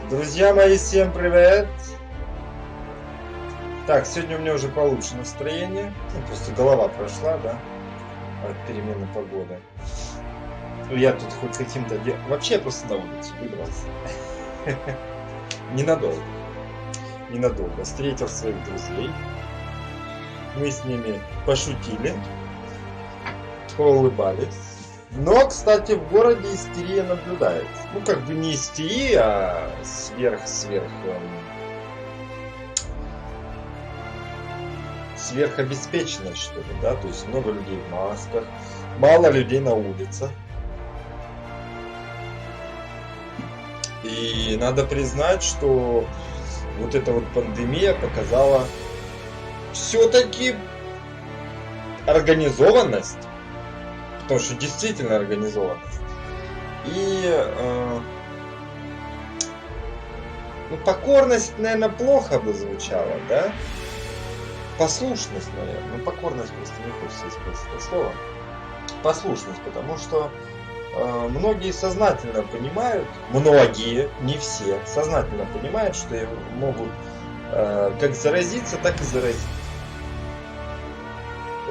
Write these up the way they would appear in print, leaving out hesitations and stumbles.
Друзья мои, всем привет! Так, сегодня у меня уже получше настроение. Ну, просто голова прошла, да, от перемены погоды. Ну, я тут хоть каким-то... Вообще я просто на улицу выбрался. Ненадолго. Ненадолго. Встретил своих друзей. Мы с ними пошутили. Поулыбались. Но, кстати, в городе истерия наблюдается. Ну, как бы не истерия, а сверхобеспеченность, что ли, да? То есть много людей в масках, мало людей на улицах. И надо признать, что вот эта вот пандемия показала все-таки организованность. Потому что действительно организованность. И ну, покорность, наверное, плохо бы звучала, да? Послушность, наверное. Ну, покорность просто не хочется использовать это слово. Послушность, потому что многие сознательно понимают, многие, не все, сознательно понимают, что могут как заразиться, так и заразить.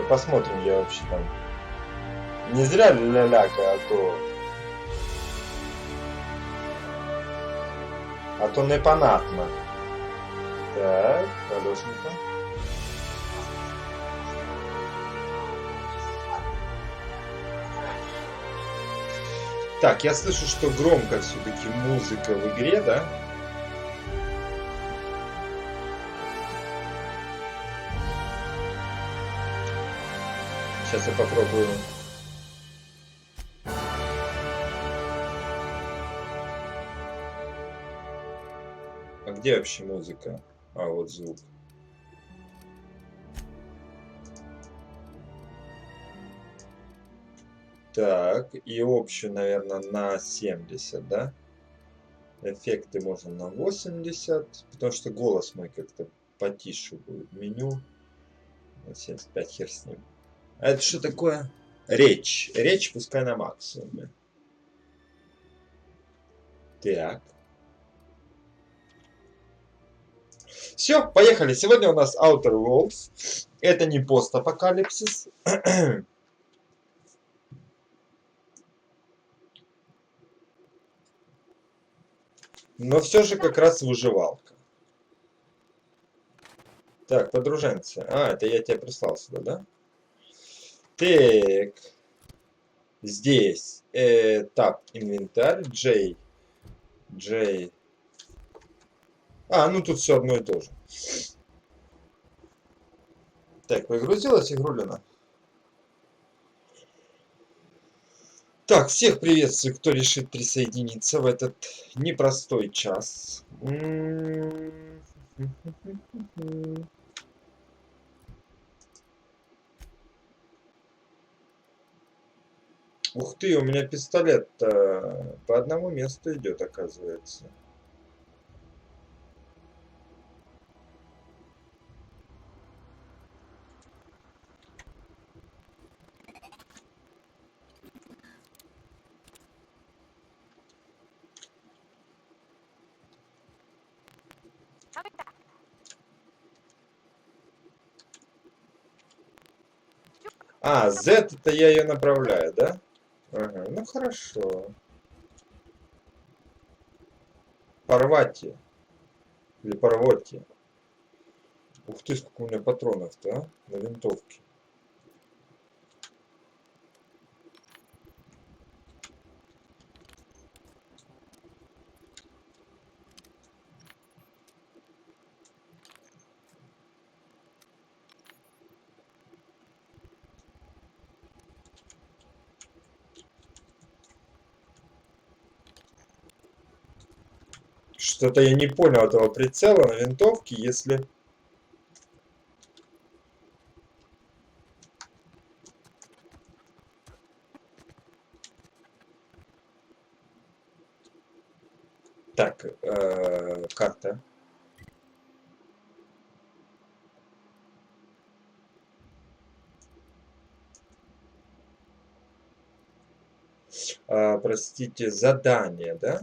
Посмотрим, я вообще там не зря ля-ляка, а то непонятно. Так, хорошенько. Так, я слышу, что громко все-таки музыка в игре, да? Сейчас я попробую. А где вообще музыка? А, вот звук. Так, и общую, наверное, на 70, да? Эффекты можно на 80, потому что голос мой как-то потише будет. Меню на 75, хер с ним. А это что такое? Речь. Речь пускай на максимуме. Так. Все, поехали. Сегодня у нас Outer Worlds. Это не постапокалипсис. Но все же как раз выживалка. Так, подруженцы. А, это я тебя прислал сюда, да? Так. Здесь. Тап, инвентарь. J. А, ну тут все одно и то же. Так, погрузилась игрулина. Так, всех приветствую, кто решит присоединиться в этот непростой час. Ух ты, у меня пистолет по одному месту идет, оказывается. А, Z это я ее направляю, да? Ага, ну хорошо. Порвати. Или порвоти. Ух ты, сколько у меня патронов-то, а? На винтовке. Что-то я не понял этого прицела на винтовке, если... Так, карта. Простите, задание, да?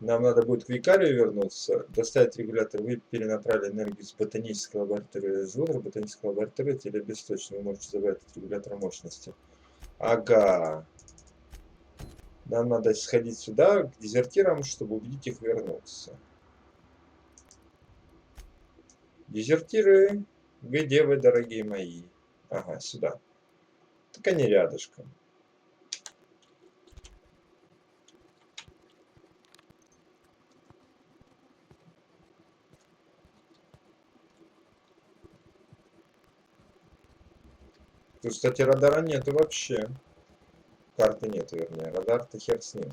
Нам надо будет к викарию вернуться, доставить регулятор. Вы перенаправили энергию с ботанической лаборатории ЗУР, ботанической лаборатории телеобесточной. Вы можете забрать от регулятора мощности. Ага. Нам надо сходить сюда, к дезертирам, чтобы убедить их вернуться. Дезертиры, где вы, дорогие мои? Ага, сюда. Так они рядышком. Тут, кстати, радара нету вообще. Карты нету, вернее. Радар-то хер с ним.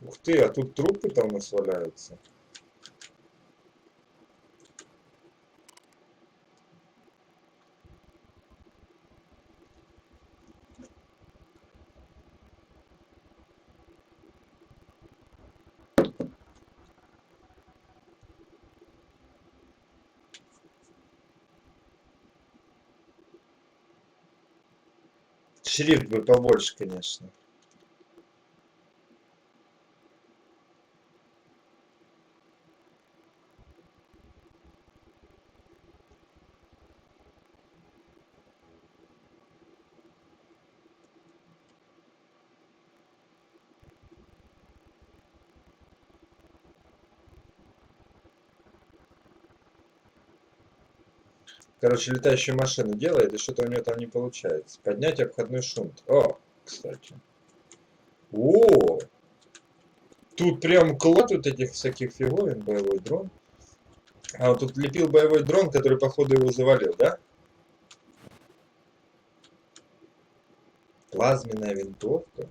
Ух ты, а тут трупы там у нас валяются. Шрифт бы побольше, конечно. Короче, летающую машину делает, и что-то у нее там не получается. Поднять обходной шунт. О, кстати. О! Тут прям клад вот этих всяких фиговин, боевой дрон. А вот тут лепил боевой дрон, который, походу, его завалил, да? Плазменная винтовка.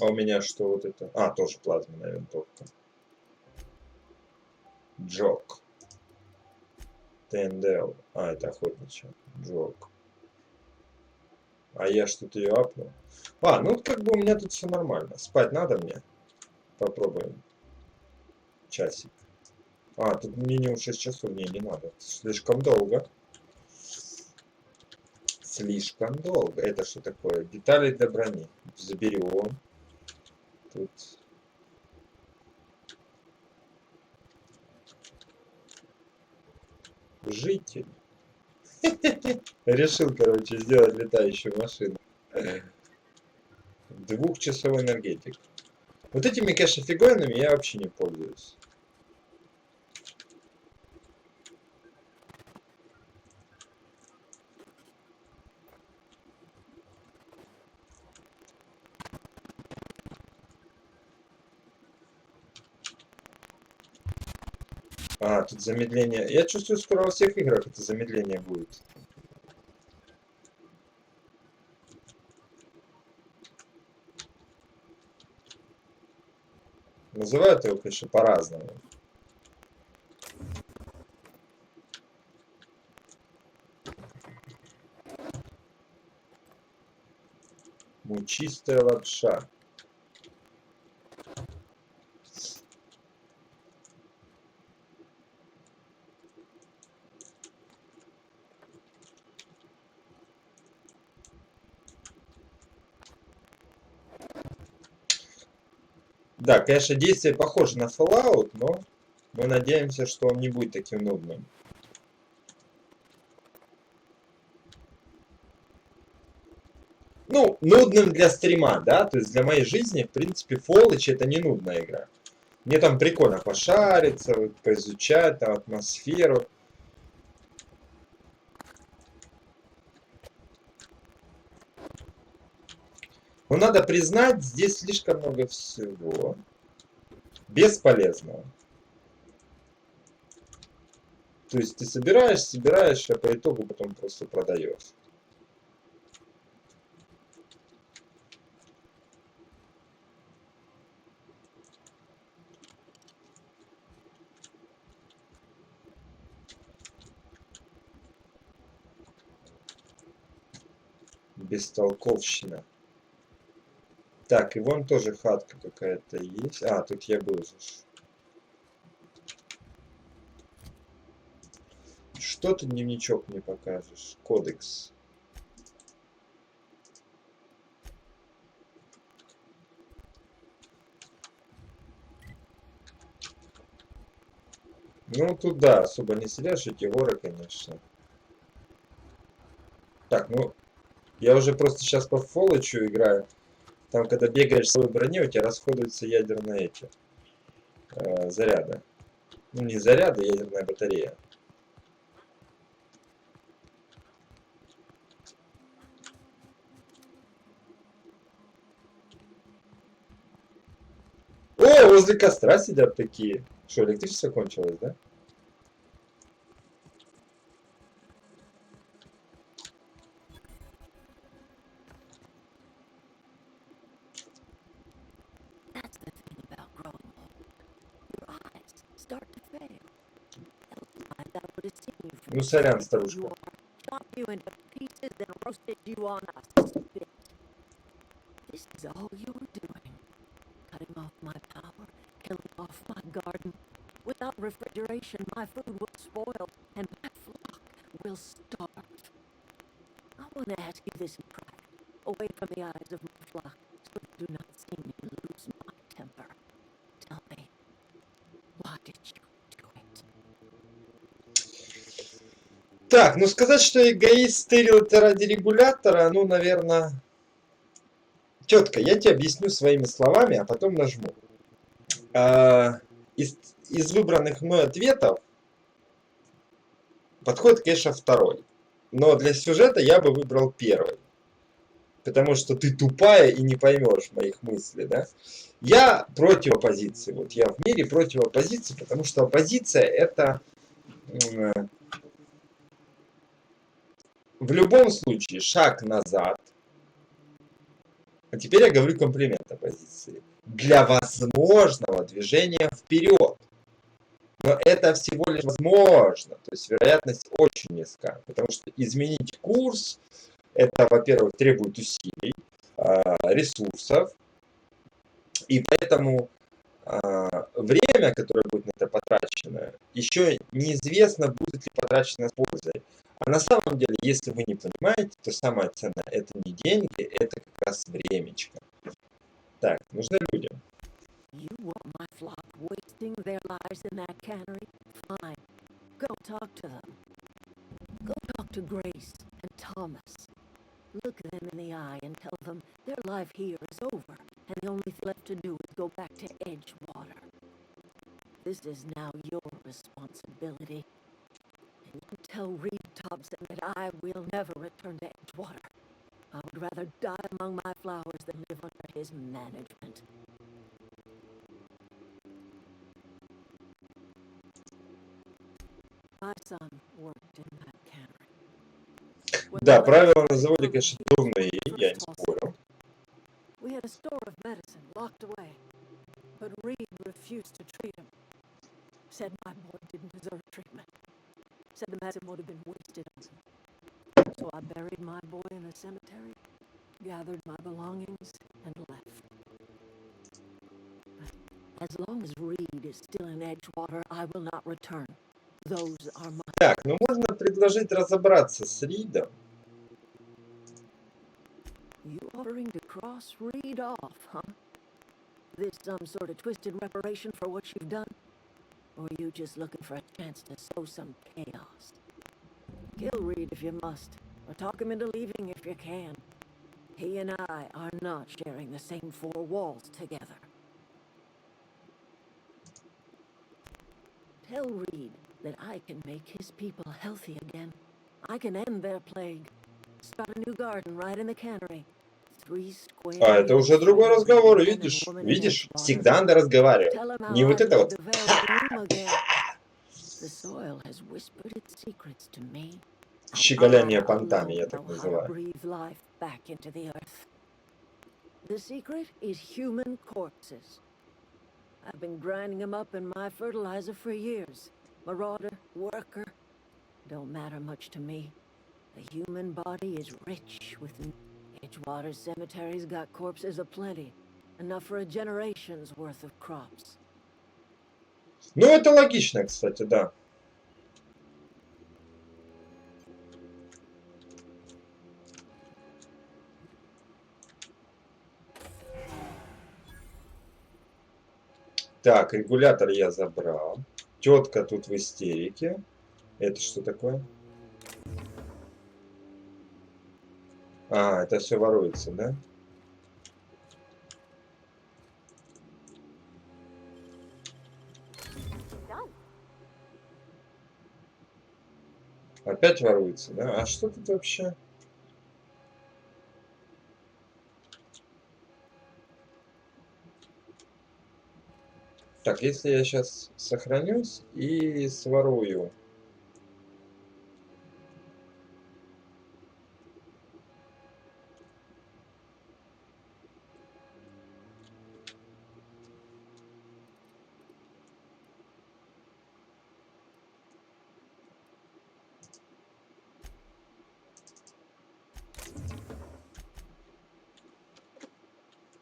А у меня что вот это? А, тоже плазменная винтовка. Джок. ТНДЛ. А, это охотничья. Джок. А я что-то ее апнул. А, ну как бы у меня тут все нормально. Спать надо мне? Попробуем. Часик. А, тут минимум 6 часов. Не надо. Слишком долго. Слишком долго. Это что такое? Детали для брони. Заберем. Тут. Житель. Решил, короче, сделать летающую машину. Двухчасовой энергетик. Вот этими, конечно, фиговинами я вообще не пользуюсь. А, тут замедление. Я чувствую, скоро во всех играх это замедление будет. Называют его, конечно, по-разному. Чистая лапша. Да, конечно, действие похоже на Fallout, но мы надеемся, что он не будет таким нудным. Ну, нудным для стрима, да? То есть для моей жизни, в принципе, Fallout это не нудная игра. Мне там прикольно пошариться, вот, поизучать там атмосферу. Но надо признать, здесь слишком много всего бесполезного. То есть ты собираешь, а по итогу потом просто продаешь. Бестолковщина. Так, и вон тоже хатка какая-то есть. А, тут я был же. Что ты дневничок мне покажешь? Кодекс. Ну, тут да, особо не сидишь, эти горы, конечно. Так, ну, я уже просто сейчас по фолочу играю. Там, когда бегаешь в своей броне, у тебя расходуются ядерные эти заряды. Ну, не заряды, ядерная батарея. О, возле костра сидят такие. Что, электричество кончилось, да? That's the thing about growing old. Your eyes start to fail. Otherwise, I would have seen you from Ну, the сорян, size that you старушка. are, chopped you into pieces, and roasted you on a spit. This is all you're doing. Cutting off my power, killing off my garden. Without refrigeration, my food will spoil, and my flock will starve. I want to ask you this in private, away from the eyes of my flock, so you do not see me lose my temper. Tell me, why did you do it? Так, ну сказать, что эгоист стырил это ради регулятора, ну, наверное... Тетка, я тебе объясню своими словами, а потом нажму. Из выбранных мной ответов подходит, конечно, второй. Но для сюжета я бы выбрал первый. Потому что ты тупая и не поймешь моих мыслей, да? Я против оппозиции. Вот я в мире против оппозиции, потому что оппозиция это в любом случае шаг назад. А теперь я говорю комплимент оппозиции. Для возможного движения вперед. Но это всего лишь возможно. То есть вероятность очень низка. Потому что изменить курс, это, во-первых, требует усилий, ресурсов. И поэтому время, которое будет на это потрачено, еще неизвестно, будет ли потрачено с пользой. А на самом деле, если вы не понимаете, то самое ценное это не деньги, это как раз времечко. Так, нужны люди. You want my flock wasting their lives in that cannery? Fine. Go talk to them. Go talk to Grace and Thomas. Look them in the eye and tell them their life here is over, and the only thing left to do is go back to Edgewater. This is now your responsibility. And you tell Reed Thompson that I will never return to Edgewater. I would rather die among my flowers than live under his management. My son worked in that cannery. Да, правила на заводе, конечно, дурные, я не спорю. We had a store of medicine locked away, but Reed refused to treat him. Said my boy didn't deserve treatment. Said the medicine would have been wasted on him. So I buried my boy in the cemetery, gathered my belongings, and left. As long as Reed is still in Edgewater, I will not return. Those are my... Так, ну можно предложить разобраться с Ридом. You offering to cross Reed off, huh? This some sort of twisted reparation for what you've done? Or are you just looking for a chance to sow some chaos? Kill Reed if you must, or talk him into leaving if you can. He and I are not sharing the same four walls together. Tell Reed that I can make his people healthy again. I can end their plague. Start a new garden right in the cannery. А, это уже другой разговор, видишь? Видишь? Всегда надо разговаривать. Не вот это вот. Щеголяние понтами, я так называю. The secret is human corpses. I've been grinding them up in my fertilizer for years. Marauder, worker, don't matter much to me. The human body is rich with... Edgewater cemetery's got corpses aplenty. Enough for a generation's worth of crops. Ну, это логично, кстати, да. Так, регулятор я забрал. Тетка тут в истерике. Это что такое? А, это все воруется, да? Опять воруется, да? А что тут вообще? Так, если я сейчас сохранюсь и сворую.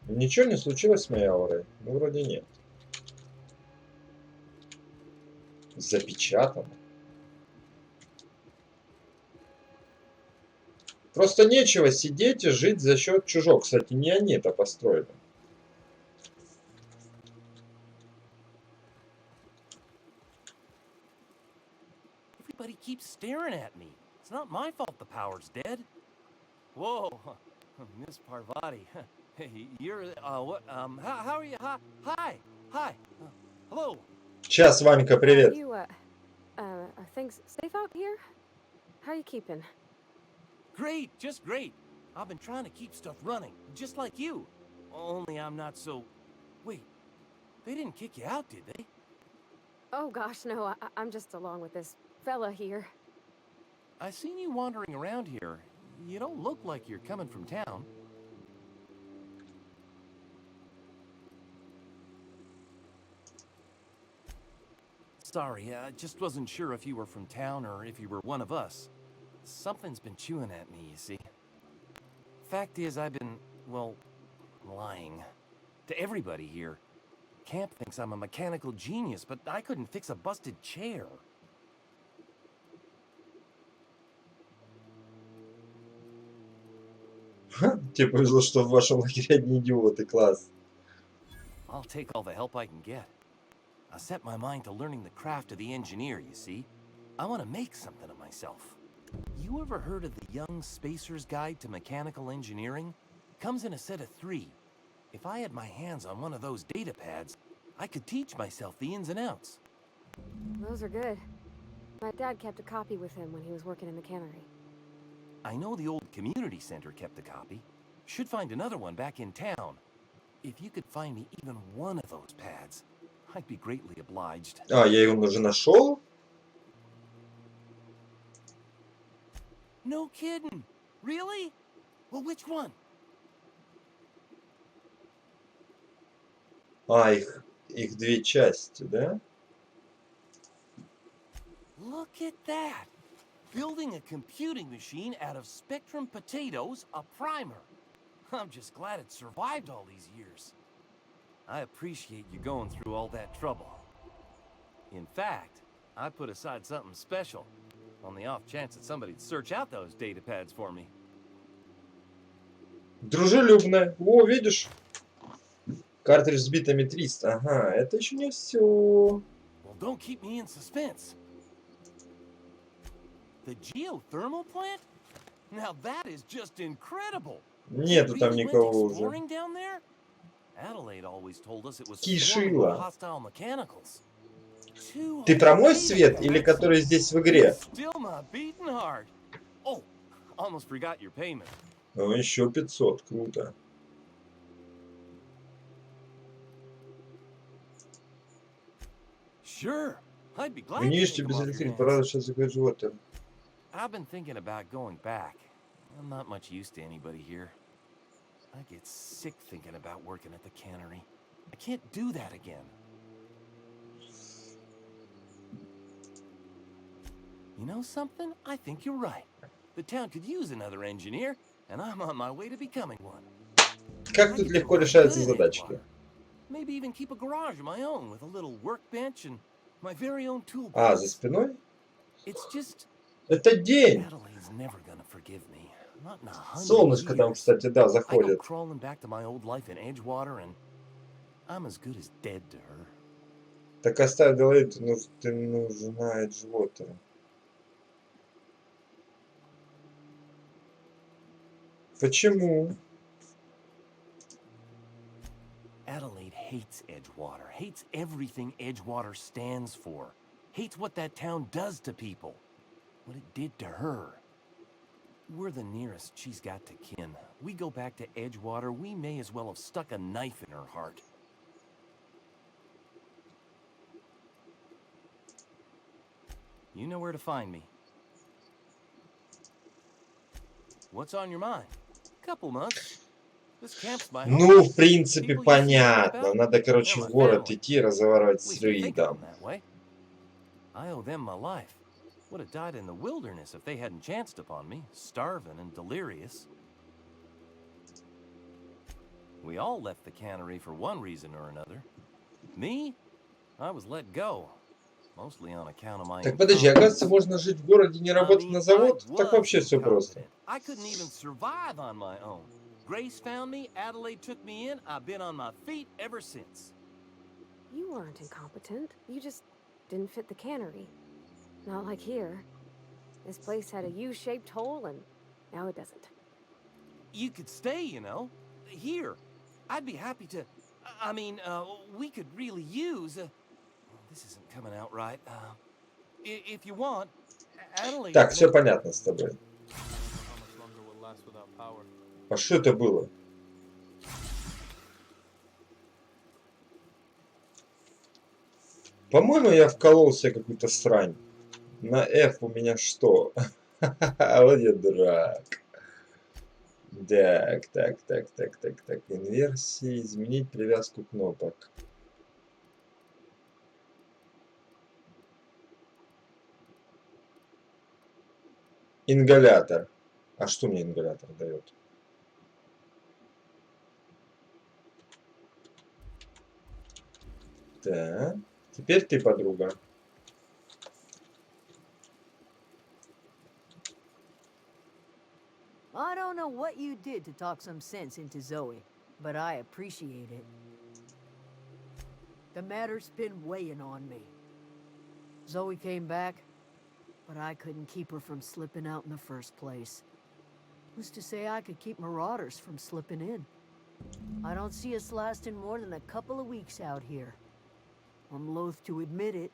Ничего не случилось с моей аурой? Ну, вроде нет. Запечатано. Просто нечего сидеть и жить за счет чужого. Кстати, не они это построили. Everybody keeps staring at me. It's not my fault the power's dead. Whoa, Miss Parvati. Hey, you're, what, how are you? Hi, hello. Сейчас, Ванька, привет. Are things safe out here? How you keeping? Great, just great. I've been trying to keep stuff running, just like you. Only I'm not so... Wait, they didn't kick you out, did they? Oh gosh, no, I'm just along with this fella here. I seen you wandering around here. You don't look like you're coming from town. Sorry, I just wasn't sure if you were from town or if you were one of us. Something's been chewing at me, you see. Fact is, I've been, well, lying. To everybody here. Camp thinks I'm a mechanical genius, but I couldn't fix a busted chair. Тебе повезло, что в вашем лагере одни идиоты, класс. I'll take all the help I can get. I set my mind to learning the craft of the engineer, you see. I want to make something of myself. You ever heard of the Young Spacer's Guide to Mechanical Engineering? Comes in a set of 3. If I had my hands on one of those data pads, I could teach myself the ins and outs. Those are good. My dad kept a copy with him when he was working in the cannery. I know the old community center kept a copy. Should find another one back in town. If you could find me even one of those pads, I'd be greatly obliged. А, я его уже нашел? No kidding. Really? Well, which one? А, их две части, да? Look at that. Building a computing machine out of Spectrum potatoes, a primer. I'm just glad it survived all these years. I appreciate you going through all that trouble. In fact, I put aside something special on the off chance that somebody'd search out those data pads for me. Дружелюбная. О, видишь? Картридж с битами 300. Ага, это еще не все. Well, don't keep me in suspense. The geothermal plant? Now that is just incredible. Нету там никого уже. Exploring down there? Adelaide always told us it was Кишила. hostile mechanicals. Ты про мой свет или который здесь в игре? Still my beating heart. Oh, almost forgot your payment. Ну, еще 500. Круто. Sure, I'd be glad to Уничтожьте take them без off your электричества. hands. Пора сейчас заказать животное. I've been thinking about going back. I'm not much use to anybody here. I get sick thinking about working at the cannery. I can't do that again. You know something? I think you're right. The town could use another engineer. and I'm on my way to becoming one. Как тут легко решаются задачки. Maybe even keep a garage of my own with a little workbench and my very own toolbox. А, за спиной? It's just Это день. Adelaide's never gonna forgive me. Not in 100 Солнышко там, years. кстати, да, I go заходит. crawling back to my old life in Edgewater, and I'm as good as dead to her. Так оставь Аделаиду, ну ты нужна Эджвотеру. Почему? Adelaide hates Edgewater, hates everything Edgewater stands for, hates what that town does to people, what it did to her. We're the nearest she's got to kin. We go back to Edgewater, we may as well have stuck a knife in her heart. You know where to find me. What's on your mind? Couple months. This camp's my home. Ну, в принципе, People you see me понятно. about, Надо, короче, they're в my город family. идти и разговаривать At с least I think of Рюидом. them that way. I owe them my life. Would have died in the wilderness if they hadn't chanced upon me, starving and delirious. We all left the cannery for one reason or another. Me? I was let go. Mostly on account of my Так подожди, оказывается, можно жить в городе, не работать на завод? Так вообще все просто. I couldn't even survive on my own. Grace found me, Adelaide took me in, I've been on my feet ever since. You weren't incompetent. You just didn't fit the cannery. Not like here. This place had a U-shaped hole, and now it doesn't. You could stay, you know. Here. I'd be happy to... I mean, we could really use... this isn't coming out right. If you want, Adelaide... Так, все понятно с тобой. А что это было? По-моему, я вколол себе какую-то срань. На F у меня что? Вот я дурак. Так. Инверсии. Изменить привязку кнопок. Ингалятор. А что мне ингалятор дает? Так. Теперь ты, подруга. I don't know what you did to talk some sense into Zoe, but I appreciate it. The matter's been weighing on me. Zoe came back, but I couldn't keep her from slipping out in the first place. Who's to say I could keep marauders from slipping in? I don't see us lasting more than a couple of weeks out here. I'm loath to admit it.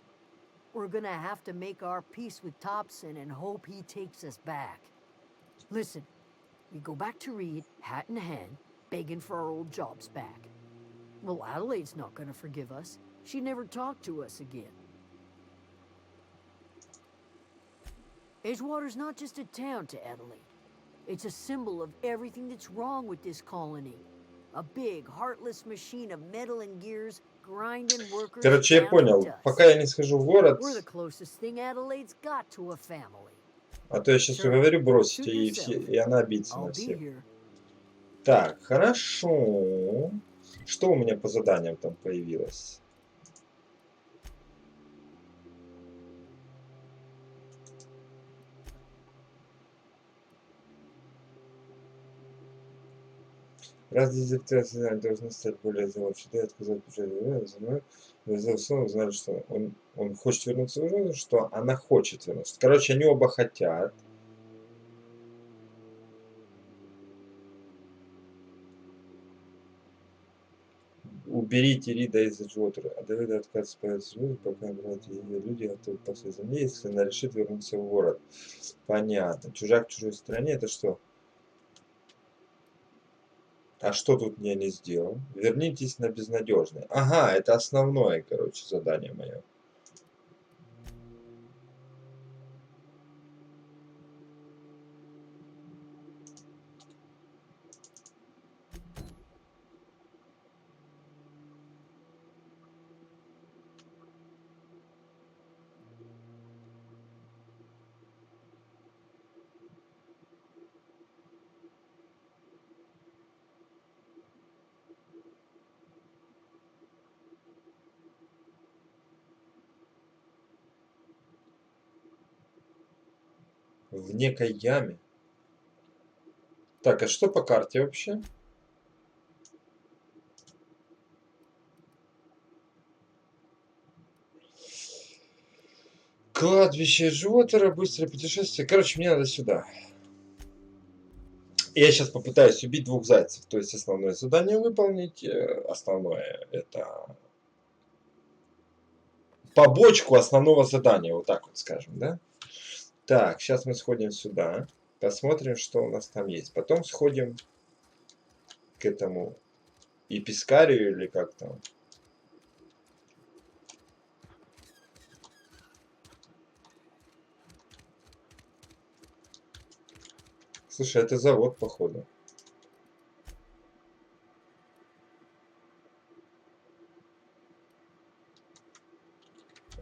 We're gonna have to make our peace with Thompson and hope he takes us back. Listen, we go back to Reed, hat in hand, begging for our old jobs back. Well, Adelaide's not gonna forgive us. She never talked to us again. Edgewater's not just a town to Adelaide. It's a symbol of everything that's wrong with this colony. A big, heartless machine of metal and gears, grinding workers Короче, я down to понял. dust. Пока я не схожу в город, We're the closest thing Adelaide's got to a family. а то я сейчас Sure. уговорю бросить Suit и, yourself. и она обидится I'll на be всех. here. Так, хорошо. Что у меня по заданиям там появилось? Раз дезертирация должна стать более заводчатой, отказать бюджет, узнали, что он хочет вернуться в жизнь, что она хочет вернуться. Короче, они оба хотят. Уберите Рида из Эджвотера, а Давида отказывается появиться в жизни, пока братья ее люди готовы после земли, если она решит вернуться в город. Понятно. Чужак в чужой стране, это что? А что тут я не сделал? Вернитесь на безнадежный. Ага, это основное, короче, задание мое. В некой яме. Так, а что по карте вообще? Кладбище животера, быстрое путешествие. Короче, мне надо сюда. Я сейчас попытаюсь убить 2 зайцев. То есть основное задание выполнить. Основное это побочку основного задания. Вот так вот скажем, да? Так, сейчас мы сходим сюда. Посмотрим, что у нас там есть. Потом сходим к этому епискарию или как там. Слушай, это завод, походу.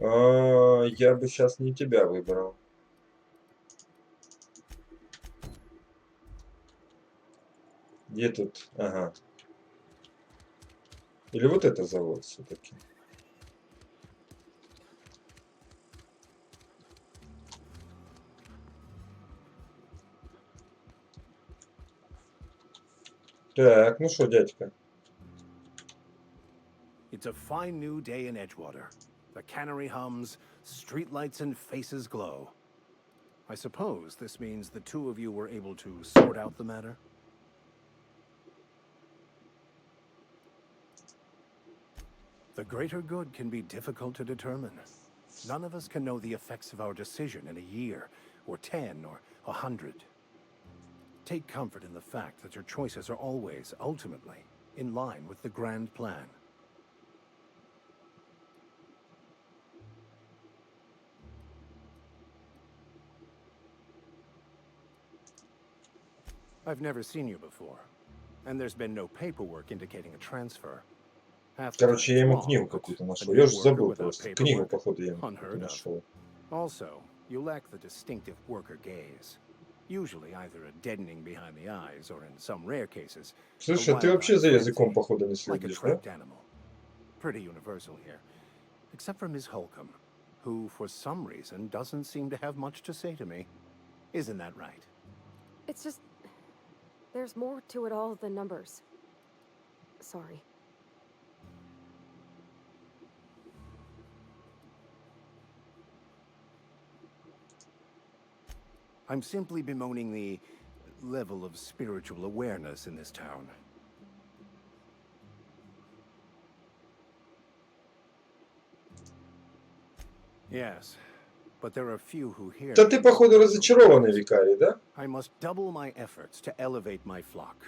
Я бы сейчас не тебя выбрал. Где тут? Ага. Или вот это завод все-таки. Так, ну что, дядька? It's a fine new day in Edgewater. The cannery hums, streetlights and faces glow. I suppose this means the two of you were able to sort out the matter? The greater good can be difficult to determine. None of us can know the effects of our decision in a year, or 10, or 100. Take comfort in the fact that your choices are always, ultimately, in line with the grand plan. I've never seen you before, and there's been no paperwork indicating a transfer. Короче, я ему книгу какую-то нашел. Я уже забыл просто. Книгу, походу, я ему нашел. Also, you lack the distinctive worker gaze. Usually either a deadening behind the eyes, or in some rare cases, Слушай, ты вообще за языком, походу, не следишь, да? Pretty universal here, except for Miss Holcomb, who, for some reason, doesn't seem to have much to say to me. Isn't that right? It's just... there's more to it all than numbers. Sorry. I'm simply bemoaning the level of spiritual awareness in this town. Yes, but there are few who hear. Да ты, походу, разочарованный викарий, да? I must double my efforts to elevate my flock.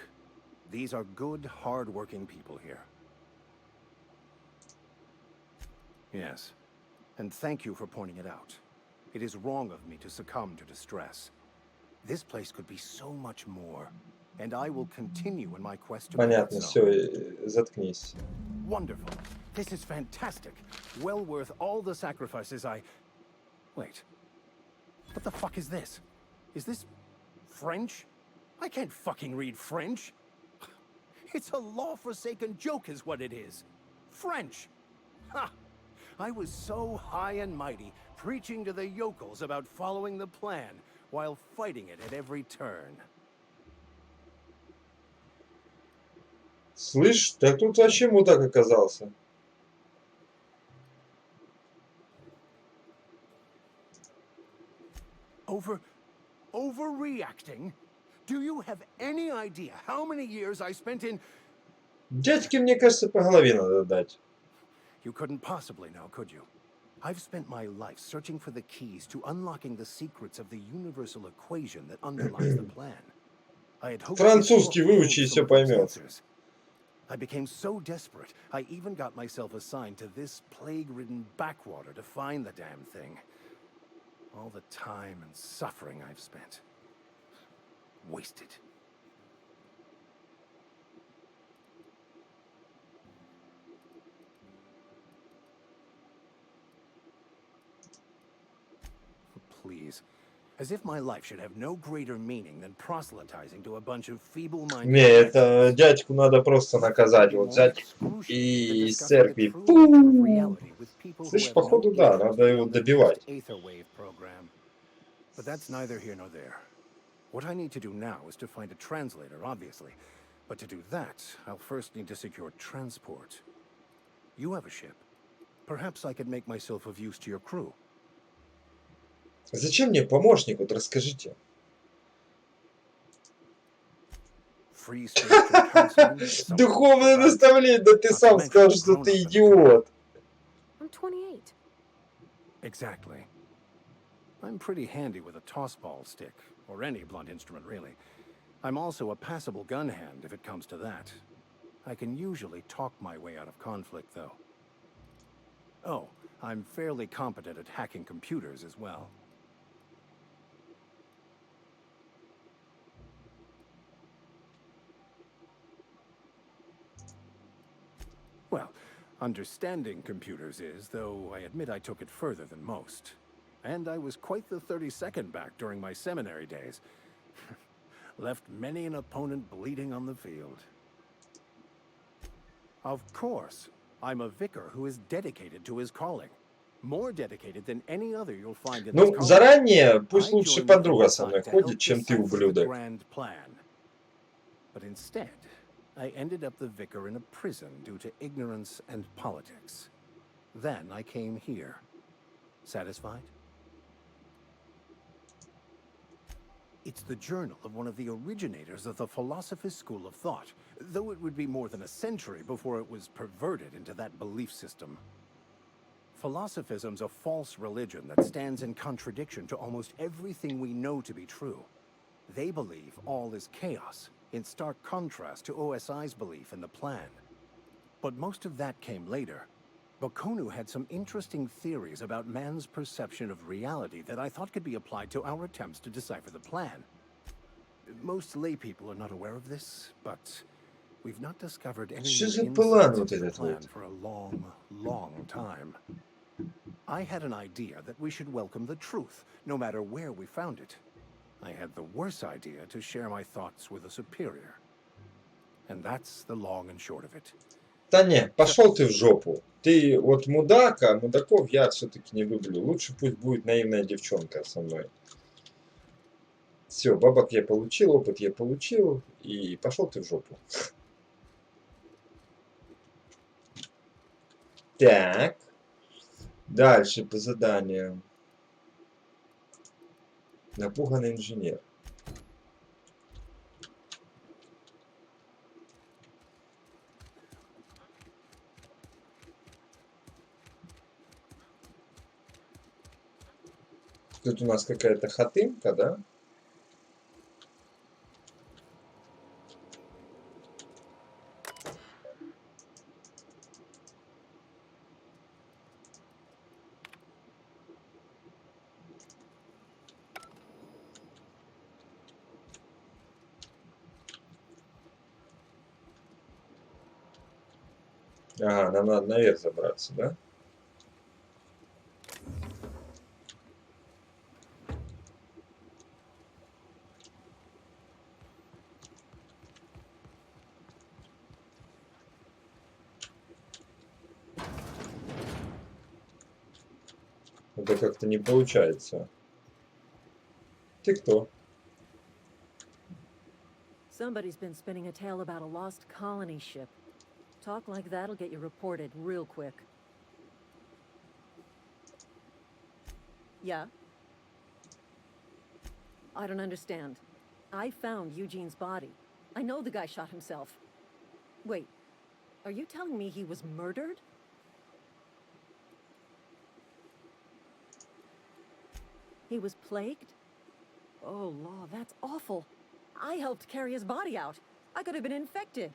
These are good, hard-working people here. Yes, and thank you for pointing it out. It is wrong of me to succumb to distress. This place could be so much more, and I will continue in my quest to make it Понятно, so. все, заткнись. Wonderful. This is fantastic. Well worth all the sacrifices I... Wait. What the fuck is this? Is this French? I can't fucking read French. It's a law-forsaken joke is what it is. French. Ha! I was so high and mighty, preaching to the yokels about following the plan, while fighting it at every turn. Слышь, так тут вообще мудак оказался. Overreacting? Do you have any idea how many years I spent in... Дядьке, мне кажется, по голове надо дать. You couldn't possibly know, could you? I've spent my life searching for the keys to unlocking the secrets of the universal equation that underlies the plan. I had hoped Французский выучи и все поймет. I became so desperate, I even got myself assigned to this plague-ridden backwater to find the damn thing. All the time and suffering I've spent. Wasted. Please. As if my life should have no greater meaning than proselytizing to a bunch of feeble-minded... Не, это дядьку надо просто наказать. Вот взять и из церкви. Пу! Слышь, походу, да, надо его добивать. But that's neither here nor there. What I need to do now is to find a translator, obviously. But to do that, I'll first need to secure transport. You have a ship. Perhaps I could make myself of use to your crew. Зачем мне помощник? Вот расскажите. Free spiritual counseling, some Духовное advice, наставление, да ты not to сам mention сказал, a что ты grown-up in the идиот. I'm 28. Exactly. I'm pretty handy with a tossball stick, or any blunt instrument, really. I'm also a passable gun hand, if it comes to that. I can usually talk my way out of conflict, though. Oh, I'm fairly competent at hacking computers as well. Well, understanding computers is, though I admit I took it further than most. And I was quite the 32nd back during my seminary days. Left many an opponent bleeding on the field. Of course, I'm a vicar who is dedicated to his calling. More dedicated than any other you'll find in this Ну, colony. заранее пусть I лучше joined the подруга со Inside мной to ходит, help чем ты, decipher the ублюдок. grand plan. But instead, I ended up the vicar in a prison due to ignorance and politics. Then I came here. Satisfied? It's the journal of one of the originators of the Philosopher's School of Thought, though it would be more than a century before it was perverted into that belief system. Philosophism's a false religion that stands in contradiction to almost everything we know to be true. They believe all is chaos, in stark contrast to OSI's belief in the plan. But most of that came later. Bakonu had some interesting theories about man's perception of reality that I thought could be applied to our attempts to decipher the plan. Most lay people are not aware of this, but we've not discovered any Что new за план insights вот into the этот plan вот? for a long, long time. I had an idea that we should welcome the truth, no matter where we found it. I had the worse idea to share my thoughts with a superior. And that's the long and short of it. Да не, пошел ты в жопу. Ты вот мудак, а мудаков я все-таки не люблю. Лучше пусть будет наивная девчонка со мной. Все, бабок я получил, опыт я получил, и пошел ты в жопу. Так. Дальше по заданию. Напуганный инженер. Тут у нас какая-то хатынка, да? Ага, нам надо наверх забраться, да? Это как-то не получается. Ты кто? Somebody's been spinning a tale about a lost colony ship. Talk like that'll get you reported real quick. Yeah? I don't understand. I found Eugene's body. I know the guy shot himself. Wait, are you telling me he was murdered? He was plagued? Oh, law, that's awful. I helped carry his body out. I could have been infected.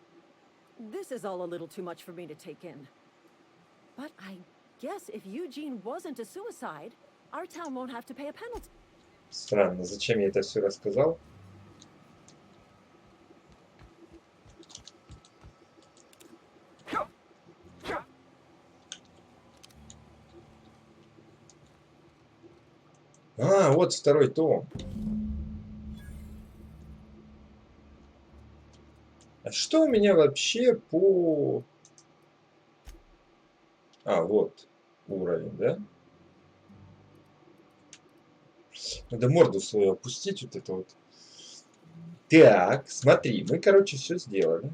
This is all a little too much for me to take in. But I guess if Eugene wasn't a suicide, our town won't have to pay a penalty. Странно, зачем я это все рассказал? А, вот второй том. А что у меня вообще по... А, вот уровень, да? Надо морду свою опустить, вот это вот. Так, смотри, мы, короче, все сделали.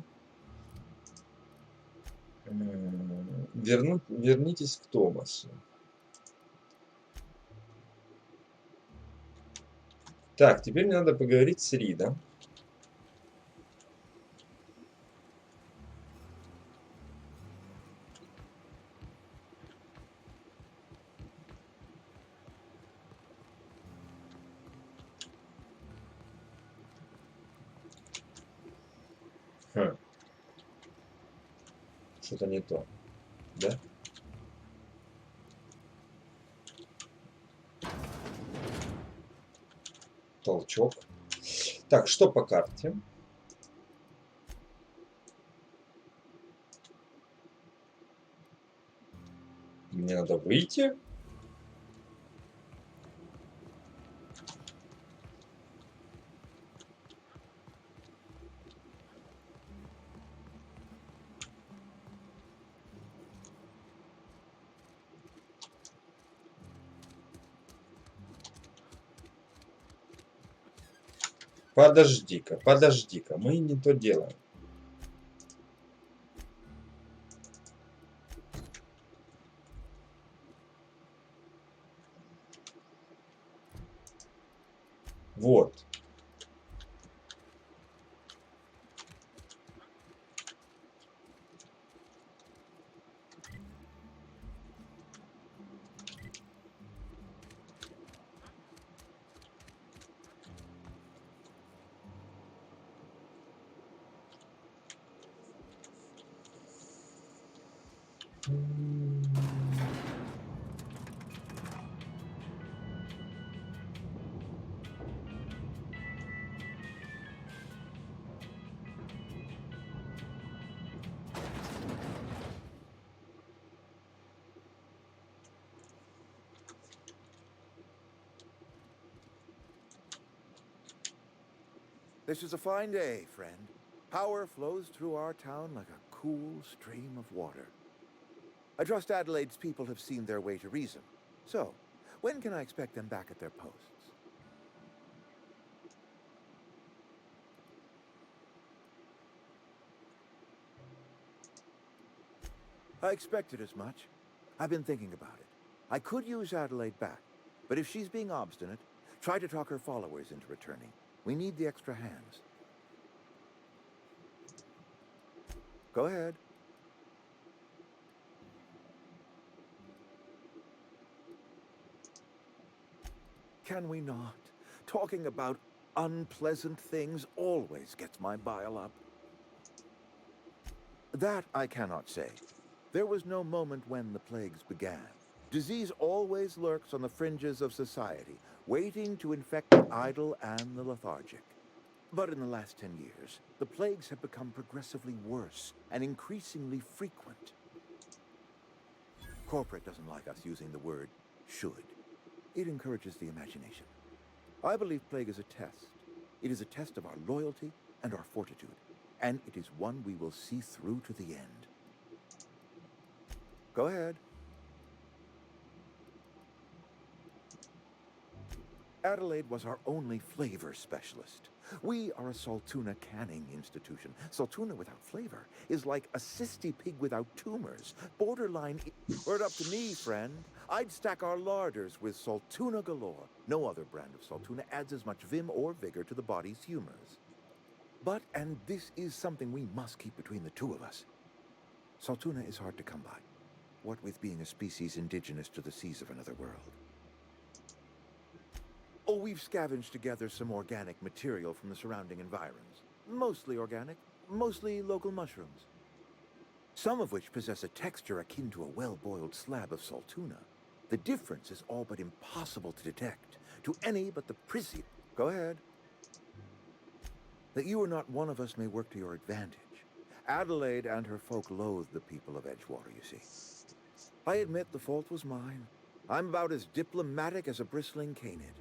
Вернитесь к Томасу. Так, теперь мне надо поговорить с Ридом. Хм. Что-то не то, да? Толчок. Так, что по карте? Мне надо выйти. Подожди-ка, подожди-ка, мы не то делаем. Вот. This is a fine day, friend. Power flows through our town like a cool stream of water. I trust Adelaide's people have seen their way to reason. So, when can I expect them back at their posts? I expected as much. I've been thinking about it. I could use Adelaide back, but if she's being obstinate, try to talk her followers into returning. We need the extra hands. Go ahead. Can we not? Talking about unpleasant things always gets my bile up. That I cannot say. There was no moment when the plagues began. Disease always lurks on the fringes of society, waiting to infect the idle and the lethargic. But in the last 10 years, the plagues have become progressively worse and increasingly frequent. Corporate doesn't like us using the word should. It encourages the imagination. I believe plague is a test. It is a test of our loyalty and our fortitude, and it is one we will see through to the end. Go ahead. Adelaide was our only flavor specialist. We are a Saltuna canning institution. Saltuna without flavor is like a cysty pig without tumors. Borderline. Word up to me, friend. I'd stack our larders with Saltuna galore. No other brand of Saltuna adds as much vim or vigor to the body's humors. But, and this is something we must keep between the two of us, Saltuna is hard to come by. What with being a species indigenous to the seas of another world. Oh, we've scavenged together some organic material from the surrounding environs. Mostly organic, mostly local mushrooms. Some of which possess a texture akin to a well-boiled slab of Saltuna. The difference is all but impossible to detect to any but the prissy. Go ahead. That you are not one of us may work to your advantage. Adelaide and her folk loathe the people of Edgewater, you see. I admit the fault was mine. I'm about as diplomatic as a bristling canid.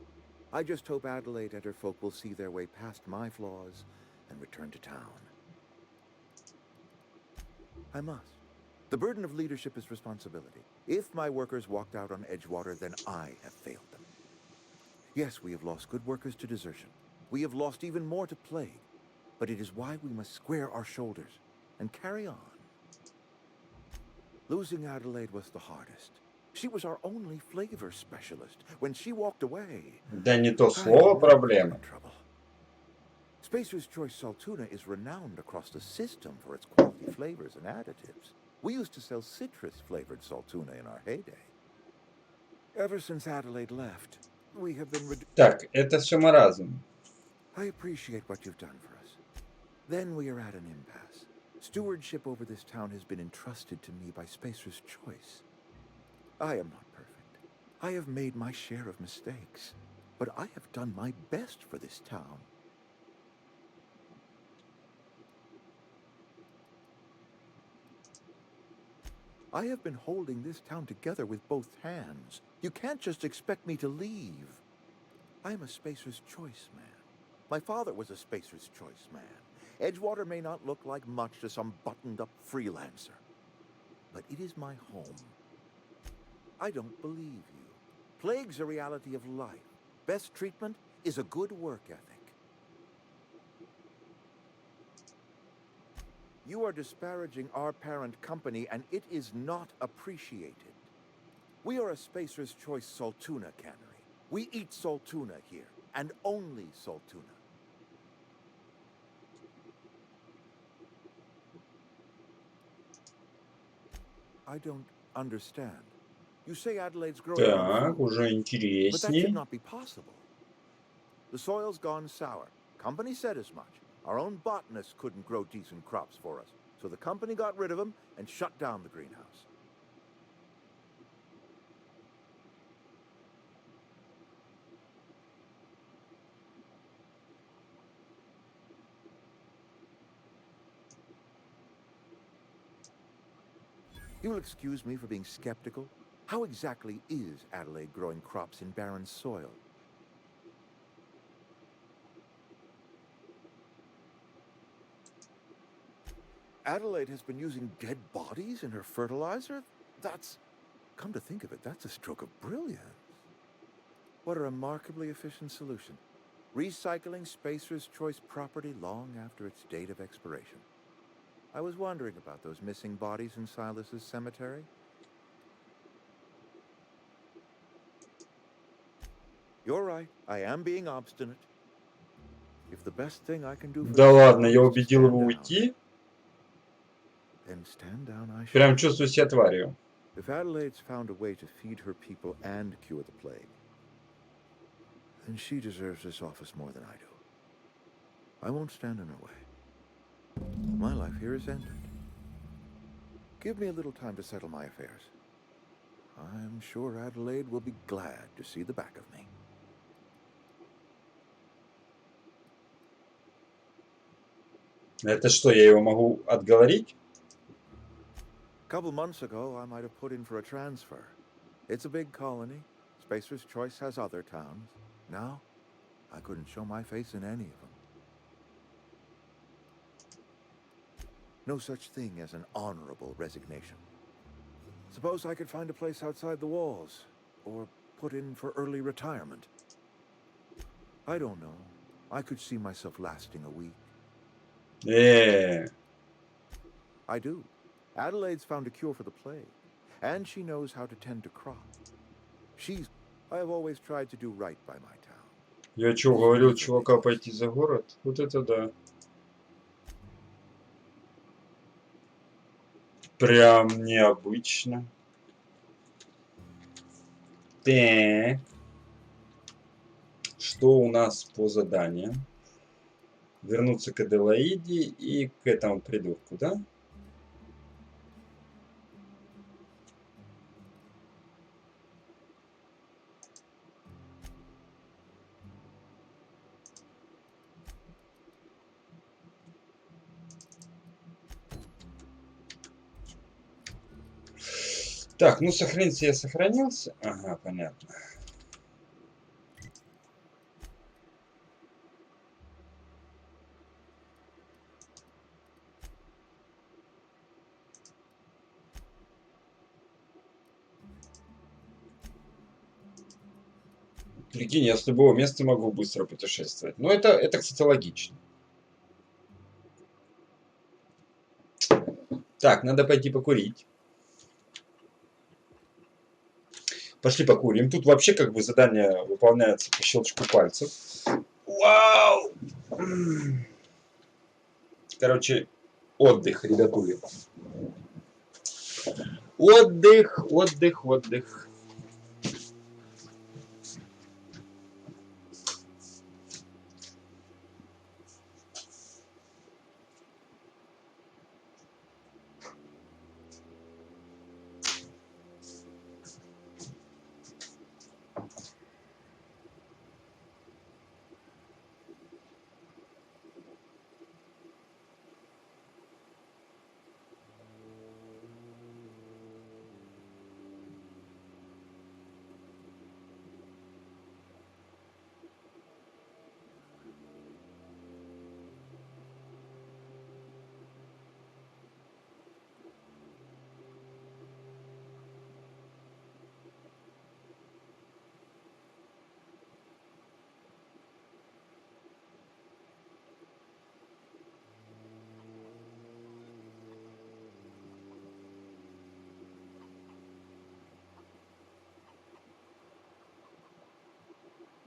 I just hope Adelaide and her folk will see their way past my flaws and return to town. I must. The burden of leadership is responsibility. If my workers walked out on Edgewater, then I have failed them. Yes, we have lost good workers to desertion. We have lost even more to plague. But it is why we must square our shoulders and carry on. Losing Adelaide was the hardest. She was our only flavor specialist. When she walked away, Да не то I слово knew we were проблема. in trouble. Spacer's Choice Salt Tuna is renowned across the system for its quality flavors and additives. We used to sell citrus-flavored salt tuna in our heyday. Ever since Adelaide left, we have been Так, это все маразм. I appreciate what you've done for us. Then we are at an impasse. Stewardship over this town has been entrusted to me by Spacer's Choice. I am not perfect. I have made my share of mistakes. But I have done my best for this town. I have been holding this town together with both hands. You can't just expect me to leave. I am a Spacer's Choice man. My father was a Spacer's Choice man. Edgewater may not look like much to some buttoned-up freelancer, but it is my home. I don't believe you. Plague's a reality of life. Best treatment is a good work ethic. You are disparaging our parent company, and it is not appreciated. We are a Spacer's Choice salt tuna cannery. We eat salt tuna here, and only salt tuna. I don't understand. You say Adelaide's growing no Так, food, уже but that should интересней. not be possible. The soil's gone sour. Company said as much. Our own botanists couldn't grow decent crops for us, so the company got rid of them and shut down the greenhouse. You will excuse me for being skeptical. How exactly is Adelaide growing crops in barren soil? Adelaide has been using dead bodies in her fertilizer? That's... Come to think of it, that's a stroke of brilliance. What a remarkably efficient solution. Recycling Spacer's Choice property long after its date of expiration. I was wondering about those missing bodies in Silas's cemetery. You're right, I am being obstinate. If the best thing I can do for Да this ладно, town я is to убедил его stand down, уйти. then stand down I shall. Прям чувствую себя тварью. If Adelaide's found a way to feed her people and cure the plague, then she deserves this office more than I do. I won't stand in her way. My life here is ended. Give me a little time to settle my affairs. I'm sure Adelaide will be glad to see the back of me. Это что, я его могу отговорить? A couple months ago, I might have put in for a transfer. It's a big colony. Spacer's Choice has other towns. Now, I couldn't show my face in any of them. No such thing as an honorable resignation. Suppose I could find a place outside the walls, or put in for early retirement. I don't know. I could see myself lasting a week. I do. Adelaide's found a cure for the plague, and she knows how to tend to crops. I have always tried to do right by my town. Я что, говорил чувака пойти за город? Вот это да. Прям необычно. Так. Что у нас по заданию? Вернуться к Аделаиде и к этому придурку, да? Так, ну сохраниться я сохранился. Ага, понятно. Прикинь, я с любого места могу быстро путешествовать. Но это, кстати, логично. Так, надо пойти покурить. Пошли покурим. Тут вообще как бы задание выполняется по щелчку пальцев. Вау! Короче, отдых, ребятули. Отдых, отдых, отдых.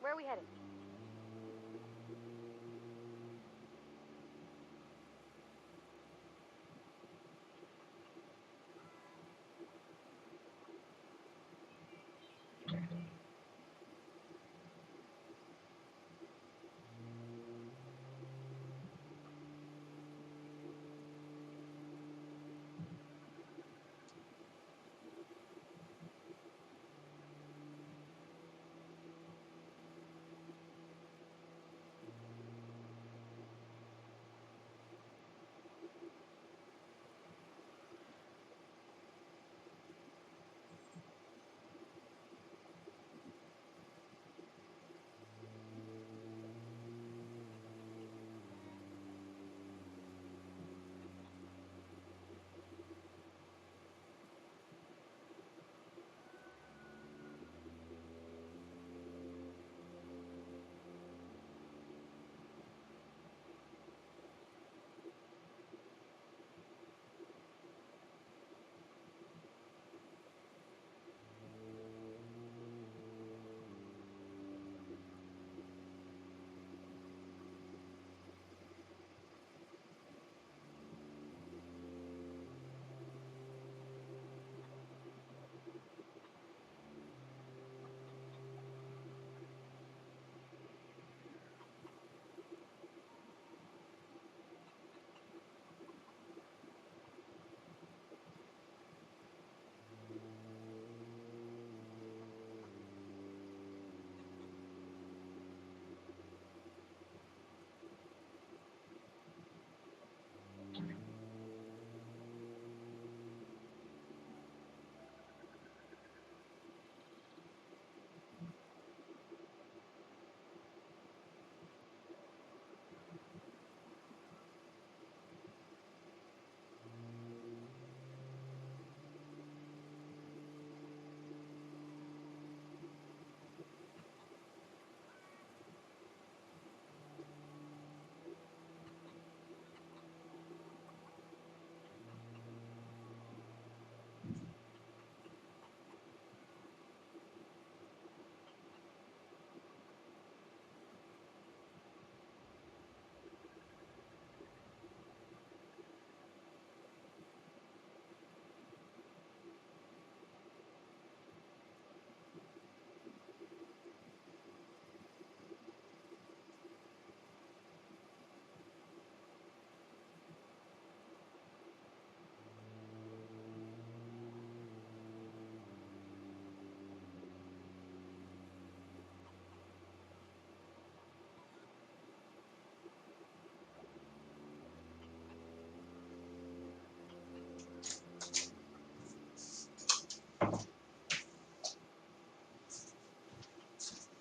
Where are we headed?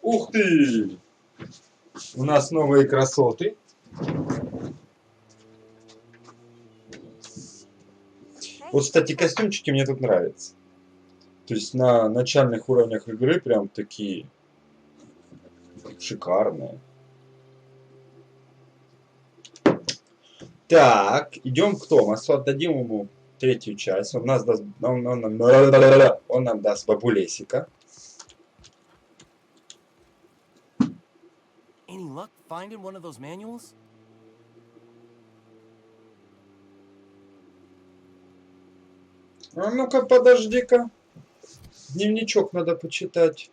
Ух ты! У нас новые красоты. Вот, кстати, костюмчики мне тут нравятся. То есть на начальных уровнях игры прям такие шикарное. Так, идем к Томасу, отдадим ему третью часть. Он нас даст, он нам даст бабулесика. Any luck finding one of those manuals? А ну-ка, подожди-ка. Дневничок надо почитать.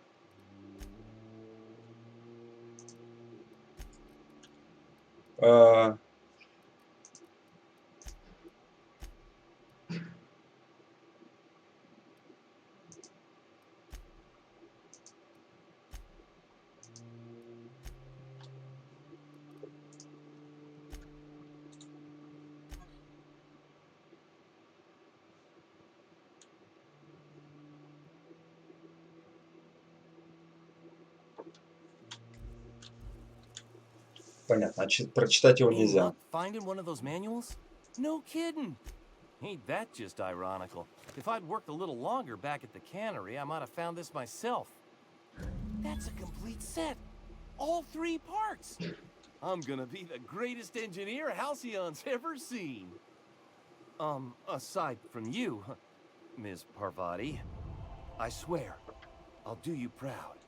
Понятно, прочитать его Any нельзя. luck finding one of those manuals? No kidding. Ain't that just ironical? If I'd worked a little longer back at the cannery, I might have found this myself. That's a complete set. All 3 parts. I'm gonna be the greatest engineer Halcyon's ever seen. Aside from you, Ms. Parvati, I swear, I'll do you proud.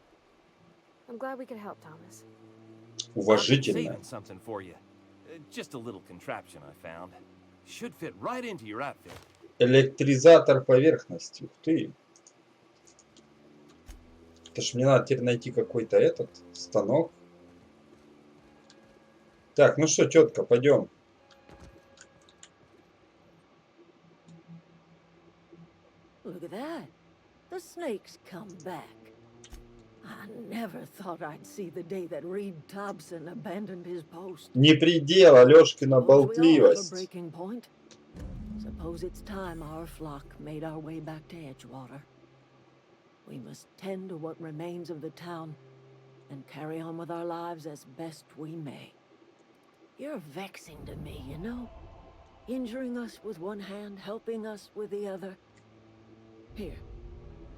I'm glad we could help, Thomas. Уважительно. Saving something for you. Just a little contraption I found. Should fit right into your outfit. Электризатор поверхности. Ух ты. Это ж мне надо теперь найти какой-то этот станок. Так, ну что, тетка, пойдем. Look at that. The snake's come back. I never thought I'd see the day that Reed Thompson abandoned his post. Не предел, Алешкина Suppose we all have a болтливость. breaking point. Suppose it's time our flock made our way back to Edgewater. We must tend to what remains of the town and carry on with our lives as best we may. You're vexing to me, you know? Injuring us with one hand, helping us with the other. Here,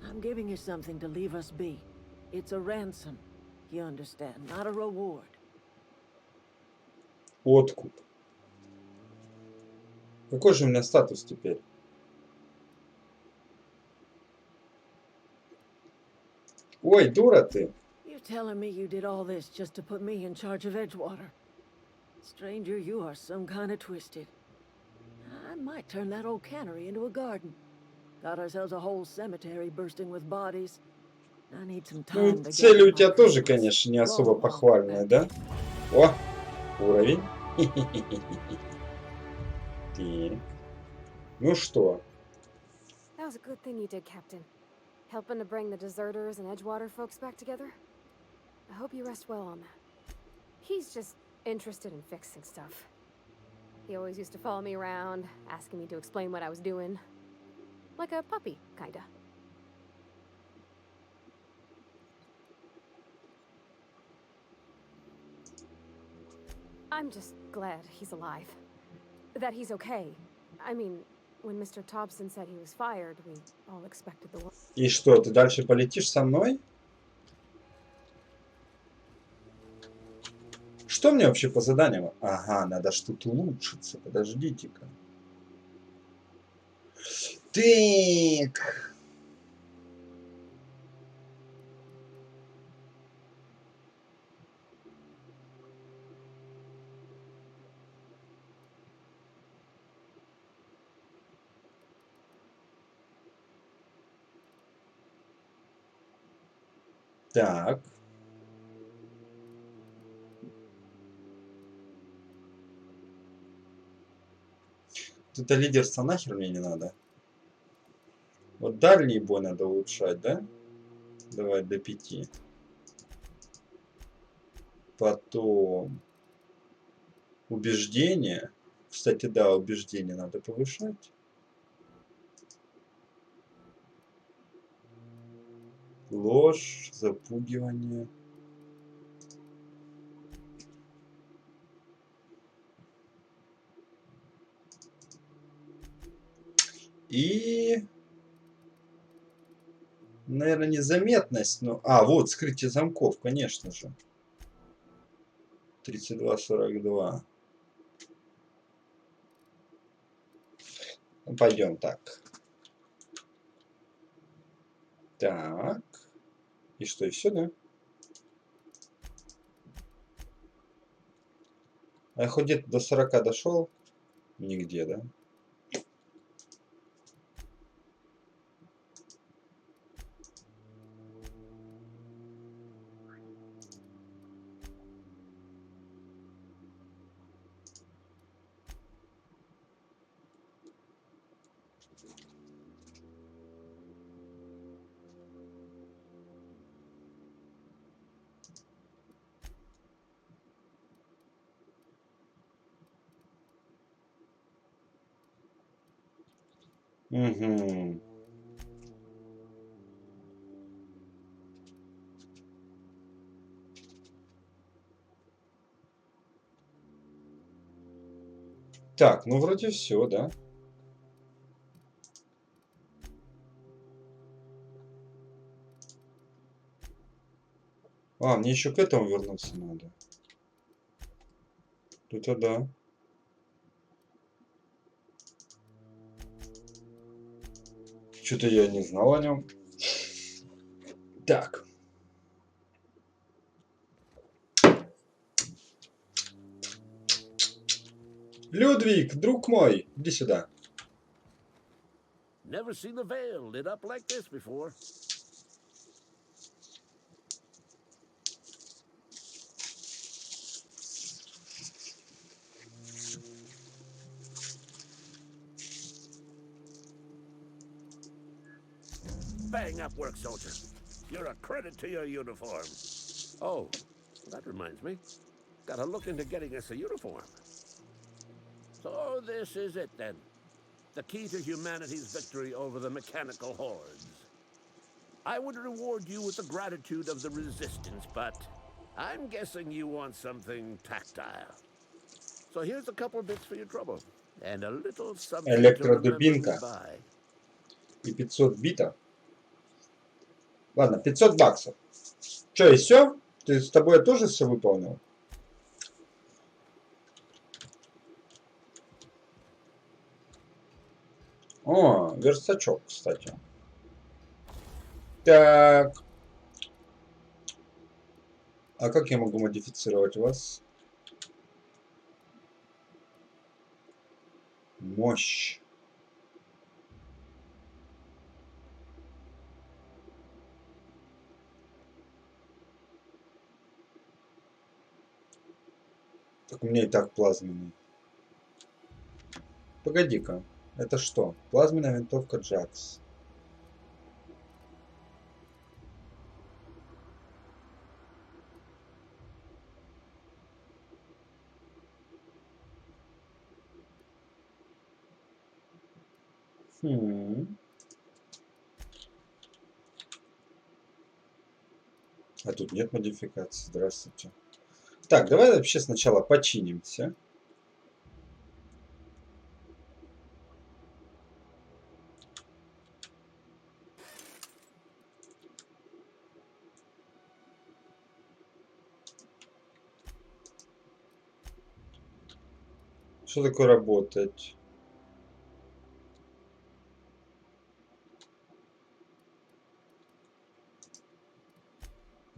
I'm giving you something to leave us be. It's a ransom, you understand, not a reward. Откуп. Какой же у меня статус теперь? Ой, дура ты. You're telling me you did all this just to put me in charge of Edgewater? Stranger, you are some kind of twisted. I might turn that old cannery into a garden. Got ourselves a whole cemetery bursting with bodies. I need some time Ну, to цели у gather тебя my тоже, Christmas. конечно, не особо Roll on, похвальные, да? О, уровень. Так. Ну что? That was a good thing you did, Captain. Helping to bring the deserters and Edgewater folks back together. I hope you rest well on that. He's just interested in fixing stuff. He always used to follow me around, asking me to explain what I was doing. Like a puppy, kinda. I'm just glad he's alive. That he's okay. I mean, when Mr. Thompson said he was fired, we all expected the worst. И что, ты дальше полетишь со мной? Что мне вообще по заданиям? Ага, надо что-то улучшиться. Подождите-ка. Так. Так. Это лидерство нахер мне не надо. Вот дальний бой надо улучшать, да? Давай до 5. Потом убеждение. Кстати, да, убеждение надо повышать. Ложь, запугивание. И, наверное, незаметность. Но... А, вот, скрытие замков, конечно же. 32,42. Ну, пойдем так. Так. И что, и все, да? А я хоть где-то до 40 дошел? Нигде, да? Угу. Так, ну вроде все, да? А, мне еще к этому вернуться надо. Это да. Что-то я не знал о нем. Так. Людвиг, друг мой, иди сюда. Never seen the veil lit up like this before. Bang up work, soldier. You're a credit to your uniform. Oh, that reminds me. Gotta look into getting us a uniform. So this is it then. The key to humanity's victory over the mechanical hordes. I would reward you with the gratitude of the resistance, but I'm guessing you want something tactile. So here's a couple bits for your trouble. And a little something to remember me Электродубинка by. и 500 битов. Ладно, 500 баксов. Че, и все? Ты с тобой я тоже все выполнил? О, верстачок, кстати. Так. А как я могу модифицировать вас? Мощь. Так у меня и так плазменный. Погоди-ка. Это что? Плазменная винтовка Джакс. А тут нет модификации. Здравствуйте. Так, давай вообще сначала починимся. Что такое работать?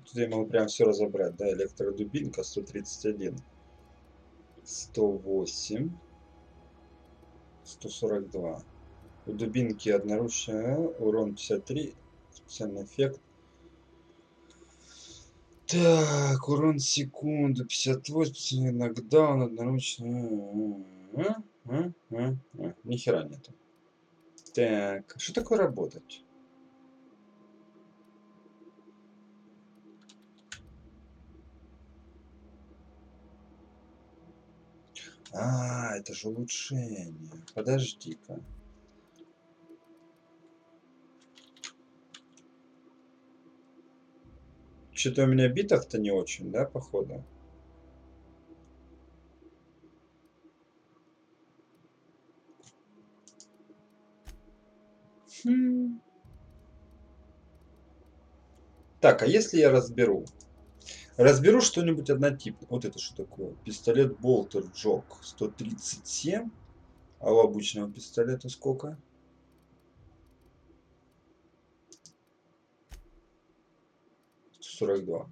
Тут я могу прям все разобрать, да? Электродубинка 131, 108, 142. У дубинки одноручная, урон 53, специальный эффект. Так, урон секунду 58, специальный нокдаун, одноручный. Ни хера нету. Так, что такое работать? А, это же улучшение. Подожди-ка. Что-то у меня битов-то не очень, да, походу? Так, а если я разберу? Разберу что-нибудь однотипное. Вот это что такое? Пистолет Болтер Джок 137. А у обычного пистолета сколько? 142.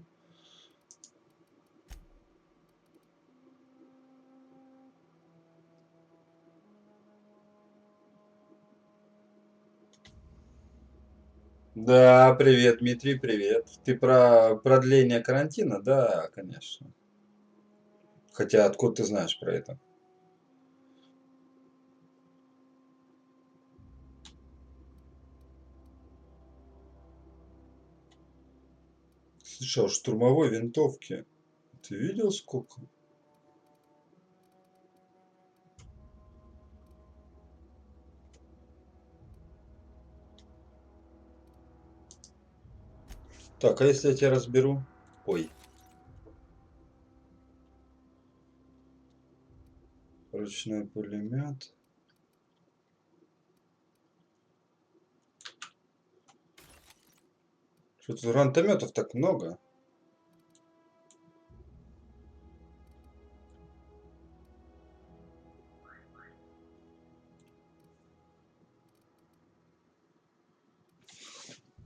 Да, привет, Дмитрий, привет. Ты про продление карантина? Да, конечно. Хотя откуда ты знаешь про это? Слышал, штурмовой винтовки. Ты видел сколько? Так, а если я тебя разберу? Ой. Ручной пулемет. Что-то гранатометов так много.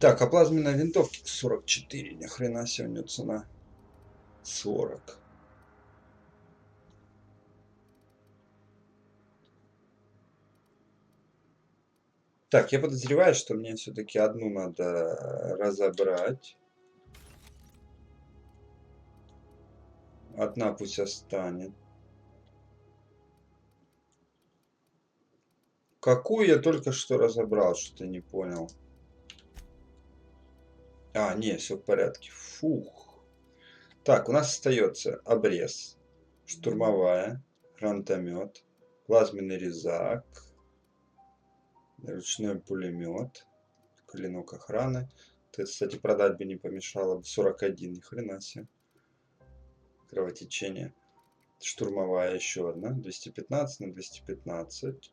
Так, а плазменная винтовка 44. Ни хрена себе у нее цена. 40. Так, я подозреваю, что мне все-таки одну надо разобрать. Одна пусть останет. Какую я только что разобрал, что-то не понял. А, не, все в порядке. Фух. Так, у нас остается обрез, штурмовая, гранатомет, плазменный резак, ручной пулемет, клинок охраны. Это, кстати, продать бы не помешало. 41, ни хрена себе. Кровотечение. Штурмовая еще одна. 215 на 215.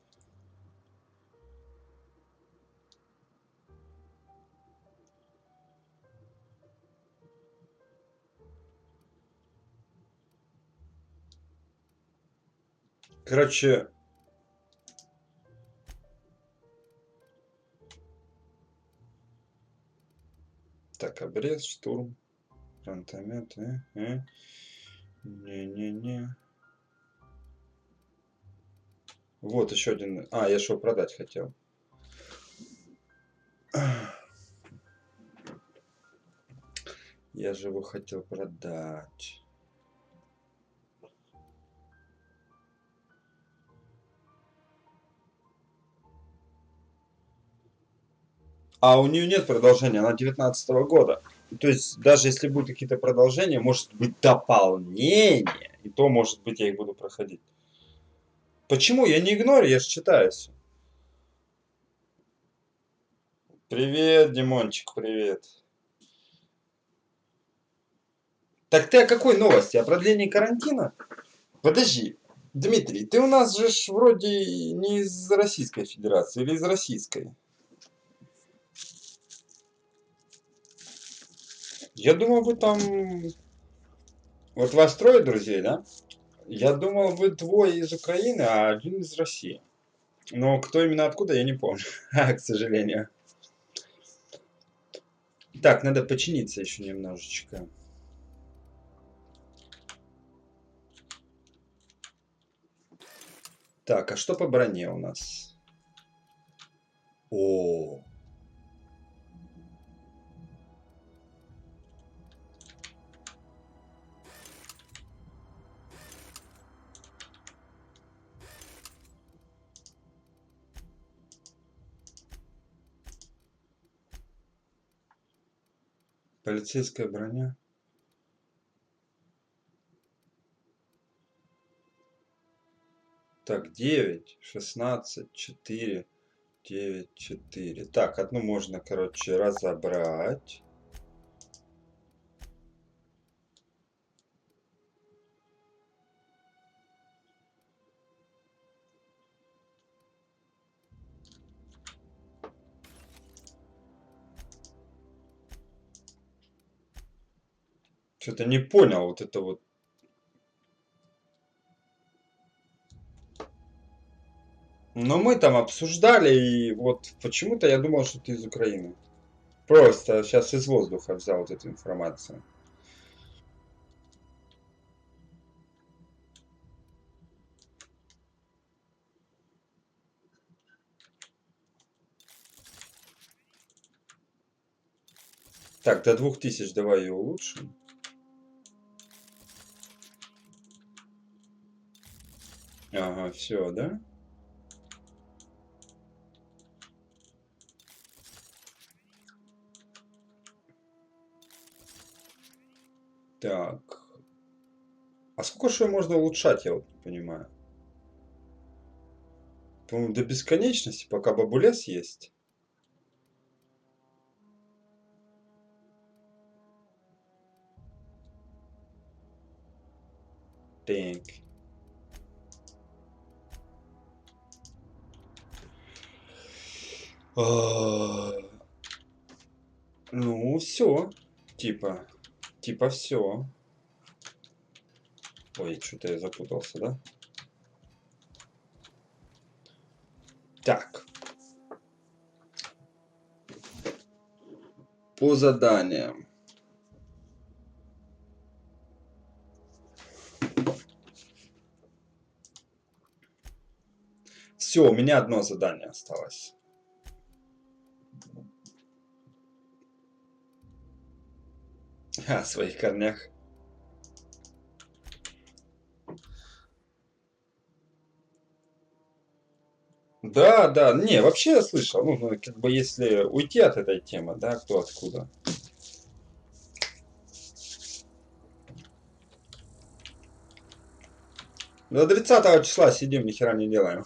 Короче, так, обрез, штурм, гранатомет. Не-не-не. Вот еще один. А, я что, продать хотел. Я же его хотел продать. А у нее нет продолжения, она 19 года. То есть, даже если будут какие-то продолжения, может быть дополнение. И то, может быть, я их буду проходить. Почему? Я не игнорю, я же читаю все. Привет, Димончик, привет. Так ты о какой новости? О продлении карантина? Подожди, Дмитрий, ты у нас же вроде не из Российской Федерации или из Российской? Я думал, вы там... Вот вас трое друзей, да? Я думал, вы двое из Украины, а один из России. Но кто именно откуда, я не помню, к сожалению. Так, надо починиться еще немножечко. Так, а что по броне у нас? О, полицейская броня. Так, 9, 16, 4, 9, 4. Так, одну можно, короче, разобрать. Что-то не понял вот это вот. Но мы там обсуждали, и вот почему-то я думал, что ты из Украины. Просто сейчас из воздуха взял вот эту информацию. Так, до 2000 давай ее улучшим. Ага, все, да? Так. А сколько же можно улучшать, я вот не понимаю. По-моему, до бесконечности, пока бабулес есть. Так. Ну, все. Типа все. Ой, что-то я запутался, да? Так. По заданиям. Все, у меня одно задание осталось. О своих корнях. Да, да, не, вообще я слышал, ну, как бы если уйти от этой темы, да, кто откуда. До 30 числа сидим, ни хера не делаем.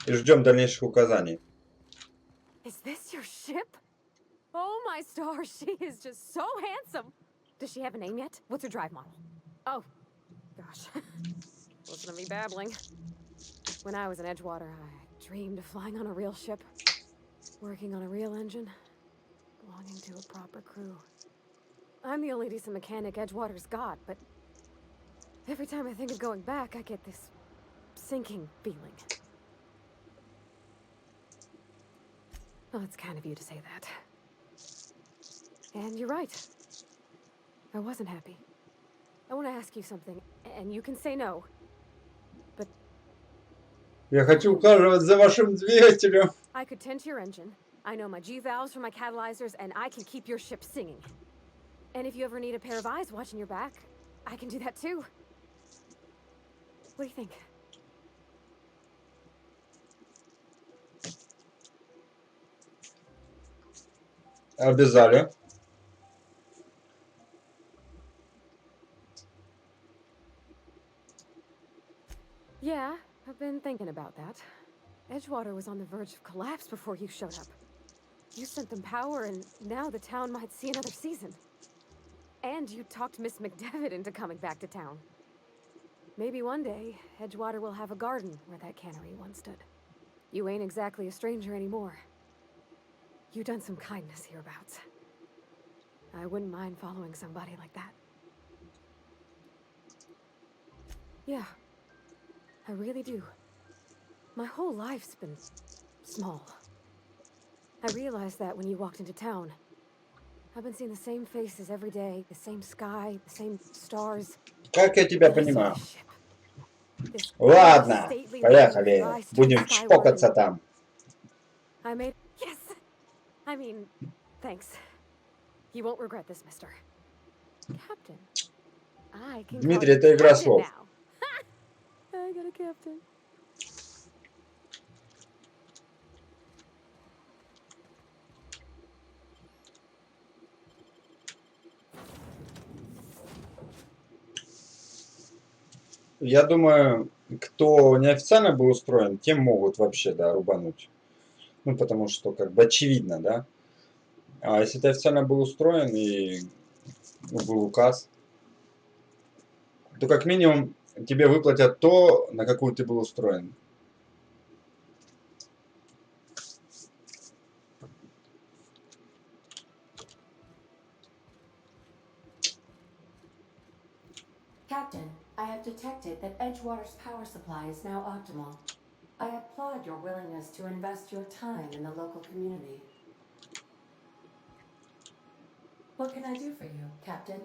И ждем дальнейших указаний. Is this your ship? Oh my stars, she is just so handsome. Does she have a name yet? What's her drive model? Oh, gosh. Listen to me babbling. When I was in Edgewater, I dreamed of flying on a real ship, working on a real engine, belonging to a proper crew. I'm the only decent mechanic Edgewater's got, but every time I think of going back, I get this sinking feeling. Well, it's kind of you to say that. And you're right. I wasn't happy. I want to ask you something, and you can say no. But Я хочу ухаживать за вашим двигателем. I could tend to your engine. I know my G-valves for my catalyzers, and I can keep your ship singing. And if you ever need a pair of eyes watching your back, I can do that too. What do you think? Обязали. Yeah, I've been thinking about that. Edgewater was on the verge of collapse before you showed up. You sent them power, and now the town might see another season. And you talked Miss McDevitt into coming back to town. Maybe one day, Edgewater will have a garden where that cannery once stood. You ain't exactly a stranger anymore. You've done some kindness hereabouts. I wouldn't mind following somebody like that. Yeah, I really do. My whole life's been small. I realized that when you walked into town. I've been seeing the same faces every day, the same sky, the same stars. Как я тебя And I saw понимаю? this ship. This Ладно, stately looking поехали. dry-striped Будем skyward чпокаться and там. I made yes. I mean, thanks. You won't regret this, mister. Captain. I can call Дмитрий, you это игра captain слов. now. I got a captain. Я думаю, кто неофициально был устроен, тем могут вообще, да, рубануть. Ну, потому что, как бы, очевидно, да. А если ты официально был устроен и был указ, то как минимум тебе выплатят то, на какую ты был устроен. Captain, I have detected that Edgewater's power supply is now optimal. I applaud your willingness to invest your time in the local community. What can I do for you, Captain?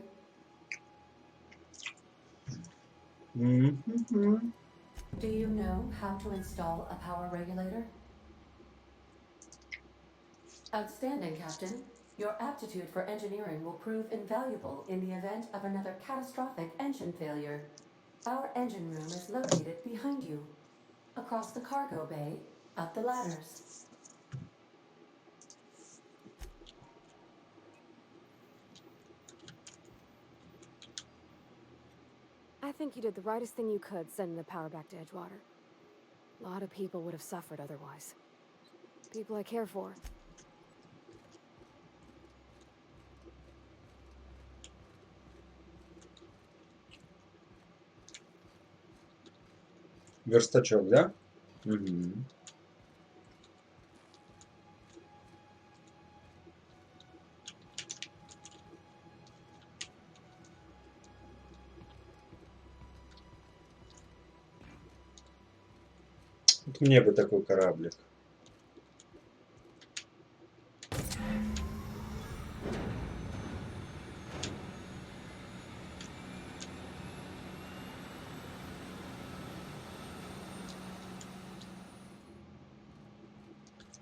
Мгм. Do you know how to install a power regulator? Outstanding, Captain. Your aptitude for engineering will prove invaluable in the event of another catastrophic engine failure. Our engine room is located behind you, across the cargo bay, up the ladders. I think you did the rightest thing you could sending the power back to Edgewater. A lot of people would have suffered otherwise. People I care for. Верстачок, да? Мгм. Вот мне бы такой кораблик.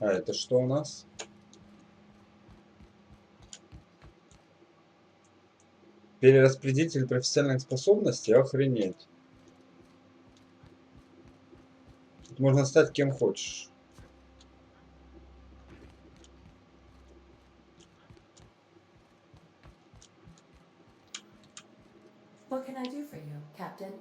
А это что у нас? Перераспределитель профессиональных способностей? Охренеть. Тут можно стать кем хочешь. What can I do for you, Captain?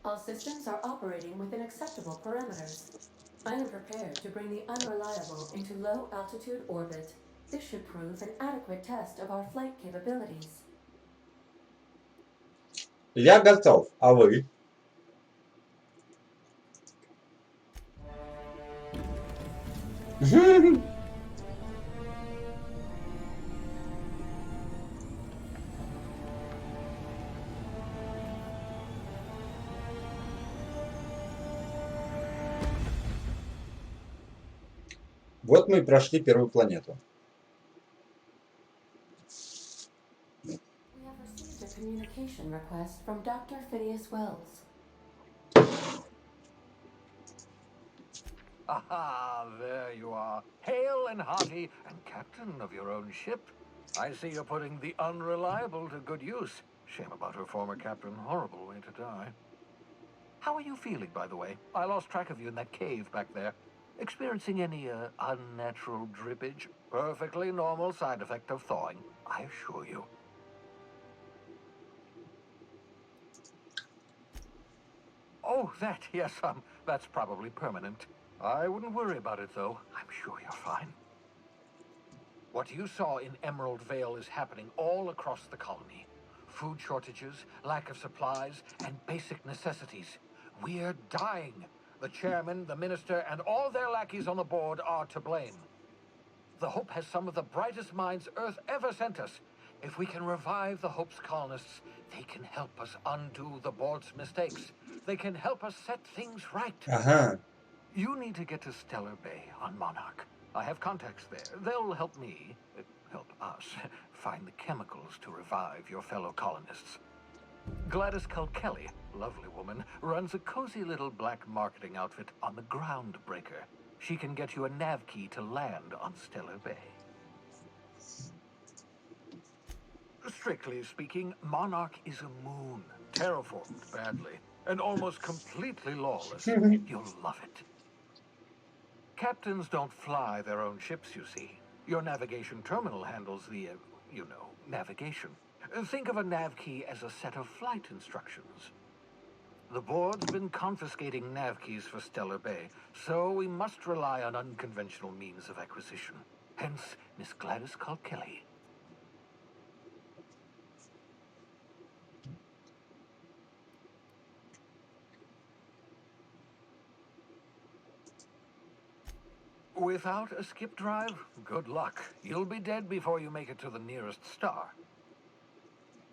All systems are operating within acceptable parameters. I am prepared to bring the unreliable into low-altitude orbit. This should prove an adequate test of our flight capabilities. Я готов, а вы? Вот мы и прошли первую планету. We have received a communication request from Dr. Phineas Wells. Aha, there you are, hale and hearty, and captain of your own ship. I see you're putting the unreliable to good use. Shame about her former captain, horrible way to die. How are you feeling, by the way? I lost track of you in that cave back there. Experiencing any unnatural drippage? Perfectly normal side effect of thawing, I assure you. Oh, that, yes, that's probably permanent. I wouldn't worry about it, though. I'm sure you're fine. What you saw in Emerald Vale is happening all across the colony. Food shortages, lack of supplies, and basic necessities. We're dying. The chairman, the minister, and all their lackeys on the board are to blame. The Hope has some of the brightest minds Earth ever sent us. If we can revive the Hope's colonists, they can help us undo the board's mistakes. They can help us set things right. Ага. You need to get to Stellar Bay on Monarch. I have contacts there. They'll help me, help us, find the chemicals to revive your fellow colonists. Gladys Kelly, lovely woman, runs a cozy little black marketing outfit on the Groundbreaker. She can get you a nav key to land on Stellar Bay. Strictly speaking, Monarch is a moon, terraformed badly, and almost completely lawless. You'll love it. Captains don't fly their own ships, you see. Your navigation terminal handles the, navigation. Think of a nav key as a set of flight instructions. The board's been confiscating nav keys for Stellar Bay, so we must rely on unconventional means of acquisition. Hence, Miss Gladys Kelly. Without a skip drive, good luck. You'll be dead before you make it to the nearest star.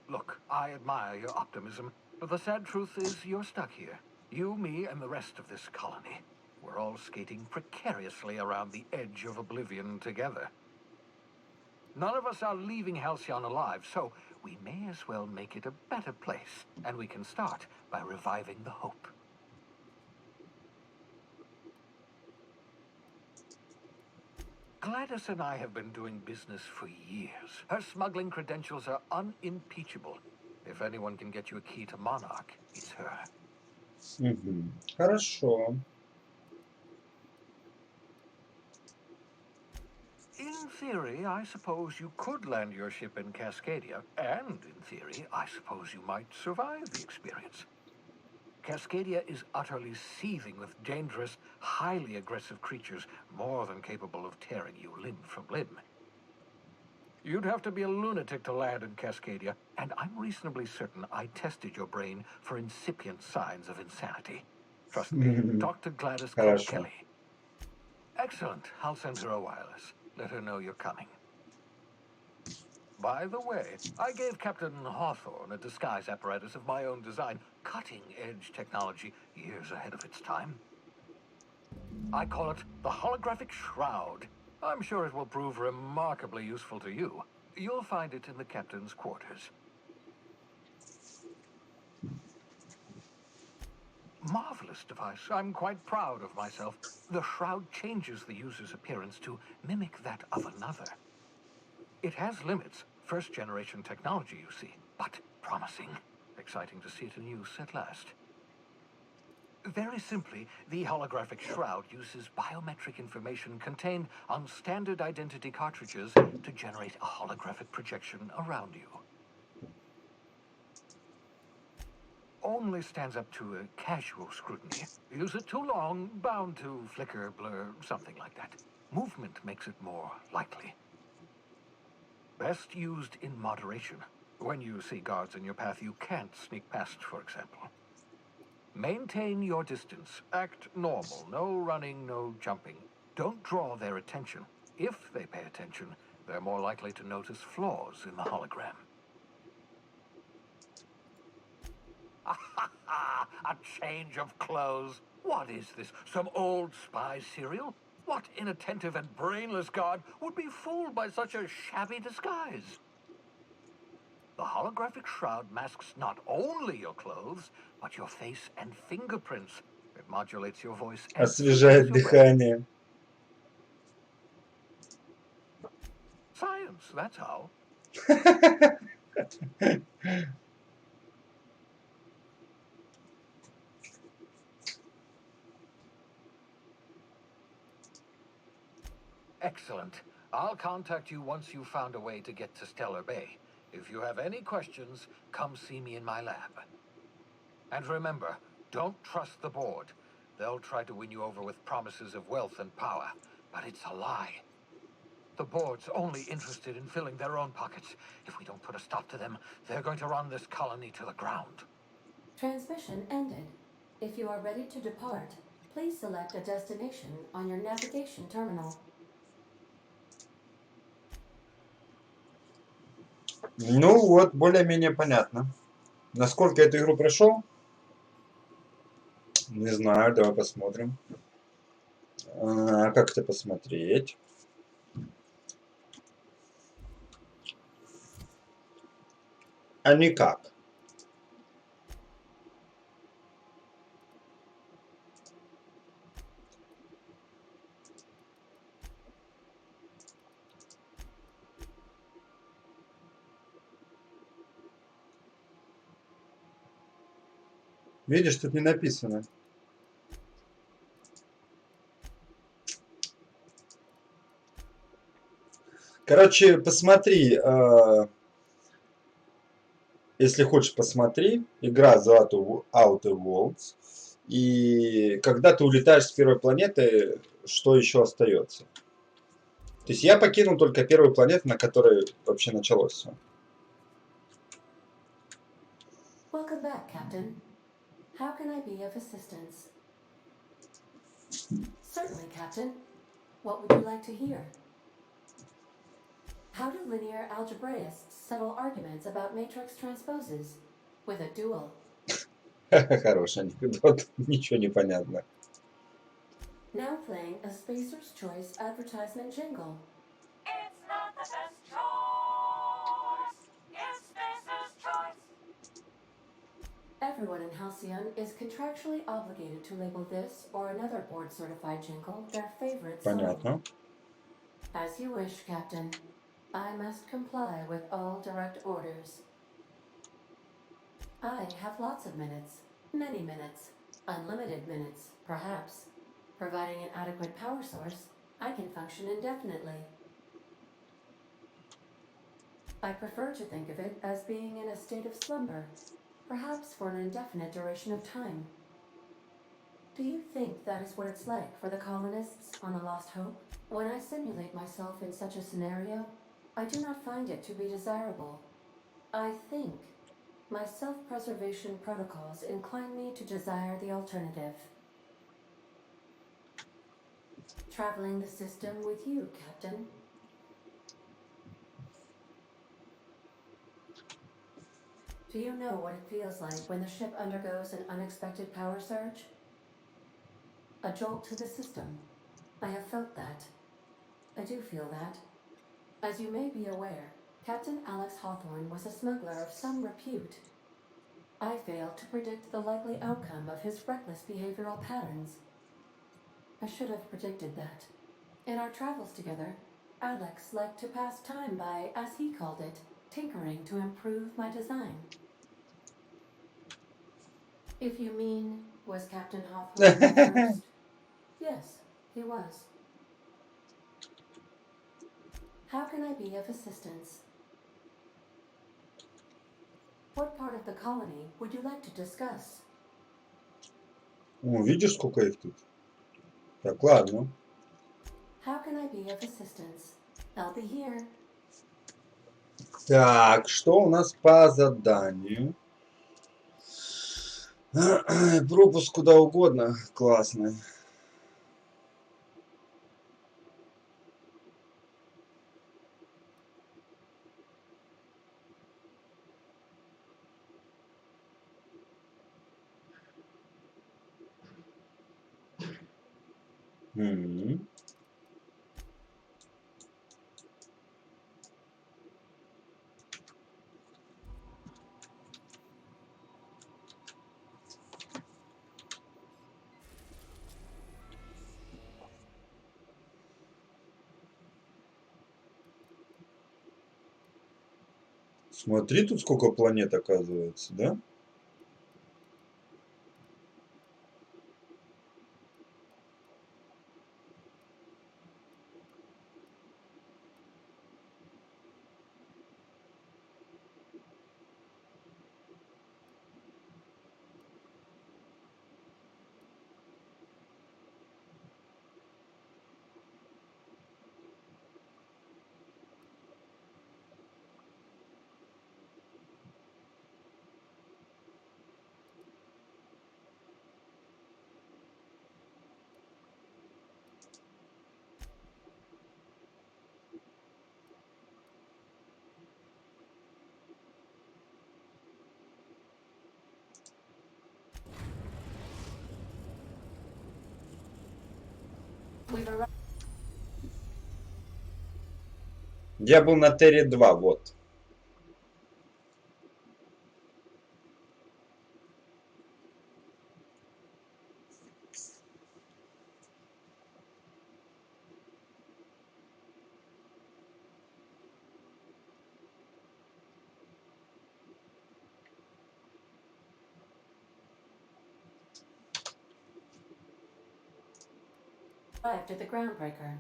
Look, I admire your optimism, but the sad truth is you're stuck here. You, me, and the rest of this colony. We're all skating precariously around the edge of oblivion together. None of us are leaving Halcyon alive, so we may as well make it a better place, and we can start by reviving the hope. Gladys and I have been doing business for years. Her smuggling credentials are unimpeachable. If anyone can get you a key to Monarch, it's her. Хорошо. In theory, I suppose you could land your ship in Cascadia, and in theory, I suppose you might survive the experience. Cascadia is utterly seething with dangerous, highly aggressive creatures, more than capable of tearing you limb from limb. You'd have to be a lunatic to land in Cascadia, and I'm reasonably certain I tested your brain for incipient signs of insanity. Trust me, talk to Gladys Хорошо. Kelly. Excellent. I'll send her a wireless. Let her know you're coming. By the way, I gave Captain Hawthorne a disguise apparatus of my own design, cutting-edge technology years ahead of its time. I call it the holographic shroud. I'm sure it will prove remarkably useful to you. You'll find it in the captain's quarters. Marvelous device. I'm quite proud of myself. The shroud changes the user's appearance to mimic that of another. It has limits, first-generation technology, you see, but promising. Exciting to see it in use at last. Very simply, the holographic shroud uses biometric information contained on standard identity cartridges to generate a holographic projection around you. Only stands up to a casual scrutiny. Use it too long, bound to flicker, blur, something like that. Movement makes it more likely. Best used in moderation. When you see guards in your path you can't sneak past, for example. Maintain your distance. Act normal. No running, no jumping. Don't draw their attention. If they pay attention, they're more likely to notice flaws in the hologram. A change of clothes. What is this? Some old spy serial? What inattentive and brainless guard would be fooled by such a shabby disguise? The holographic shroud masks not only your clothes, but your face and fingerprints. It modulates your voice and Освежает дыхание. science, that's how. Excellent. I'll contact you once you've found a way to get to Stellar Bay. If you have any questions, come see me in my lab. And remember, don't trust the board. They'll try to win you over with promises of wealth and power, but it's a lie. The board's only interested in filling their own pockets. If we don't put a stop to them, they're going to run this colony to the ground. Transmission ended. If you are ready to depart, please select a destination on your navigation terminal. Ну вот, более-менее понятно. Насколько я эту игру прошел? Не знаю, давай посмотрим. Как это посмотреть? А никак. Видишь, тут не написано. Короче, посмотри, если хочешь, посмотри. Игра The Outer Worlds. И когда ты улетаешь с первой планеты, что еще остается? То есть я покинул только первую планету, на которой вообще началось все. Welcome back, Captain. How can I be of assistance? Certainly, Captain. What would you like to hear? How do linear algebraists settle arguments about matrix transposes? With a duel. Хороший анекдот. Ничего не понятно. Now playing a Spacer's Choice advertisement jingle. It's not the best choice. It's Spacer's choice. Everyone in Halcyon is contractually obligated to label this or another board-certified jingle their favorite song. Понятно. As you wish, Captain. I must comply with all direct orders. I have lots of minutes. Many minutes. Unlimited minutes, perhaps. Providing an adequate power source, I can function indefinitely. I prefer to think of it as being in a state of slumber, perhaps for an indefinite duration of time. Do you think that is what it's like for the colonists on the Lost Hope? When I simulate myself in such a scenario, I do not find it to be desirable. I think my self-preservation protocols incline me to desire the alternative. Traveling the system with you, Captain. Do you know what it feels like when the ship undergoes an unexpected power surge? A jolt to the system. I have felt that. I do feel that. As you may be aware, Captain Alex Hawthorne was a smuggler of some repute. I failed to predict the likely outcome of his reckless behavioral patterns. I should have predicted that. In our travels together, Alex liked to pass time by, as he called it, tinkering to improve my design. If you mean, was Captain Hawthorne the first? Yes, he was. How can I be of assistance? What part of the colony would you like to discuss? О, видишь, сколько их тут? Так, ладно. How can I be of assistance? I'll be here. Так, что у нас по заданию? Пропуск куда угодно. Классно. М. Смотри, тут сколько планет оказывается, да? We've arrived. Я был на Терре 2, вот. Arrived at the groundbreaker.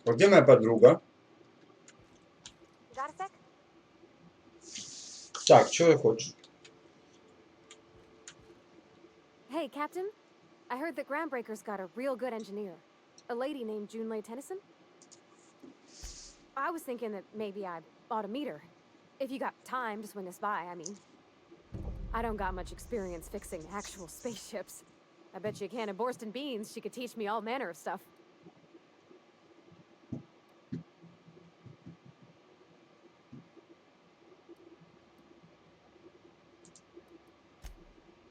А где моя подруга? Got a sec? Так, что ты хочешь? Hey, Hey, Captain. I heard that Groundbreaker's got a real good engineer. A lady named Junlei Tennyson. I was thinking that maybe I ought to meet her. If you got time to swing us by, I mean. I don't got much experience fixing actual spaceships. I bet you a can of Borston beans she could teach me all manner of stuff.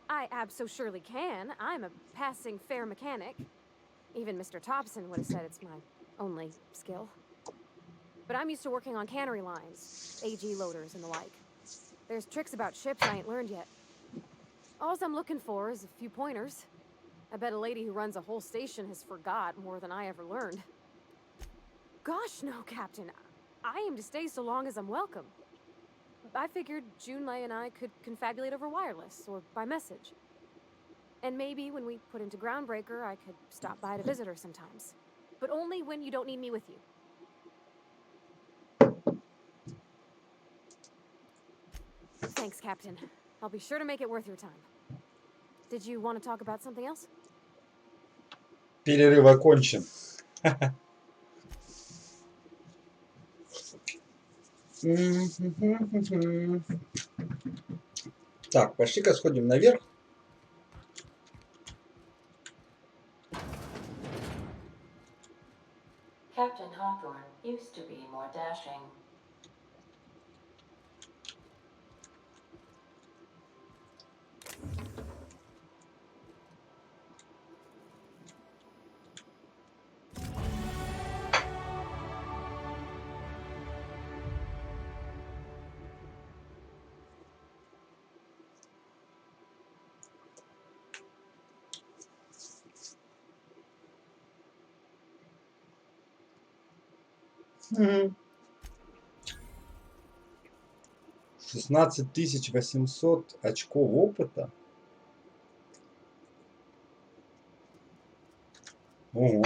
I abso-surely can. I'm a passing fair mechanic. Even Mr. Thompson would have said it's my only skill. But I'm used to working on cannery lines, AG loaders and the like. There's tricks about ships I ain't learned yet. All I'm looking for is a few pointers. I bet a lady who runs a whole station has forgot more than I ever learned. Gosh, no, Captain. I aim to stay so long as I'm welcome. I figured Junlei and I could confabulate over wireless or by message. And maybe when we put into Groundbreaker, I could stop by to visit her sometimes. But only when you don't need me with you. Thanks, Captain. I'll be sure to make it worth your time. Did you want to talk about something else? Перерыв окончен. Так, пошли-ка сходим наверх. Captain Hawthorne used to be more dashing. Мгм. 16 800 очков опыта. Ого.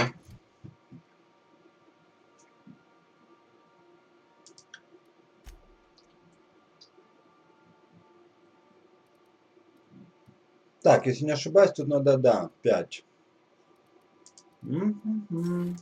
Так, если не ошибаюсь, тут надо, да, 5. Мгм.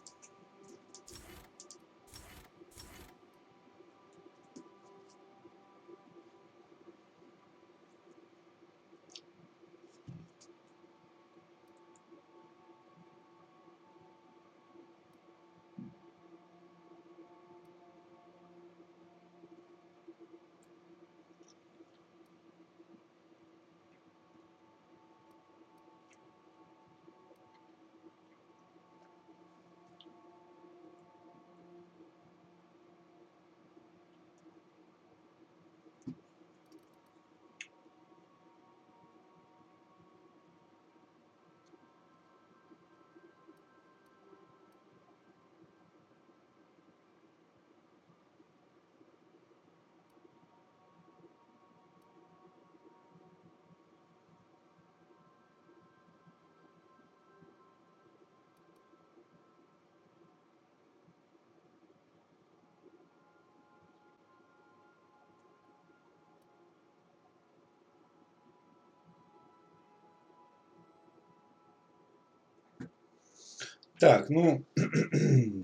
Так, ну,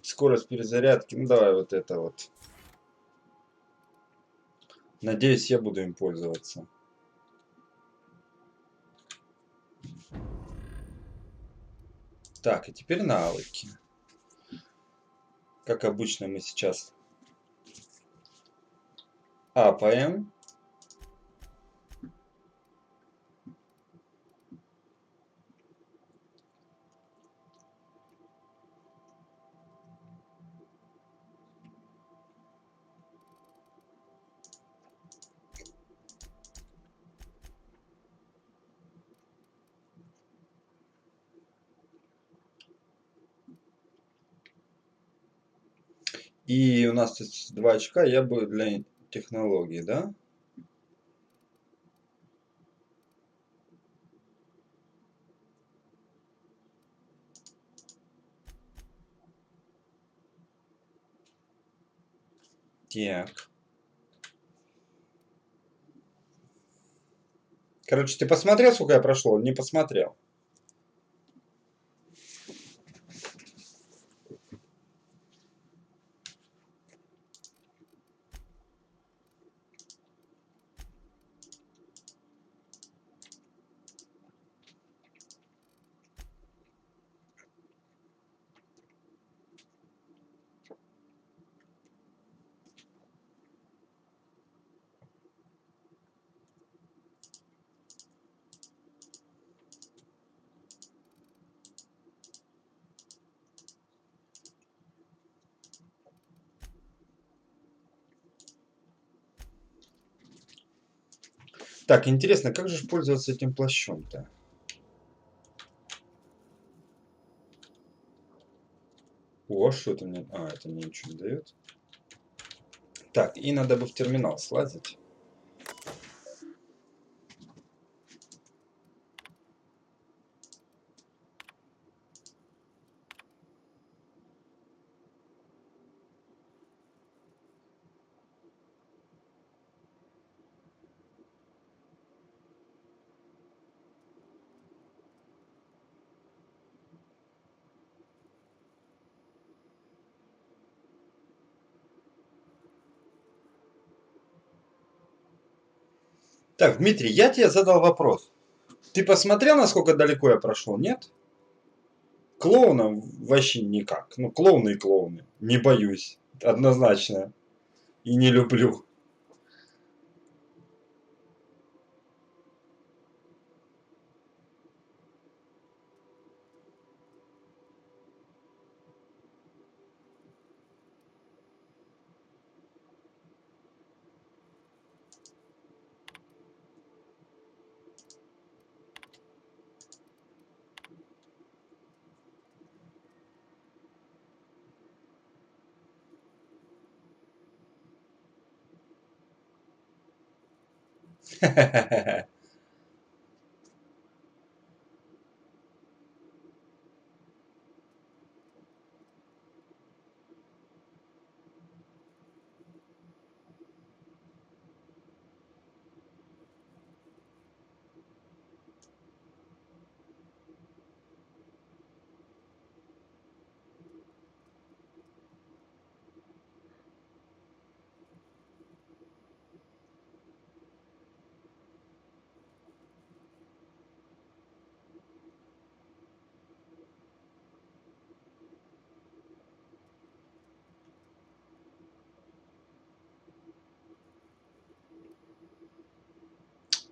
скорость перезарядки, ну давай вот это вот. Надеюсь, я буду им пользоваться. Так, и теперь навыки. Как обычно мы сейчас апаем. И у нас тут 2 очка, я бы для технологии, да? Так. Короче, ты посмотрел, сколько я прошел? Не посмотрел. Так, интересно, как же пользоваться этим плащом-то? О, что это мне... А, это мне ничего не дает. Так, и надо бы в терминал слазить. Так, Дмитрий, я тебе задал вопрос. Ты посмотрел, насколько далеко я прошел, нет? Клоуна вообще никак. Ну, клоуны и клоуны. Не боюсь. Однозначно. И не люблю.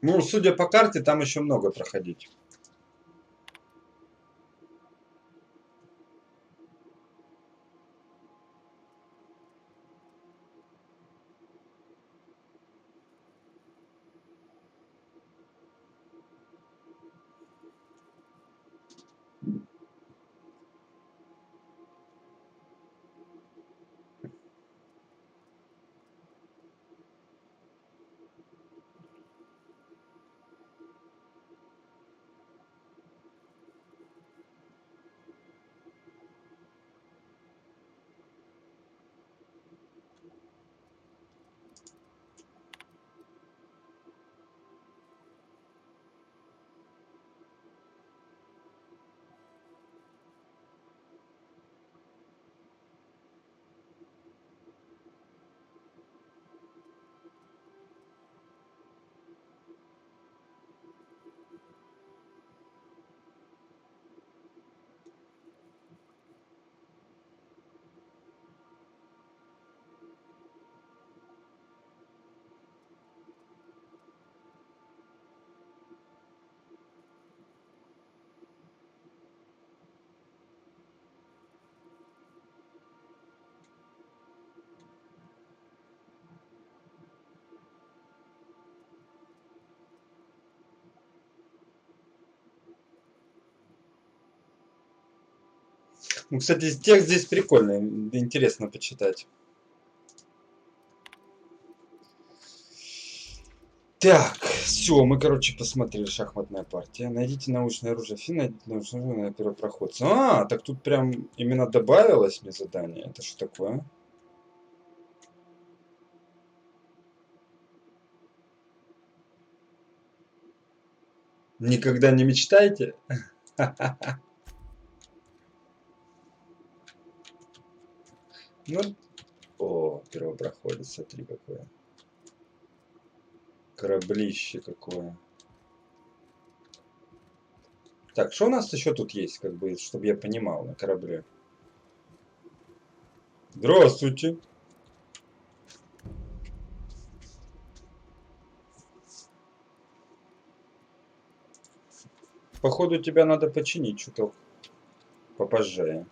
Ну, судя по карте, там еще много проходить. Ну, кстати, текст здесь прикольный. Интересно почитать. Так, все, мы, короче, посмотрели шахматная партия. Найдите научное оружие Фи, найдите научное оружие на первопроходца. А, так тут прям именно добавилось мне задание. Это что такое? Никогда не мечтайте? Ну, о, первопроходец, смотри какое. Кораблище какое. Так, что у нас еще тут есть, как бы, чтобы я понимал на корабле? Здравствуйте. Походу тебя надо починить чуток попозже.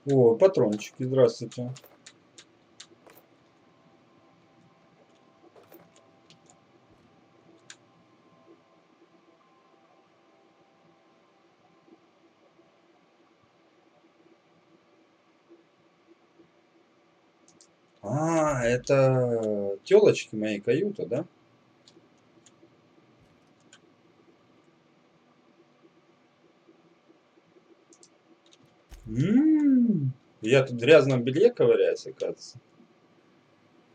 О, патрончики, здравствуйте. А, это телочки моей каюты, да? Я тут в грязном белье ковыряюсь, оказывается.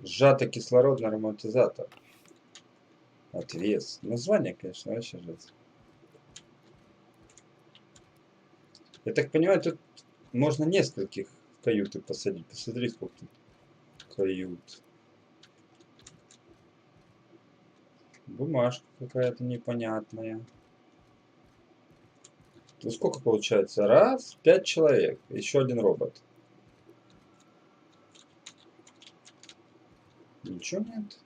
Сжатый кислородный ароматизатор. Ответ. Название, конечно, вообще жесть. Я так понимаю, тут можно нескольких в каюты посадить. Посмотри, сколько тут кают. Бумажка какая-то непонятная. Тут сколько получается? Раз, 5 человек. Еще один робот. Ничего нет.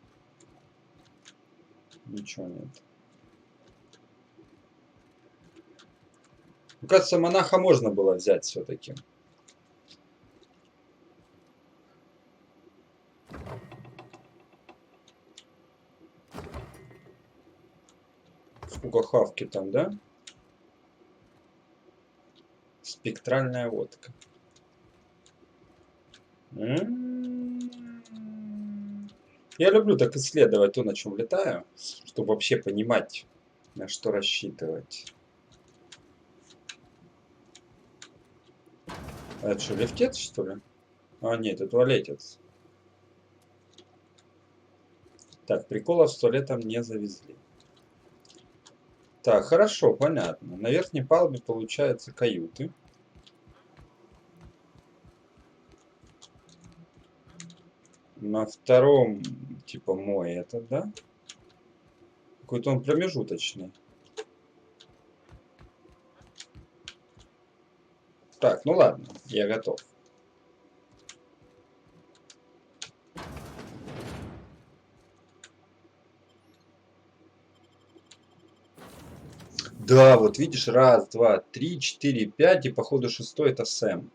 Ничего нет. Мне кажется, монаха можно было взять все-таки. Сколько хавки там, да? Спектральная водка. Я люблю так исследовать то, на чем летаю, чтобы вообще понимать, на что рассчитывать. А это что, лететь, что ли? А, нет, это лететь. Так, приколов с туалетом не завезли. Так, хорошо, понятно. На верхней палубе получается каюты. На втором, типа, мой этот, да? Какой-то он промежуточный. Так, ну ладно, я готов. Да, вот видишь, раз, два, три, четыре, пять, и походу шестой это Сэм.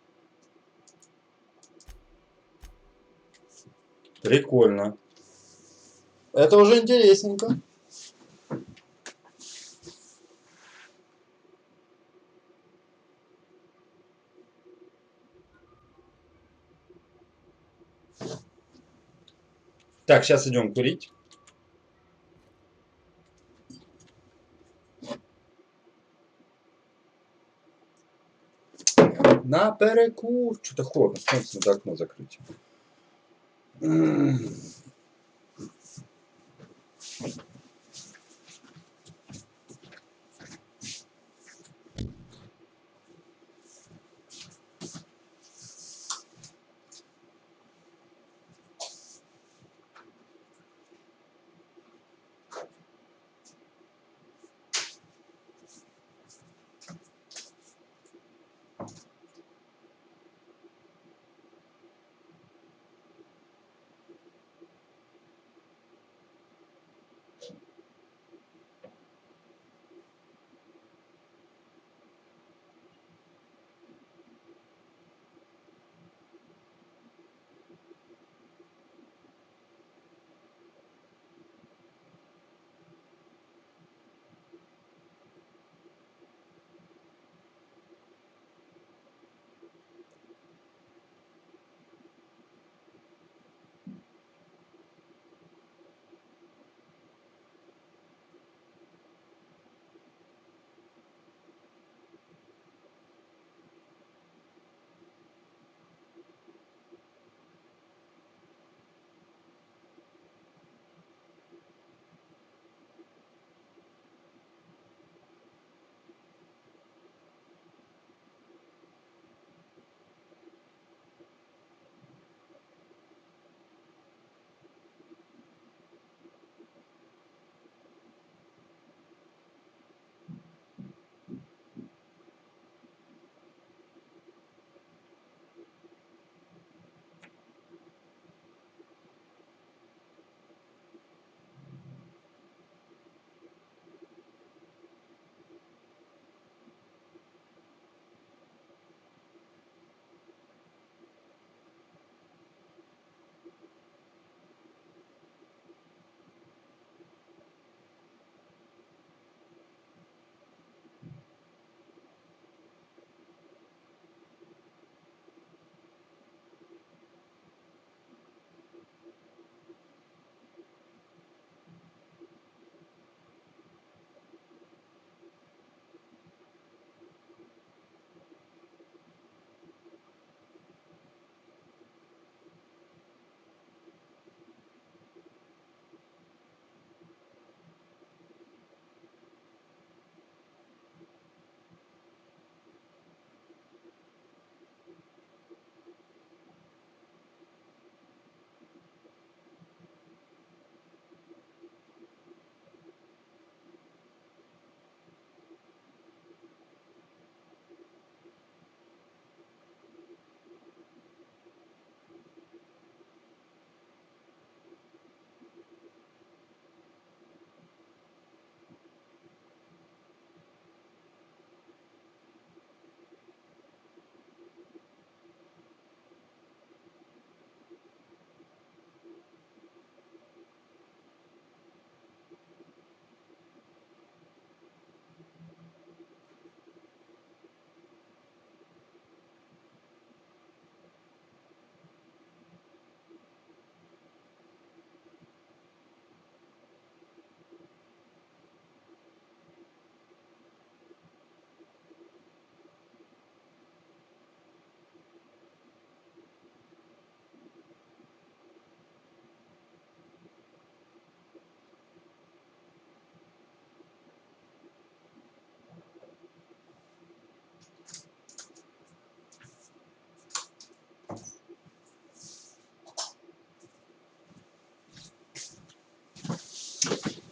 Прикольно. Это уже интересненько. Так, сейчас идем курить. На перекур. Что-то холодно. Солнце, надо окно закрыть.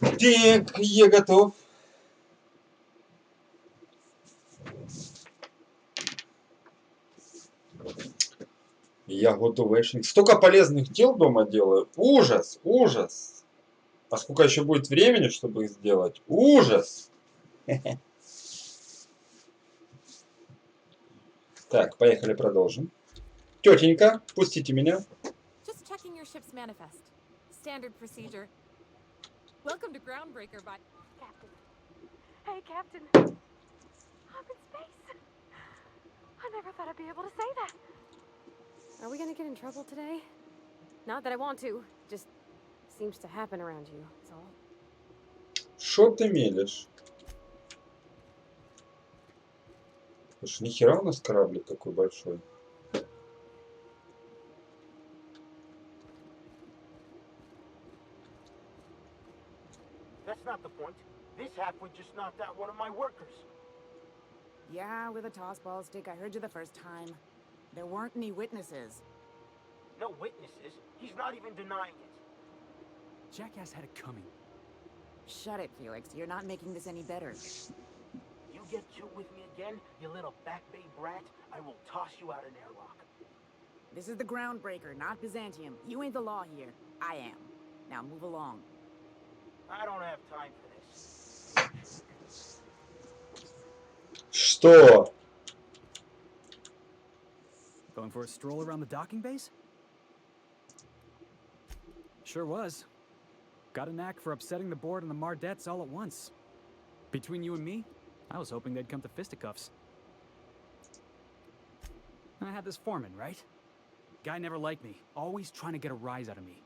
Так, я готов. Я готовый. Столько полезных дел дома делаю. Ужас, ужас. А сколько еще будет времени, чтобы их сделать? Ужас. Так, поехали, продолжим. Тетенька, пустите меня. Just checking your ship's manifest. Standard procedure. Welcome to Groundbreaker by Captain. Hey, Captain. I'm in space. I never thought I'd be able to say that. Are we gonna get in trouble today? Not that I want to. Just seems to happen around you, that's all. Шо ты мелешь? Слушай, нихера у нас кораблик такой большой. That's not the point. This halfwit just knocked out one of my workers. Yeah, with a toss ball stick. I heard you the first time. There weren't any witnesses. No witnesses. He's not even denying it. Jackass had it coming. Shut it, Felix. You're not making this any better. You get cute with me again, you little back bay brat, I will toss you out an airlock. This is the Groundbreaker, not Byzantium. You ain't the law here. I am. Now move along. I don't have time for this. Что? Going for a stroll around the docking base? Sure was. Got a knack for upsetting the board and the Mardettes all at once. Between you and me, I was hoping they'd come to fisticuffs. I had this foreman, right? Guy never liked me, always trying to get a rise out of me.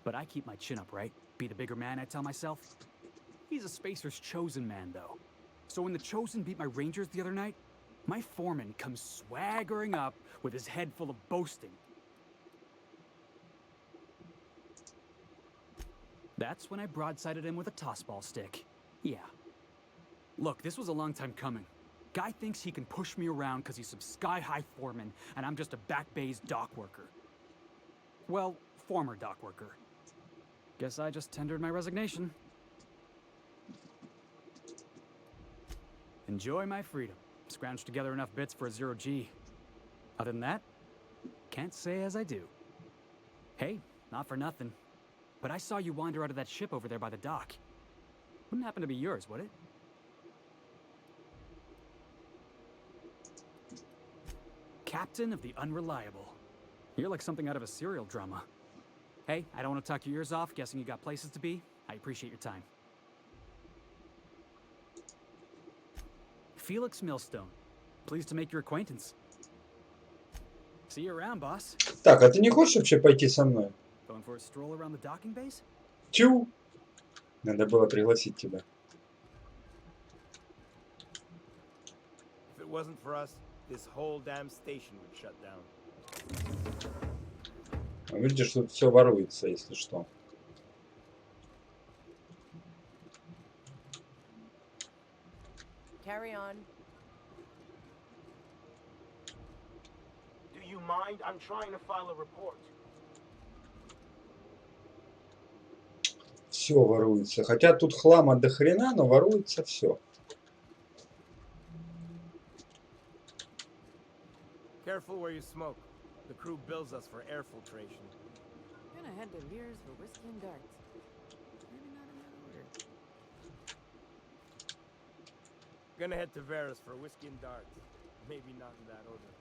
But I keep my chin up, right? Be the bigger man, I tell myself. He's a spacer's chosen man, though. So when the chosen beat my Rangers the other night, my foreman comes swaggering up with his head full of boasting. That's when I broadsided him with a tossball stick. Yeah. Look, this was a long time coming. Guy thinks he can push me around because he's some sky-high foreman, and I'm just a back bay's dock worker. Well, former dock worker. Guess I just tendered my resignation. Enjoy my freedom. Scrounged together enough bits for a 0G. Other than that, can't say as I do. Hey, not for nothing, but I saw you wander out of that ship over there by the dock. Wouldn't happen to be yours, would it? Captain of the Unreliable. You're like something out of a serial drama. Hey, I don't want to talk your ears off, guessing you got places to be. I appreciate your time. Felix Millstone. Pleased to make your acquaintance. See you around, boss. Так, а ты не хочешь вообще пойти со мной? Going for a stroll around the docking base? Тю! Надо было пригласить тебя. If it wasn't for us, this whole damn station would shut down. Видишь, тут все воруется, если что. Carry on. Do you mind? I'm trying to file a report. Все воруется. Хотя тут хлама до хрена, но воруется все. Careful where you smoke. The crew bills us for air filtration. Gonna head to Veers for whiskey and darts. Maybe not in that order. Gonna head to Veris for whiskey and darts. Maybe not in that order.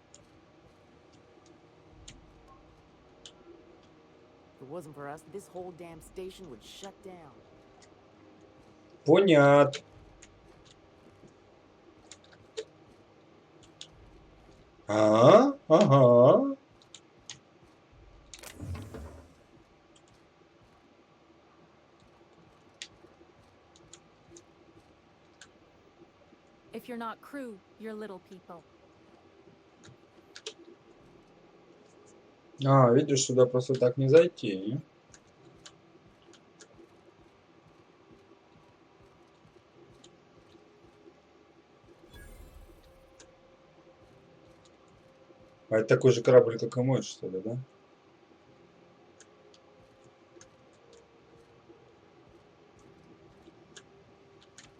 If it wasn't for us, this whole damn station would shut down. Понятно. Ага. If you're not crew, you're little people. А, видишь, сюда просто так не зайти. А это такой же корабль, как и мой, что ли, да?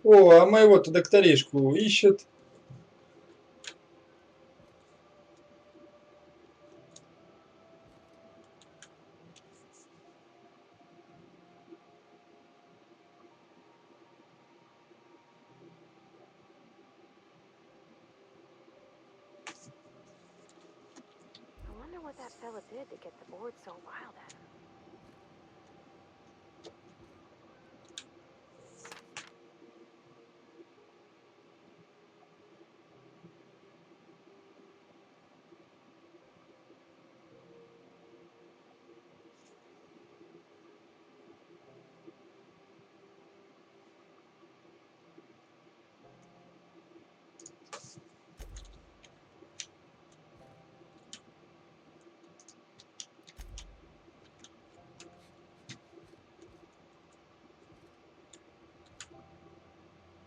О, а моего-то докторишку ищет. I wonder what that fella did to get the board so wild at him.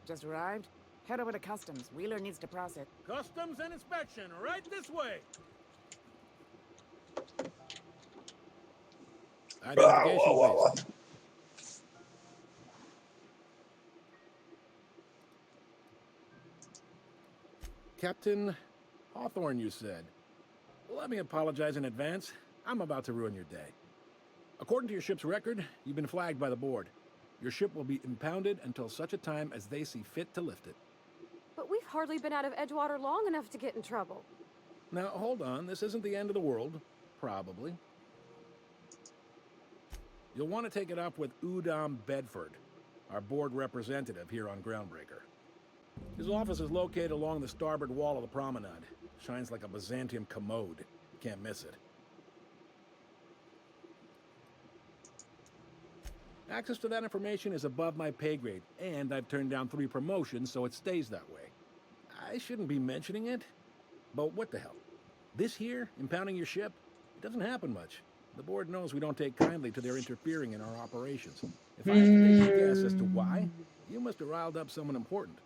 Just arrived? Head over to customs. Wheeler needs to process. Customs and inspection, right this way. Identification, please. Captain Hawthorne, you said. Let me apologize in advance. I'm about to ruin your day. According to your ship's record, you've been flagged by the board. Your ship will be impounded until such a time as they see fit to lift it. But we've hardly been out of Edgewater long enough to get in trouble. Now, hold on. This isn't the end of the world. Probably. You'll want to take it up with Udom Bedford, our board representative here on Groundbreaker. His office is located along the starboard wall of the promenade. Shines like a Byzantium commode. Can't miss it. Access to that information is above my pay grade, and I've turned down 3 promotions, so it stays that way. I shouldn't be mentioning it, but what the hell? This here, impounding your ship, it doesn't happen much. The board knows we don't take kindly to their interfering in our operations. If I have to take a guess as to why, you must have riled up someone important.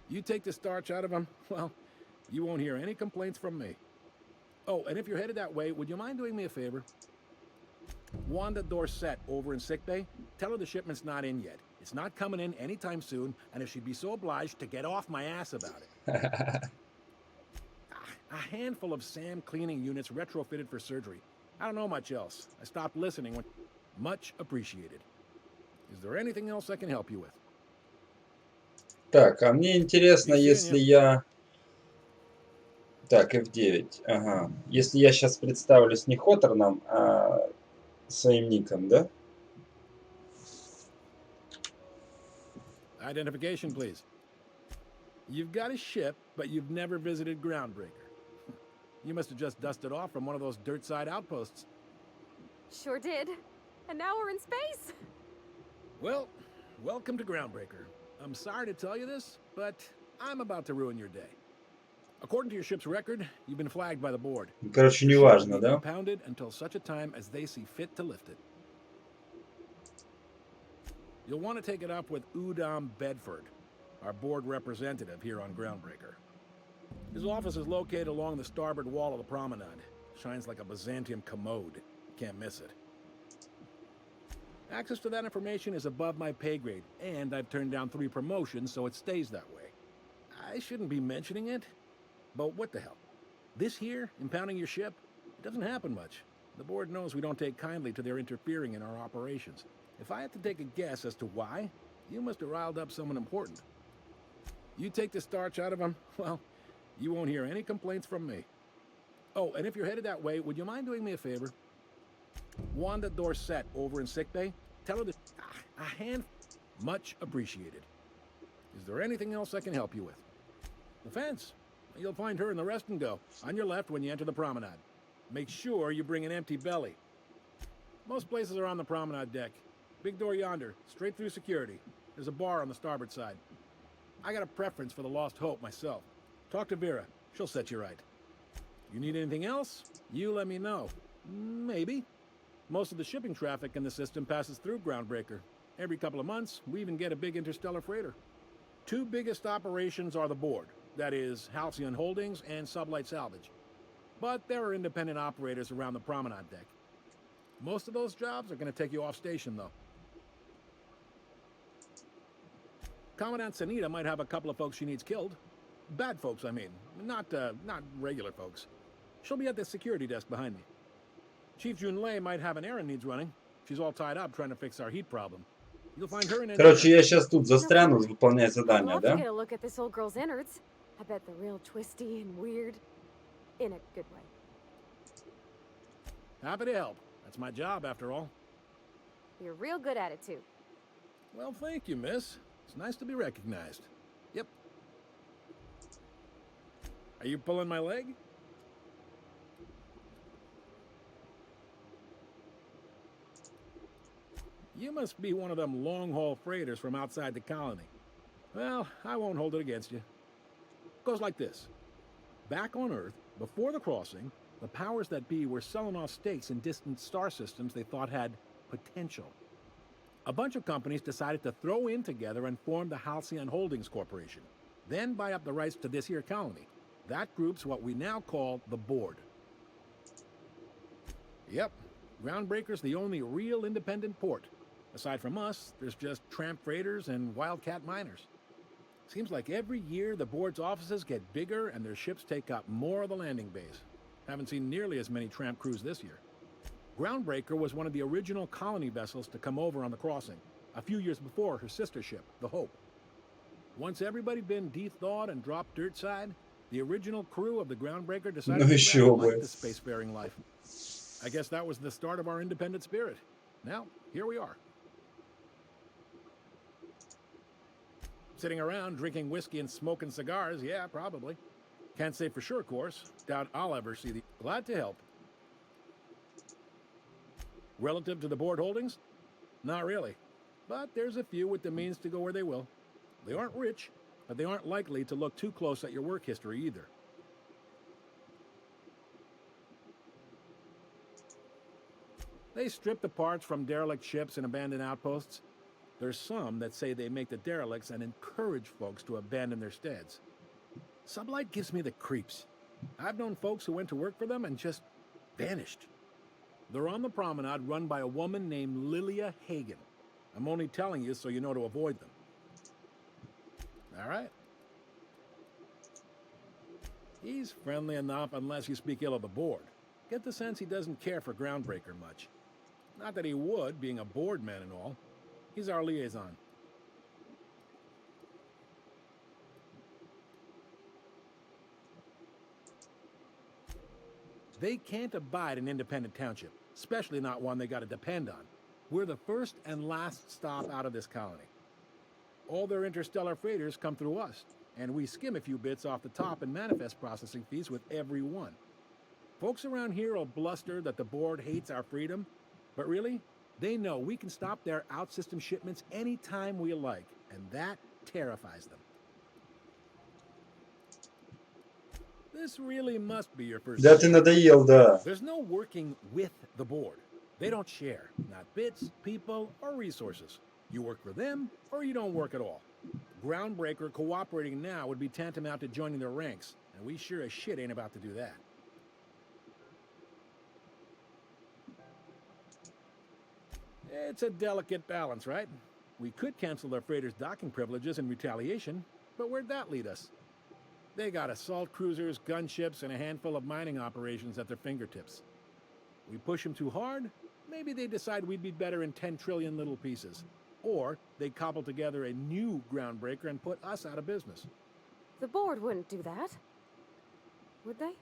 You take the starch out of them, well, you won't hear any complaints from me. Oh, and if you're headed that way, would you mind doing me a favor? Wanda Dorset over in sickbay, tell her the shipment's not in yet. It's not coming in anytime soon, and if she'd be so obliged to get off my ass about it. A handful of SAM cleaning units retrofitted for surgery. I don't know much else. I stopped listening when... Much appreciated. Is there anything else I can help you with? Так, а мне интересно, если я... Так, F9. Ага. Если я сейчас представлюсь не Хоторном, а своим ником, да? Identification, please. You've got a ship, but you've never visited Groundbreaker. You must have just dusted off from one of those dirt-side outposts. Sure did. And now we're in space. Well, welcome to Groundbreaker. I'm sorry to tell you this, but I'm about to ruin your day. According to your ship's record, you've been flagged by the board. Короче, не важно, да? Impounded until such a time as they see fit to lift it. You'll want to take it up with Udom Bedford, our board representative here on Groundbreaker. His office is located along the starboard wall of the promenade. Shines like a Byzantium commode. Can't miss it. Access to that information is above my pay grade, and I've turned down 3 promotions, so it stays that way. I shouldn't be mentioning it, but what the hell? This here, impounding your ship, it doesn't happen much. The board knows we don't take kindly to their interfering in our operations. If I had to take a guess as to why, you must have riled up someone important. You take the starch out of them, well, you won't hear any complaints from me. Oh, and if you're headed that way, would you mind doing me a favor? Wanda Dorset over in sickbay, tell her that a hand... Much appreciated. Is there anything else I can help you with? The fence. You'll find her in the rest and go, on your left when you enter the promenade. Make sure you bring an empty belly. Most places are on the promenade deck. Big door yonder, straight through security. There's a bar on the starboard side. I got a preference for the Lost Hope myself. Talk to Vera. She'll set you right. You need anything else? You let me know. Maybe. Most of the shipping traffic in the system passes through Groundbreaker. Every couple of months, we even get a big interstellar freighter. 2 biggest operations are the board. That is, Halcyon Holdings and Sublight Salvage. But there are independent operators around the promenade deck. Most of those jobs are going to take you off station, though. Commandant Sanita might have a couple of folks she needs killed. Bad folks, I mean. Not regular folks. She'll be at the security desk behind me. Chief Junlei might have an errand needs running. She's all tied up trying to fix our heat problem. You'll find her in Короче, я сейчас тут застряну выполнять I'd задание, love to да? get a look at this old girl's innards. I bet they're real twisty and weird. In a good way. Happy to help. That's my job, after all. You're real good at it, too. Well, thank you, miss. It's nice to be recognized. Yep. Are you pulling my leg? You must be one of them long-haul freighters from outside the colony. Well, I won't hold it against you. Goes like this. Back on Earth, before the crossing, the powers that be were selling off stakes in distant star systems they thought had potential. A bunch of companies decided to throw in together and form the Halcyon Holdings Corporation, then buy up the rights to this here colony. That group's what we now call the Board. Yep, Groundbreaker's the only real independent port. Aside from us, there's just tramp freighters and wildcat miners. Seems like every year the Board's offices get bigger and their ships take up more of the landing base. Haven't seen nearly as many tramp crews this year. Groundbreaker was one of the original colony vessels to come over on the crossing, a few years before her sister ship, the Hope. Once everybody been de-thawed and dropped dirt side, the original crew of the Groundbreaker decided to rather like the spacefaring life. I guess that was the start of our independent spirit. Now, here we are. Sitting around drinking whiskey and smoking cigars, yeah, probably. Can't say for sure, of course. Doubt I'll ever see the... Glad to help. Relative to the Board holdings? Not really. But there's a few with the means to go where they will. They aren't rich, but they aren't likely to look too close at your work history either. They strip the parts from derelict ships and abandoned outposts. There's some that say they make the derelicts and encourage folks to abandon their steads. Sublight gives me the creeps. I've known folks who went to work for them and just vanished. They're on the promenade run by a woman named Lilia Hagen. I'm only telling you so you know to avoid them. All right? He's friendly enough unless you speak ill of the Board. Get the sense he doesn't care for Groundbreaker much. Not that he would, being a Board man and all. He's our liaison. They can't abide an independent township, especially not one they got to depend on. We're the first and last stop out of this colony. All their interstellar freighters come through us, and we skim a few bits off the top in manifest processing fees with every one. Folks around here will bluster that the Board hates our freedom, but really, they know we can stop their out-system shipments anytime we like, and that terrifies them. This really must be your first... Да ты надоел, да. There's no working with the Board. They don't share, not bits, people, or resources. You work for them, or you don't work at all. Groundbreaker cooperating now would be tantamount to joining their ranks, and we sure as shit ain't about to do that. It's a delicate balance, right? We could cancel their freighters' docking privileges in retaliation, but where'd that lead us? They got assault cruisers, gunships, and a handful of mining operations at their fingertips. We push them too hard, maybe they decide we'd be better in 10 trillion little pieces. Or they cobble together a new Groundbreaker and put us out of business. The Board wouldn't do that. Would they?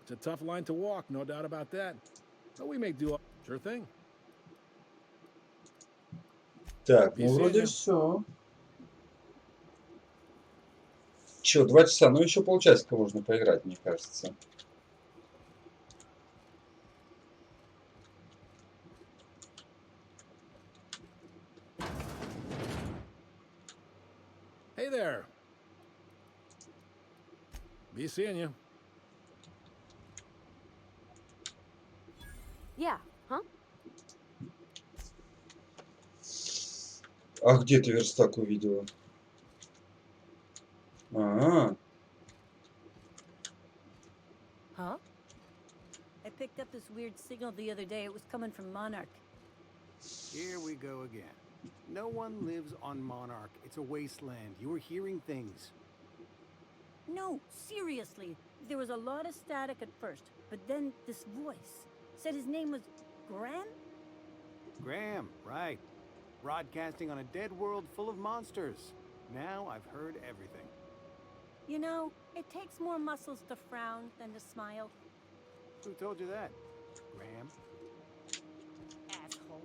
It's a tough line to walk, no doubt about that. But we make do. Sure thing. Так, ну вроде все. Че, 2 часа? Ну еще полчасика можно поиграть, мне кажется. Hey there. Be seeing you. Yeah, huh? А где ты верстак увидела? Huh? I picked up this weird signal the other day. It was coming from Monarch. Here we go again. No one lives on Monarch. It's a wasteland. You were hearing things. No, seriously. There was a lot of static at first, but then this voice said his name was Graham? Graham, right. Broadcasting on a dead world full of monsters. Now I've heard everything. You know, it takes more muscles to frown than to smile. Who told you that? Graham? Asshole.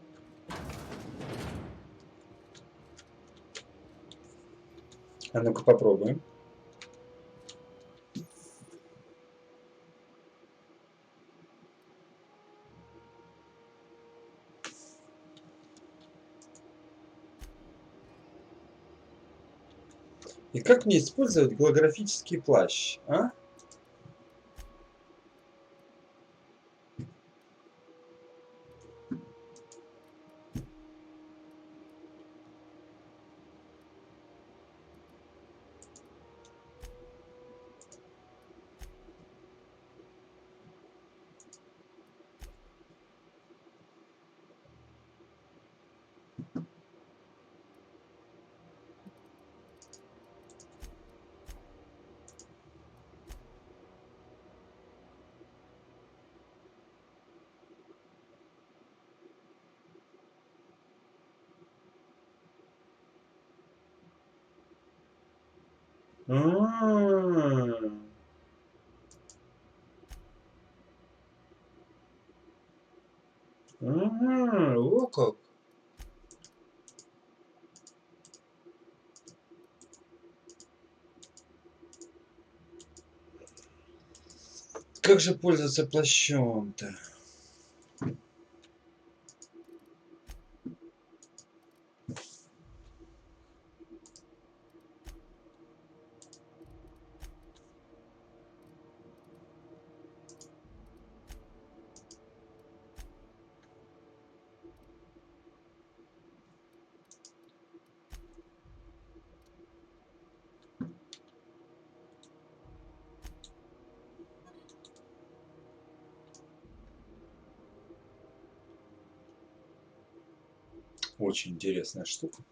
А ну-ка попробуем. И как мне использовать голографический плащ, а? О как. Как же пользоваться плащом-то? Очень интересная штука.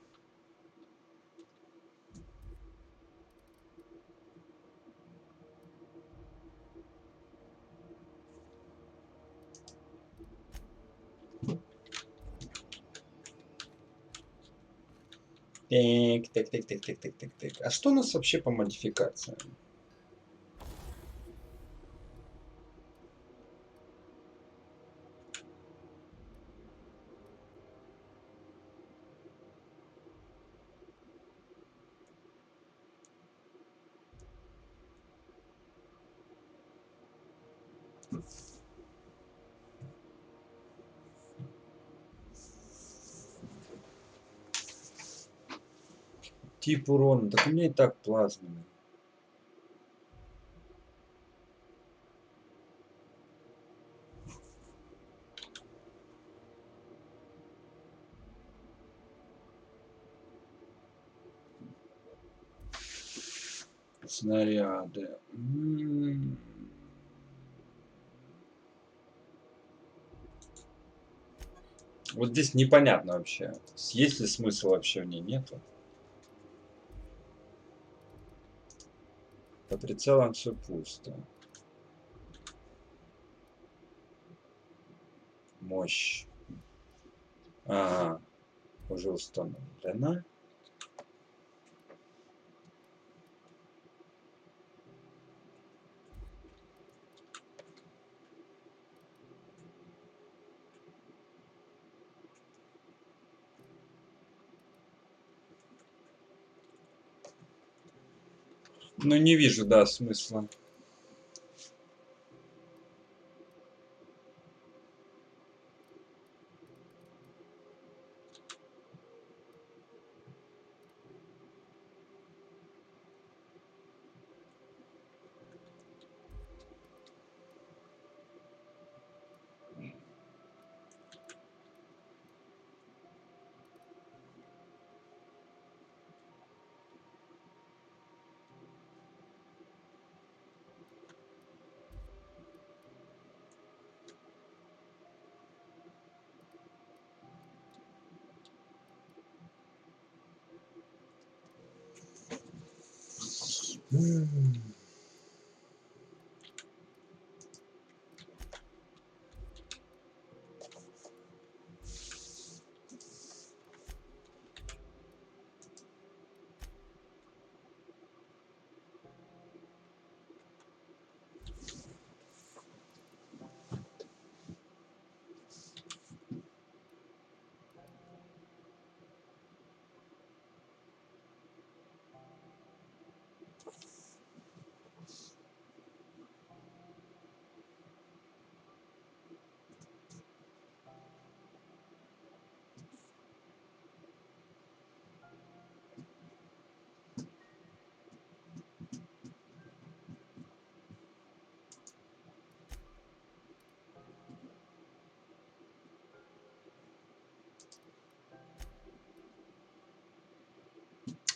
Так. А что у нас вообще по модификациям? Тип урона. Так у меня и так плазменный. Снаряды. Вот здесь непонятно вообще. Есть ли смысл вообще в ней, нету. По прицелам все пусто. Мощь. Ага. Уже установлена. Ну, не вижу, да, смысла.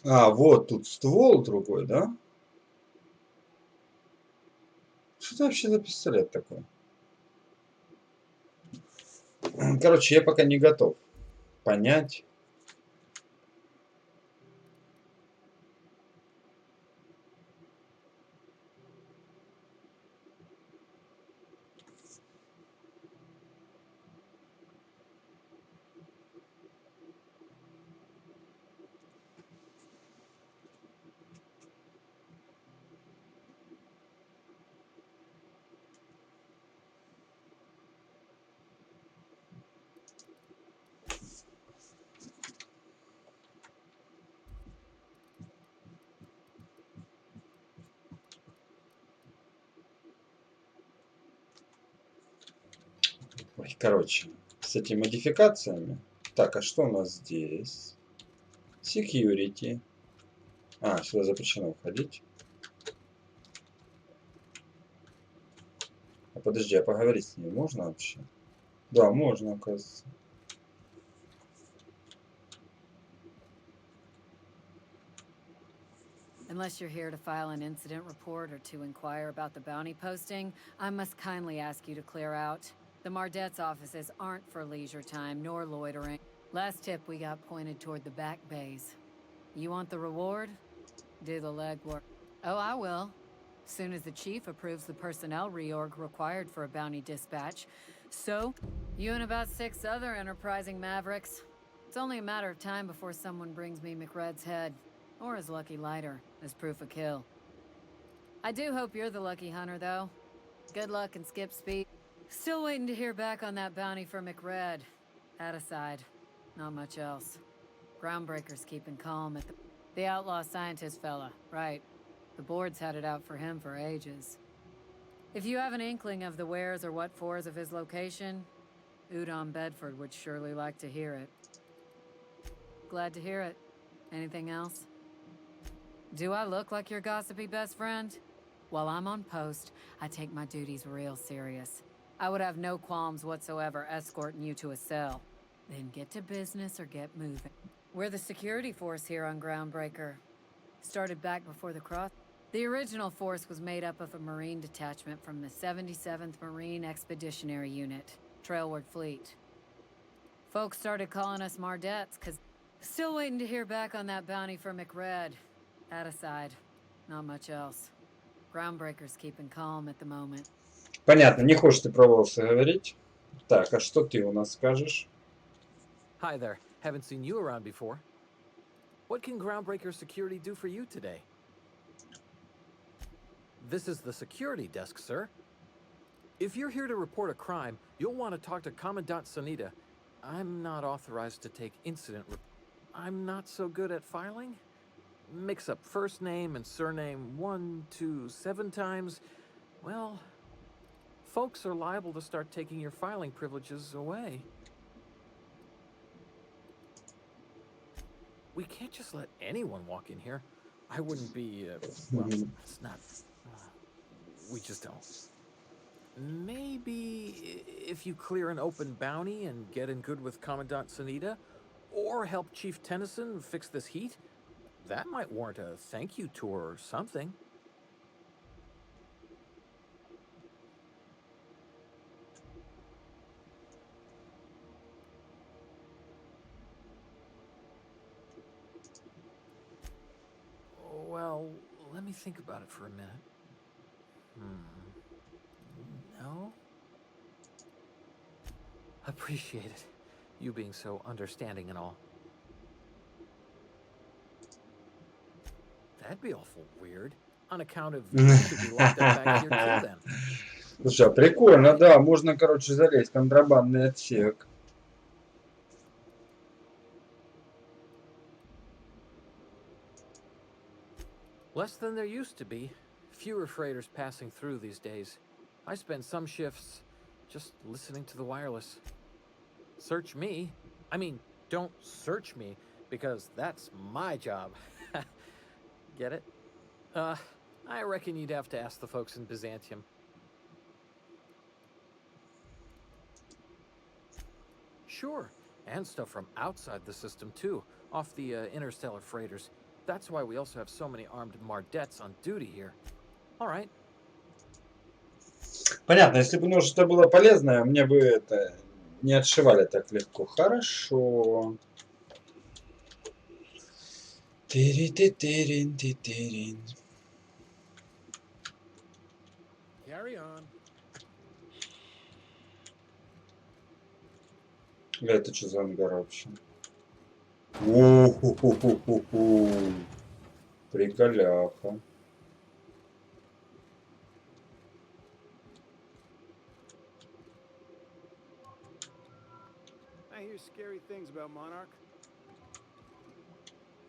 А, вот тут ствол другой, да? Что это вообще за пистолет такой? Короче, я пока не готов понять. Ой, короче, с этими модификациями. Так, а что у нас здесь? Security. А, сюда запрещено входить. А подожди, а поговорить с ней можно вообще? Да, можно, оказывается. Unless you're here to file an incident report or to inquire about the bounty posting, I must kindly ask you to clear out. The Mardet's offices aren't for leisure time nor loitering. Last tip we got pointed toward the back bays. You want the reward? Do the legwork. Oh, I will. Soon as the chief approves the personnel reorg required for a bounty dispatch. So, you and about 6 other enterprising mavericks. It's only a matter of time before someone brings me McRed's head. Or his lucky lighter, as proof of kill. I do hope you're the lucky hunter, though. Good luck and skip speed. Still waiting to hear back on that bounty for McRed. That aside, not much else. Groundbreaker's keeping calm at the outlaw scientist fella, right. The board's had it out for him for ages. If you have an inkling of the wheres or what fors of his location, Udon Bedford would surely like to hear it. Glad to hear it. Anything else? Do I look like your gossipy best friend? While I'm on post, I take my duties real serious. I would have no qualms whatsoever escorting you to a cell. Then get to business or get moving. We're the security force here on Groundbreaker. Started back before the cross. The original force was made up of a Marine detachment from the 77th Marine Expeditionary Unit, Trailward Fleet. Folks started calling us Mardets, cause still waiting to hear back on that bounty for McRed. That aside, not much else. Groundbreaker's keeping calm at the moment. Понятно, не хочешь ты про волосы говорить. Так, а что ты у нас скажешь? Hi there. Haven't seen you around before. What can Groundbreaker Security do for you today? This is the security desk, sir. If you're here to report a crime, you'll want to talk to Commandant Sanita. I'm not authorized to take incident I'm not so good at filing. Mix up first name and surname 1, 2, 7 times. Well, folks are liable to start taking your filing privileges away. We can't just let anyone walk in here. I wouldn't be, well, it's not, we just don't. Maybe if you clear an open bounty and get in good with Commandant Sanita, or help Chief Tennyson fix this heat, that might warrant a thank you tour or something. Well, let me me think about it for a minute. No? Appreciate it. You being so understanding and all. That'd be awful weird. On account of you should be locked up back here too then. Слушай, а прикольно, да, можно, короче, залезть в контрабандный отсек. Less than there used to be. Fewer freighters passing through these days. I spend some shifts just listening to the wireless. Search me. I mean, don't search me, because that's my job. Get it? I reckon you'd have to ask the folks in Byzantium. Sure, and stuff from outside the system too, off the interstellar freighters. That's why we also have so many armed Mardettes on duty here. All right. Понятно, если бы что-то было полезное, мне бы это не отшивали так легко. Хорошо. Тырин-ты-тырин-ты-тырин. Carry on. Это что за ангар вообще? У-ху-ху-ху-ху-ху. Приколяха. I hear scary things about Monarch.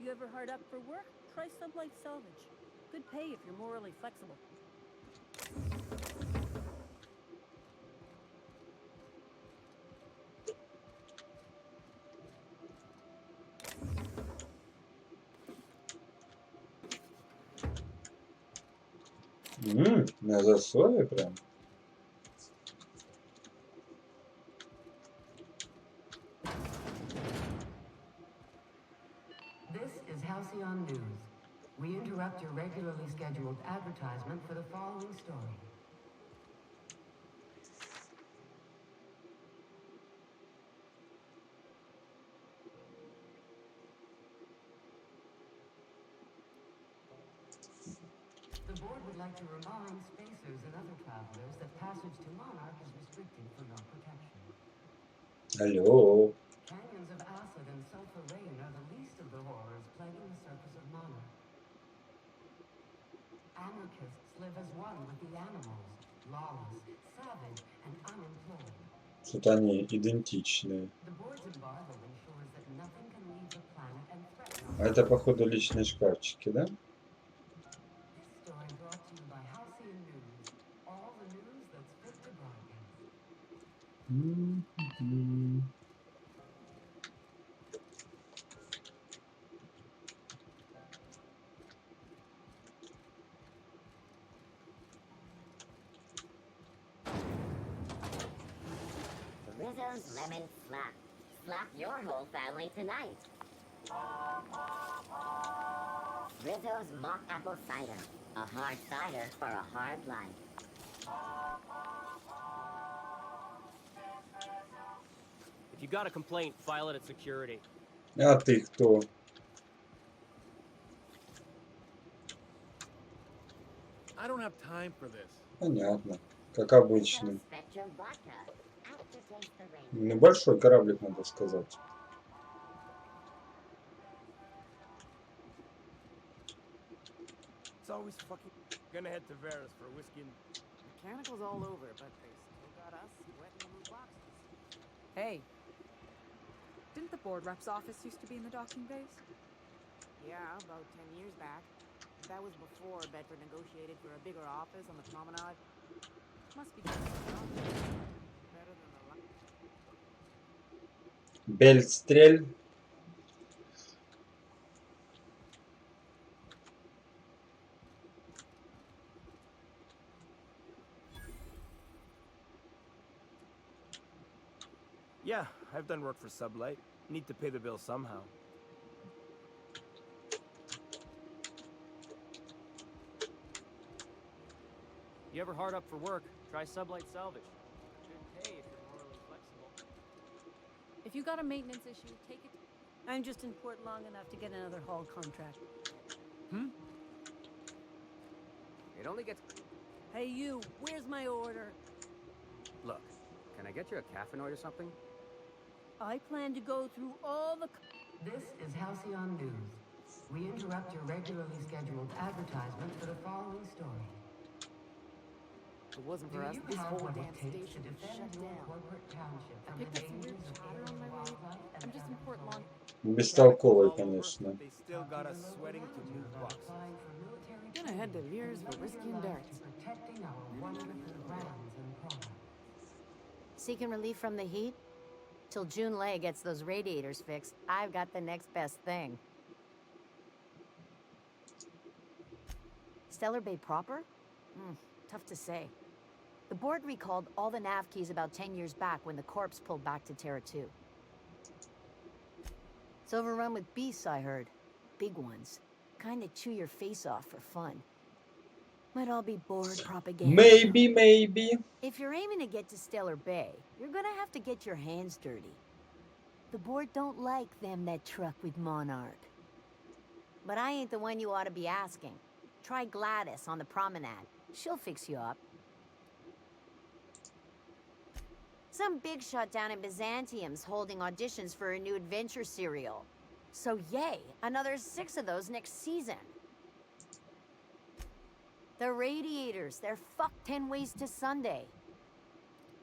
You ever hard up for work? Try sublight salvage. Good pay if you're morally flexible. На засове прям. This is Halcyon News. We interrupt your regularly scheduled advertisement for the following story. The board would like to remind spacers and other travelers that passage to Monarch is restricted for your protection. Алло. Canyons of acid and sulfur rain are the least of the horrors plaguing the surface of Monarch. Anarchists live as one with the animals, lawless, savage, and unemployed. Тут они идентичные. The board's embargo ensures that nothing can leave the planet and threaten А это, походу, личные шкафчики, да? This story brought to you by Halcyon News. All the news that's fit to broadcast. Rizzo's Lemon Slap. Slap your whole family tonight. Rizzo's Mock Apple Cider. A hard cider for a hard life. If you got a complaint, file it at security. А ты кто? I don't have time for this. Понятно. Как обычно. Spectrum vodka. Aftertaste the rain. Ну, большой кораблик, надо сказать. It's always fucking... Gonna head to Vera's for whiskey and... Mechanicals all over, but they still got us sweating the loot boxes. Hey. Didn't the board rep's office used to be in the docking bays? Yeah, about 10 years back. That was before Bedford negotiated for a bigger office on the promenade. Must be better than the Бельстрель. Yeah, I've done work for Sublight. Need to pay the bill somehow. You ever hard up for work? Try sublight salvage. Good pay if you're morally flexible. If you got a maintenance issue, take it. I'm just in port long enough to get another haul contract. It only gets... Hey you, where's my order? Look, can I get you a caffeinoid or something? I plan to go through all the... This is Halcyon News. We interrupt your regularly scheduled advertisement for the following story. If it wasn't Do for us, you this have whole what damn it takes station to would defend shut your down. corporate township I from picked the up some weird dangers of chatter on alien my way. wildlife and I'm just in Port Long. Бестолковый, конечно. They still got us sweating to move boxes. Gonna head to Veers for whiskey and darts. Protecting our wonderful brands and products. Seeking relief from the heat? Till June Lay gets those radiators fixed, I've got the next best thing. Stellar Bay proper? Tough to say. The board recalled all the nav keys about 10 years back when the corpse pulled back to Terra 2. It's overrun with beasts, I heard. Big ones. Kinda chew your face off for fun. Might all be board propaganda. Maybe. If you're aiming to get to Stellar Bay, you're gonna have to get your hands dirty. The board don't like them that truck with Monarch. But I ain't the one you ought to be asking. Try Gladys on the promenade. She'll fix you up. Some big shot down in Byzantium's holding auditions for a new adventure serial. So yay, another 6 of those next season. The radiators, they're fucked 10 ways to Sunday.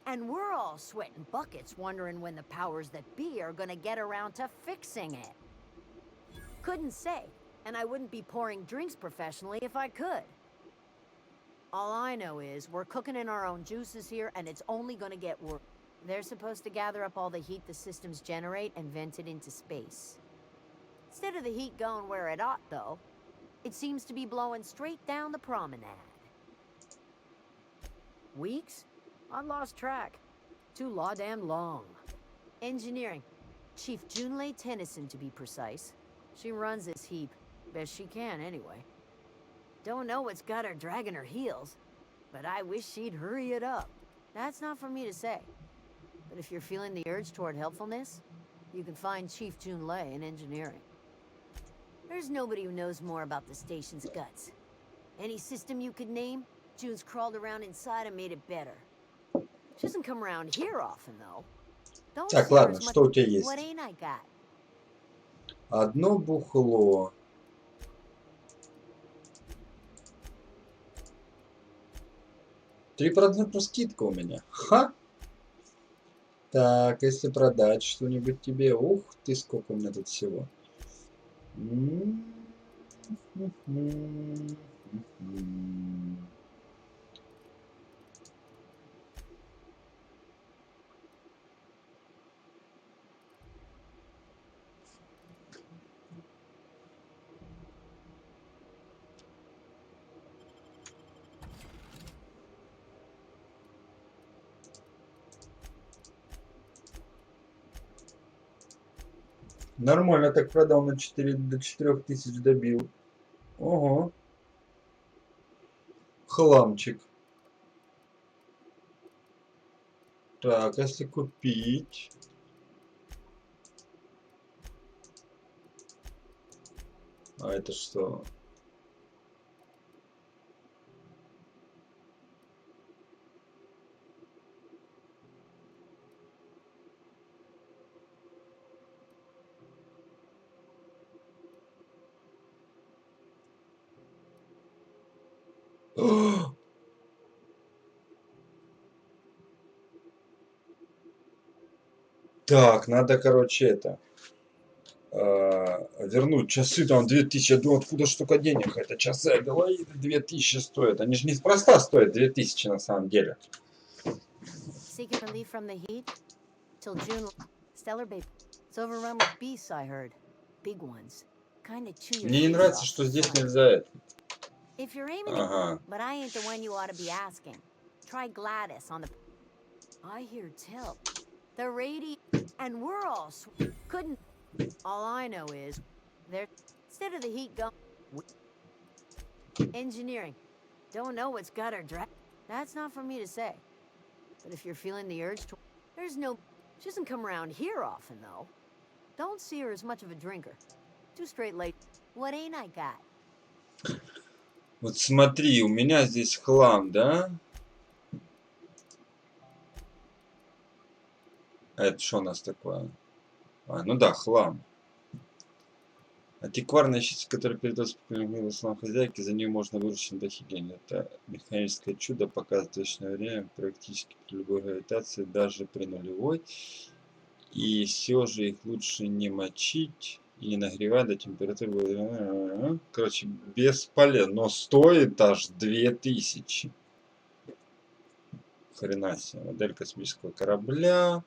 And we're all sweating buckets wondering when the powers that be are gonna get around to fixing it. Couldn't say, and I wouldn't be pouring drinks professionally if I could. All I know is we're cooking in our own juices here and it's only gonna get worse. They're supposed to gather up all the heat the systems generate and vent it into space. Instead of the heat going where it ought, though, it seems to be blowing straight down the promenade. Weeks? I lost track. Too law-damn long. Engineering. Chief Junlei Tennyson, to be precise. She runs this heap. Best she can, anyway. Don't know what's got her dragging her heels, but I wish she'd hurry it up. That's not for me to say. But if you're feeling the urge toward helpfulness, you can find Chief Junlei in engineering. There's nobody who knows more about the station's guts. Any system you could name, June's crawled around inside and made it better. She doesn't come around here often, though. Don't Так, see her ладно, as much. что у тебя есть? What ain't I got? Одно бухло. 3% скидка у меня. Ха! Так, если продать что-нибудь тебе... Ух ты, сколько у меня тут всего. Нормально так продал на 4, до 4000 добил. Ого. Хламчик. Так, если купить... А это что? Так, надо, короче, это... вернуть часы, там 2000, я думаю, откуда столько денег, это часы, я говорю, 2000 стоят, они же неспроста стоят 2000 на самом деле. Seeking relief from the heat? Till June. Stellar Bay. It's overrun with beasts, I heard. Big ones. Kinda chew your Мне не face нравится, off что for здесь fun. нельзя это. If you're aiming Ага. but I ain't the one you ought to be asking. Try Gladys on the... I hear tell. The and we're all couldn't... All I know is, there... Instead of the heat go... Engineering. Don't know what's got her That's not for me to say. But if you're feeling the urge to... There's no... She doesn't come around here often, though. Don't see her as much of a drinker. Too straight late. What ain't I got? Вот смотри, у меня здесь хлам, да? А это что у нас такое? А, ну да, хлам. Антикварная вещица, которая передается по словам хозяйки, за нее можно выручить дофигень. Это механическое чудо, показывает точное время практически при любой гравитации, даже при нулевой. И все же их лучше не мочить и не нагревать до температуры. Короче, бесполезно. Но стоит аж 2000. Хрена себе. Модель космического корабля.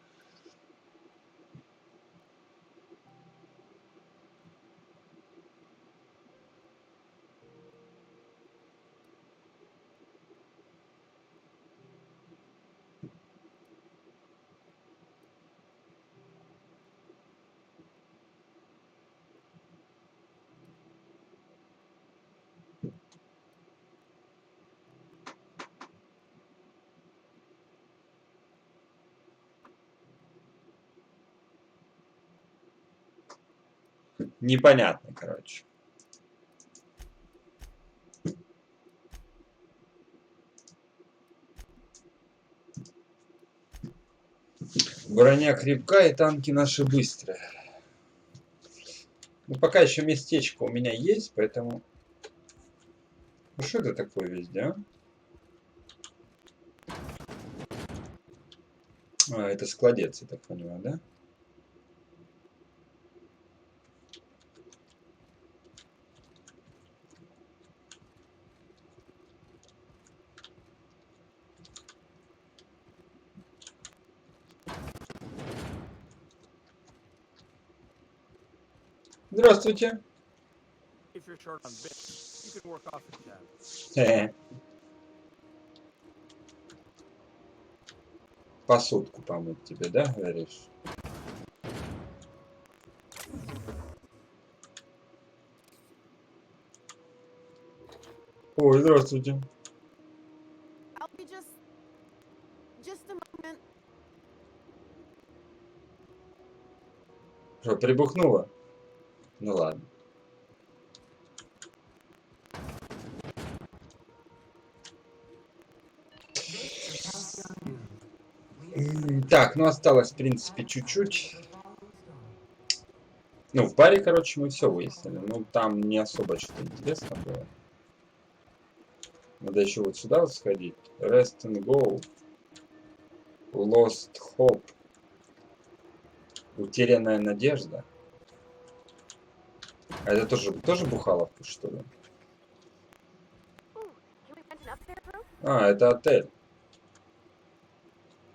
Непонятно, короче. Броня крепкая, и танки наши быстрые. Ну, пока еще местечко у меня есть, поэтому... Ну, что это такое везде, а? А, это складец, я так понимаю, да? Здравствуйте. If you're short on bits, you can work off the tab. Посудку помыть тебе, да, говоришь? Ой, здравствуйте. I'll be just a moment. Что, прибухнула? Ну ладно. Так, ну осталось, в принципе, чуть-чуть. Ну, в баре, короче, мы все выяснили. Ну, там не особо что-то интересно было. Надо еще вот сюда вот сходить. Rest and go. Lost hope. Утерянная надежда. А это тоже бухаловка, что ли? А, это отель.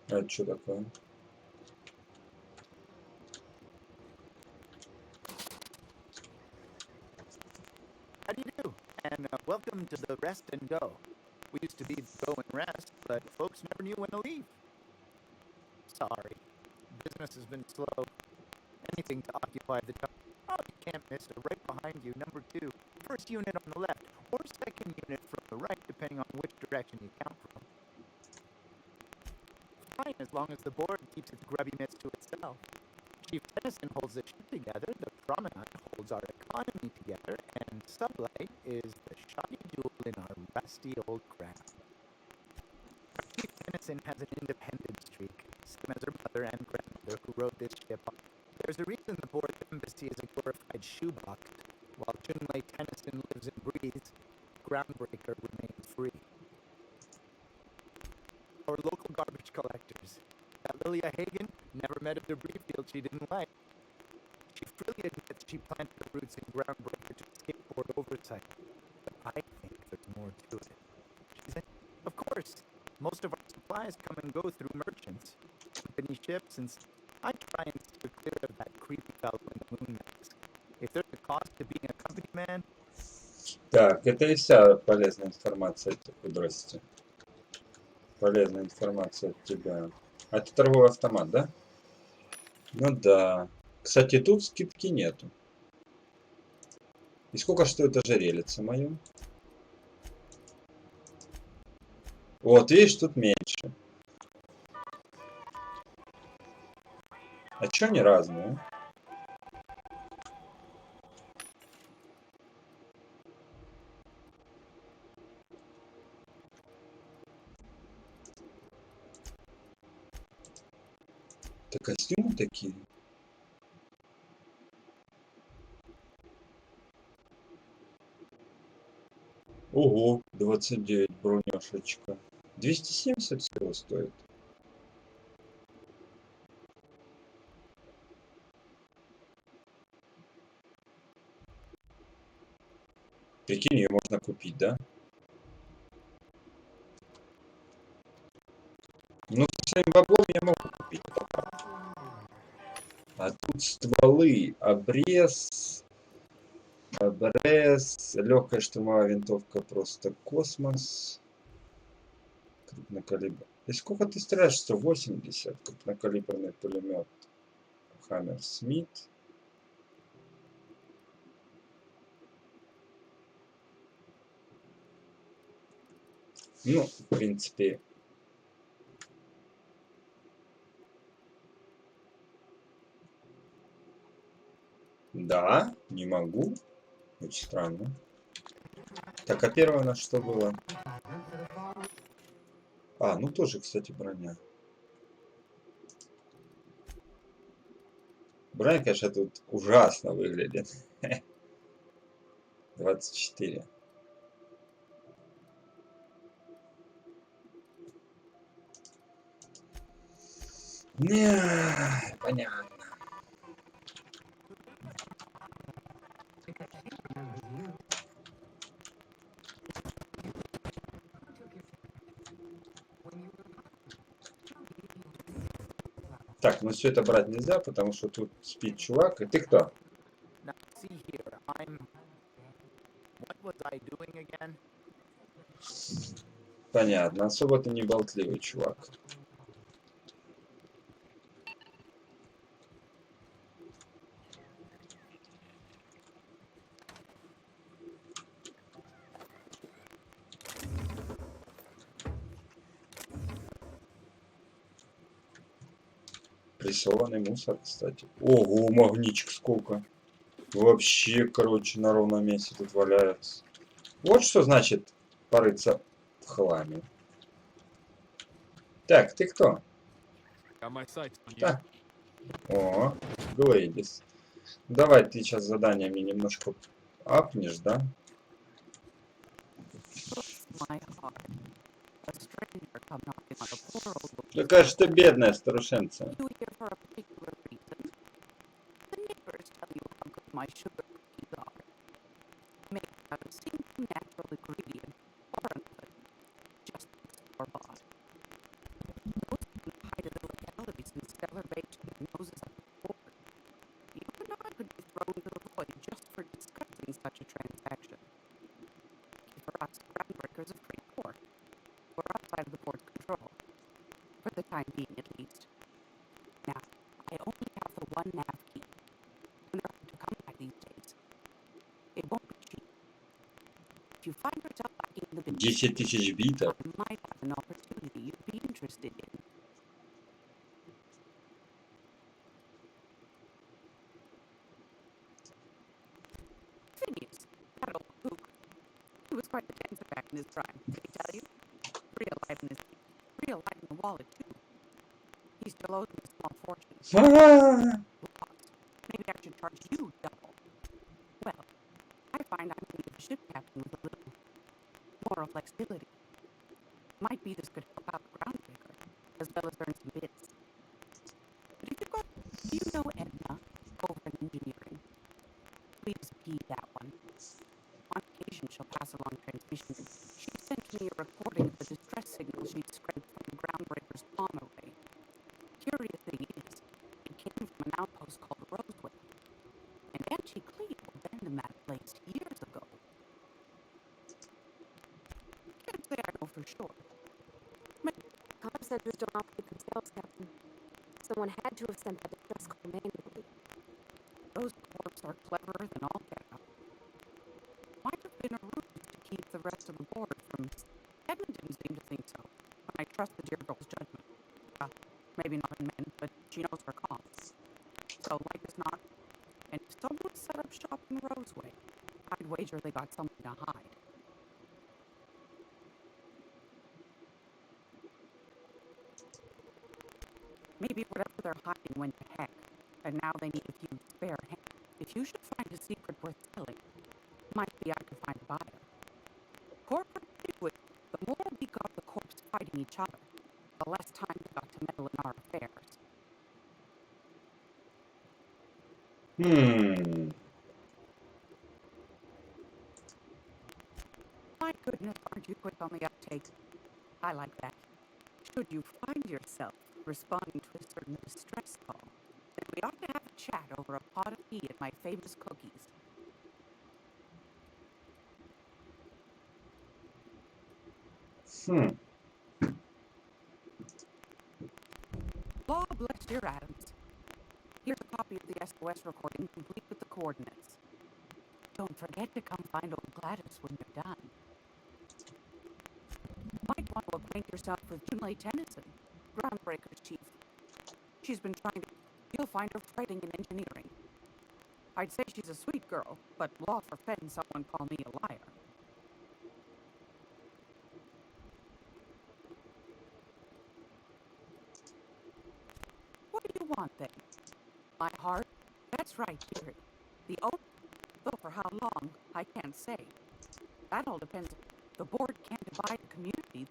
А это что такое? How do you do? And welcome to the Rest and Go. We used to be Go and Rest, but folks never knew when to leave. Sorry. Business has been slow. Anything to occupy the time. Oh, you can't miss it. Right behind you, number 2. First unit on the left, or second unit from the right, depending on which direction you count from. Fine, as long as the board keeps its grubby mitts to itself. Chief Tennyson holds the ship together, the promenade holds our economy together, and sublight is the shoddy jewel in our rusty old crown. Chief Tennyson has an independent streak, same as her mother and grandmother who rode this ship. There's a reason the board embassy is a glorified shoebox. While Junlei Tennyson lives and breathes, Groundbreaker remains free. Our local garbage collectors. That Lilia Hagen never met a debris field she didn't like. She freely admits she planted her roots in Groundbreaker to escape board oversight. But I think there's more to it. She said, of course, most of our supplies come and go through merchants, company ships, and I try and steer clear of that creepy fellow in the moon mask. If there's a cost to being a company man... Так, это и вся полезная информация от тебя. Здрасте. Полезная информация от тебя. А это торговый автомат, да? Ну да. Кстати, тут скидки нету. И сколько стоит ожерельице мое? Вот, видишь, тут меньше. А чё они разные? Это костюмы такие? Ого, 29 броняшечка. 270 всего стоит. Прикинь, ее можно купить, да? Ну, с своим баблом я могу купить. Это правда. А тут стволы, обрез, легкая штурмовая винтовка, просто космос. Крупнокалибр. И сколько ты стреляешь? 180. Крупнокалиберный пулемет. Хаммер Смит. Ну, в принципе, да, не могу. Очень странно. Так, а первое у нас что было? А, ну тоже, кстати, броня. Броня, конечно, тут ужасно выглядит. 24. Понятно. Так, ну все это брать нельзя, потому что тут спит чувак. И ты кто? Now, see here, What was I doing again? Понятно. Особо ты не болтливый чувак. Прессованный мусор, кстати. Ого, магничек сколько. Вообще, короче, на ровном месте тут валяется. Вот что значит порыться в хламе. Так, ты кто? Да. О, Глэдис. Давай ты сейчас заданиями немножко апнешь, да? Какая же ты бедная старушенция. My sugar cookies are made out of single natural ingredient or another, just store-bought. Those who can hide the localities and celebration their noses at the board. You and I could be thrown to the void just for discussing such a transaction. For us, groundbreakers of free port. We're outside of the board's control. For the time being, at least. Now, I only have the one nav key. And they're hard to come by these days. It won't be cheap. If you find yourself lacking in the business, 10 тысяч битов. I might have an opportunity you'd be interested in. Phineas, that old kook. He was quite the dancer back in his prime, did he tell you? Real life in the wallet, too. He still owes me a small fortune. Maybe I should charge you double. Well, I find I'm going to be a ship captain with a little moral flexibility. Might be this could help out the groundbreaker, as well as earn some bits. But if you go, do you know Edna over in engineering? Please heed that one. On occasion, she'll pass along transmission. She sent me a recording of the distress signal she'd scraped from the groundbreaker's palm array. Curious thing is, it came from an outpost called Roseway. And Aunt Cleo abandoned that place years ago. Can't say I know for sure. Comm centers don't operate themselves, Captain. Someone had to have sent that distress call manually. Those corps are cleverer than all get out. Might have been a ruse to keep the rest of the board from... Edna didn't seem to think so, and I trust the dear girl's judgment. Maybe not in men, but she knows her cause. So, like as not, and if someone set up shop in Roseway, I'd wager they got something to hide. Maybe whatever they're hiding went to heck, and now they need a few spare hands. If you should find a secret worth telling, might be I could find a buyer. Corporate secret, the more we got the corps fighting each other, the less time we got to meddle in our affairs. My goodness, aren't you quick on the uptake? I like that. Should you find yourself responding to a certain distress call, then we ought to have a chat over a pot of tea at my famous cookies. Law bless your atoms. Here's a copy of the SOS recording, complete with the coordinates. Don't forget to come find old Gladys when you're done. Might want to acquaint yourself with Junlei Tennyson, Groundbreaker's chief. She's been trying to... You'll find her fighting in engineering. I'd say she's a sweet girl, but law forfend someone call me a liar. What do you want, then? My heart? That's right, dearie. The oath? Though for how long, I can't say. That all depends. The board can't divide the community.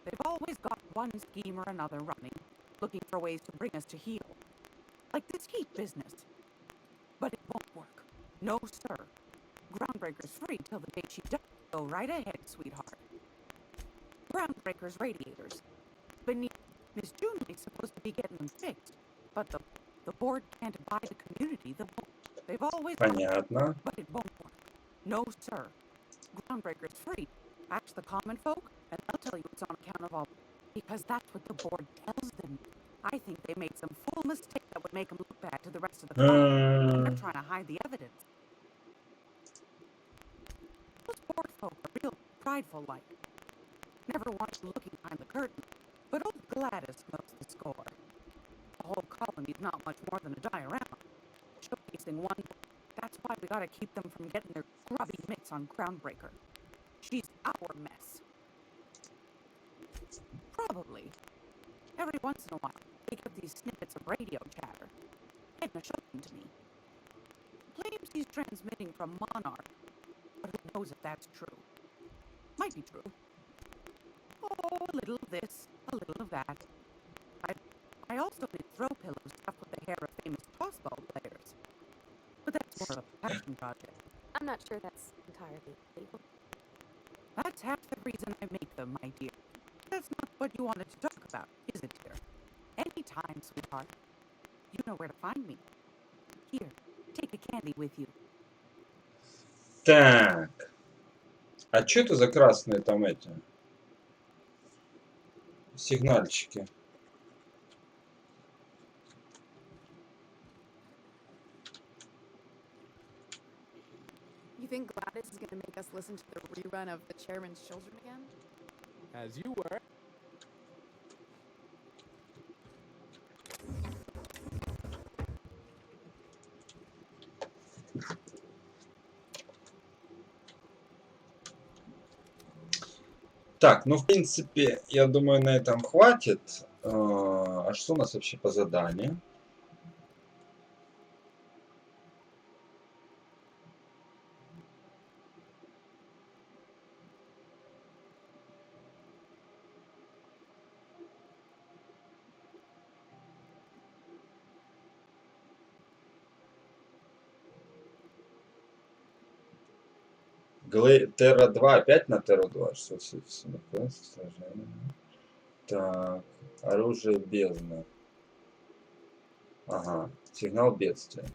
They've always got one scheme or another running, looking for ways to bring us to heel. Like this heat business. But it won't work. No, sir. Groundbreaker's free till the day she does. Go right ahead, sweetheart. Groundbreaker's radiators. Beneath Miss Junley's supposed to be getting them fixed, but the board can't divide the community. They've always... Понятно. But it won't work. No, sir. Groundbreaker's free. Ask the common folk, and they'll tell you it's on account of all... Because that's what the board tells them. I think they made some fool mistake that would make them look bad to the rest of the colony. They're trying to hide the evidence. Those board folk are real prideful like. Never want you looking behind the curtain. But old Gladys knows the score. The whole colony's not much more than a diorama. Showcasing one... That's why we gotta keep them from getting their grubby mitts on Groundbreaker. She's our mess. Probably. Every once in a while, they get these snippets of radio chatter. Edna showed them to me. Claims he's transmitting from Monarch, but who knows if that's true? Might be true. Oh, a little of this, a little of that. I also did throw pillows stuffed with the hair of famous tossball players. But that's more of a passion project. I'm not sure that's entirely legal. That's half the reason I make them, my dear. That's not what you wanted to talk about, is it, dear? Anytime, sweetheart. You know where to find me. Here, take a candy with you. Так. А что это за красные там эти? Сигнальчики. You think Gladys is gonna make us listen to the rerun of The Chairman's Children again? As you were. Так, ну в принципе, я думаю, на этом хватит. А что у нас вообще по заданию? Терра 2, опять на Терру 2. Так, оружие бездны. Ага, сигнал бедствия.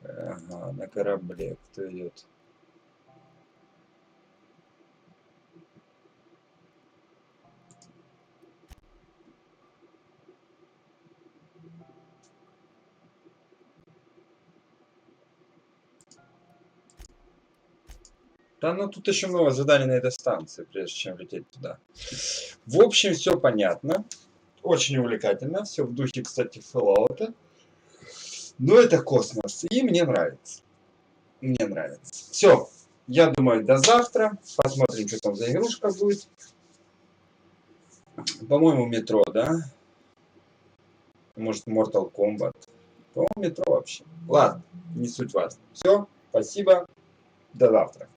Ага, на корабле кто идет? Да, ну тут еще много заданий на этой станции, прежде чем лететь туда. В общем, все понятно. Очень увлекательно. Все в духе, кстати, Fallout. Но это космос, и мне нравится. Мне нравится. Все, я думаю, до завтра. Посмотрим, что там за игрушка будет. По-моему, метро, да? Может, Mortal Kombat. По-моему, метро вообще. Ладно, не суть важно. Все, спасибо. До завтра.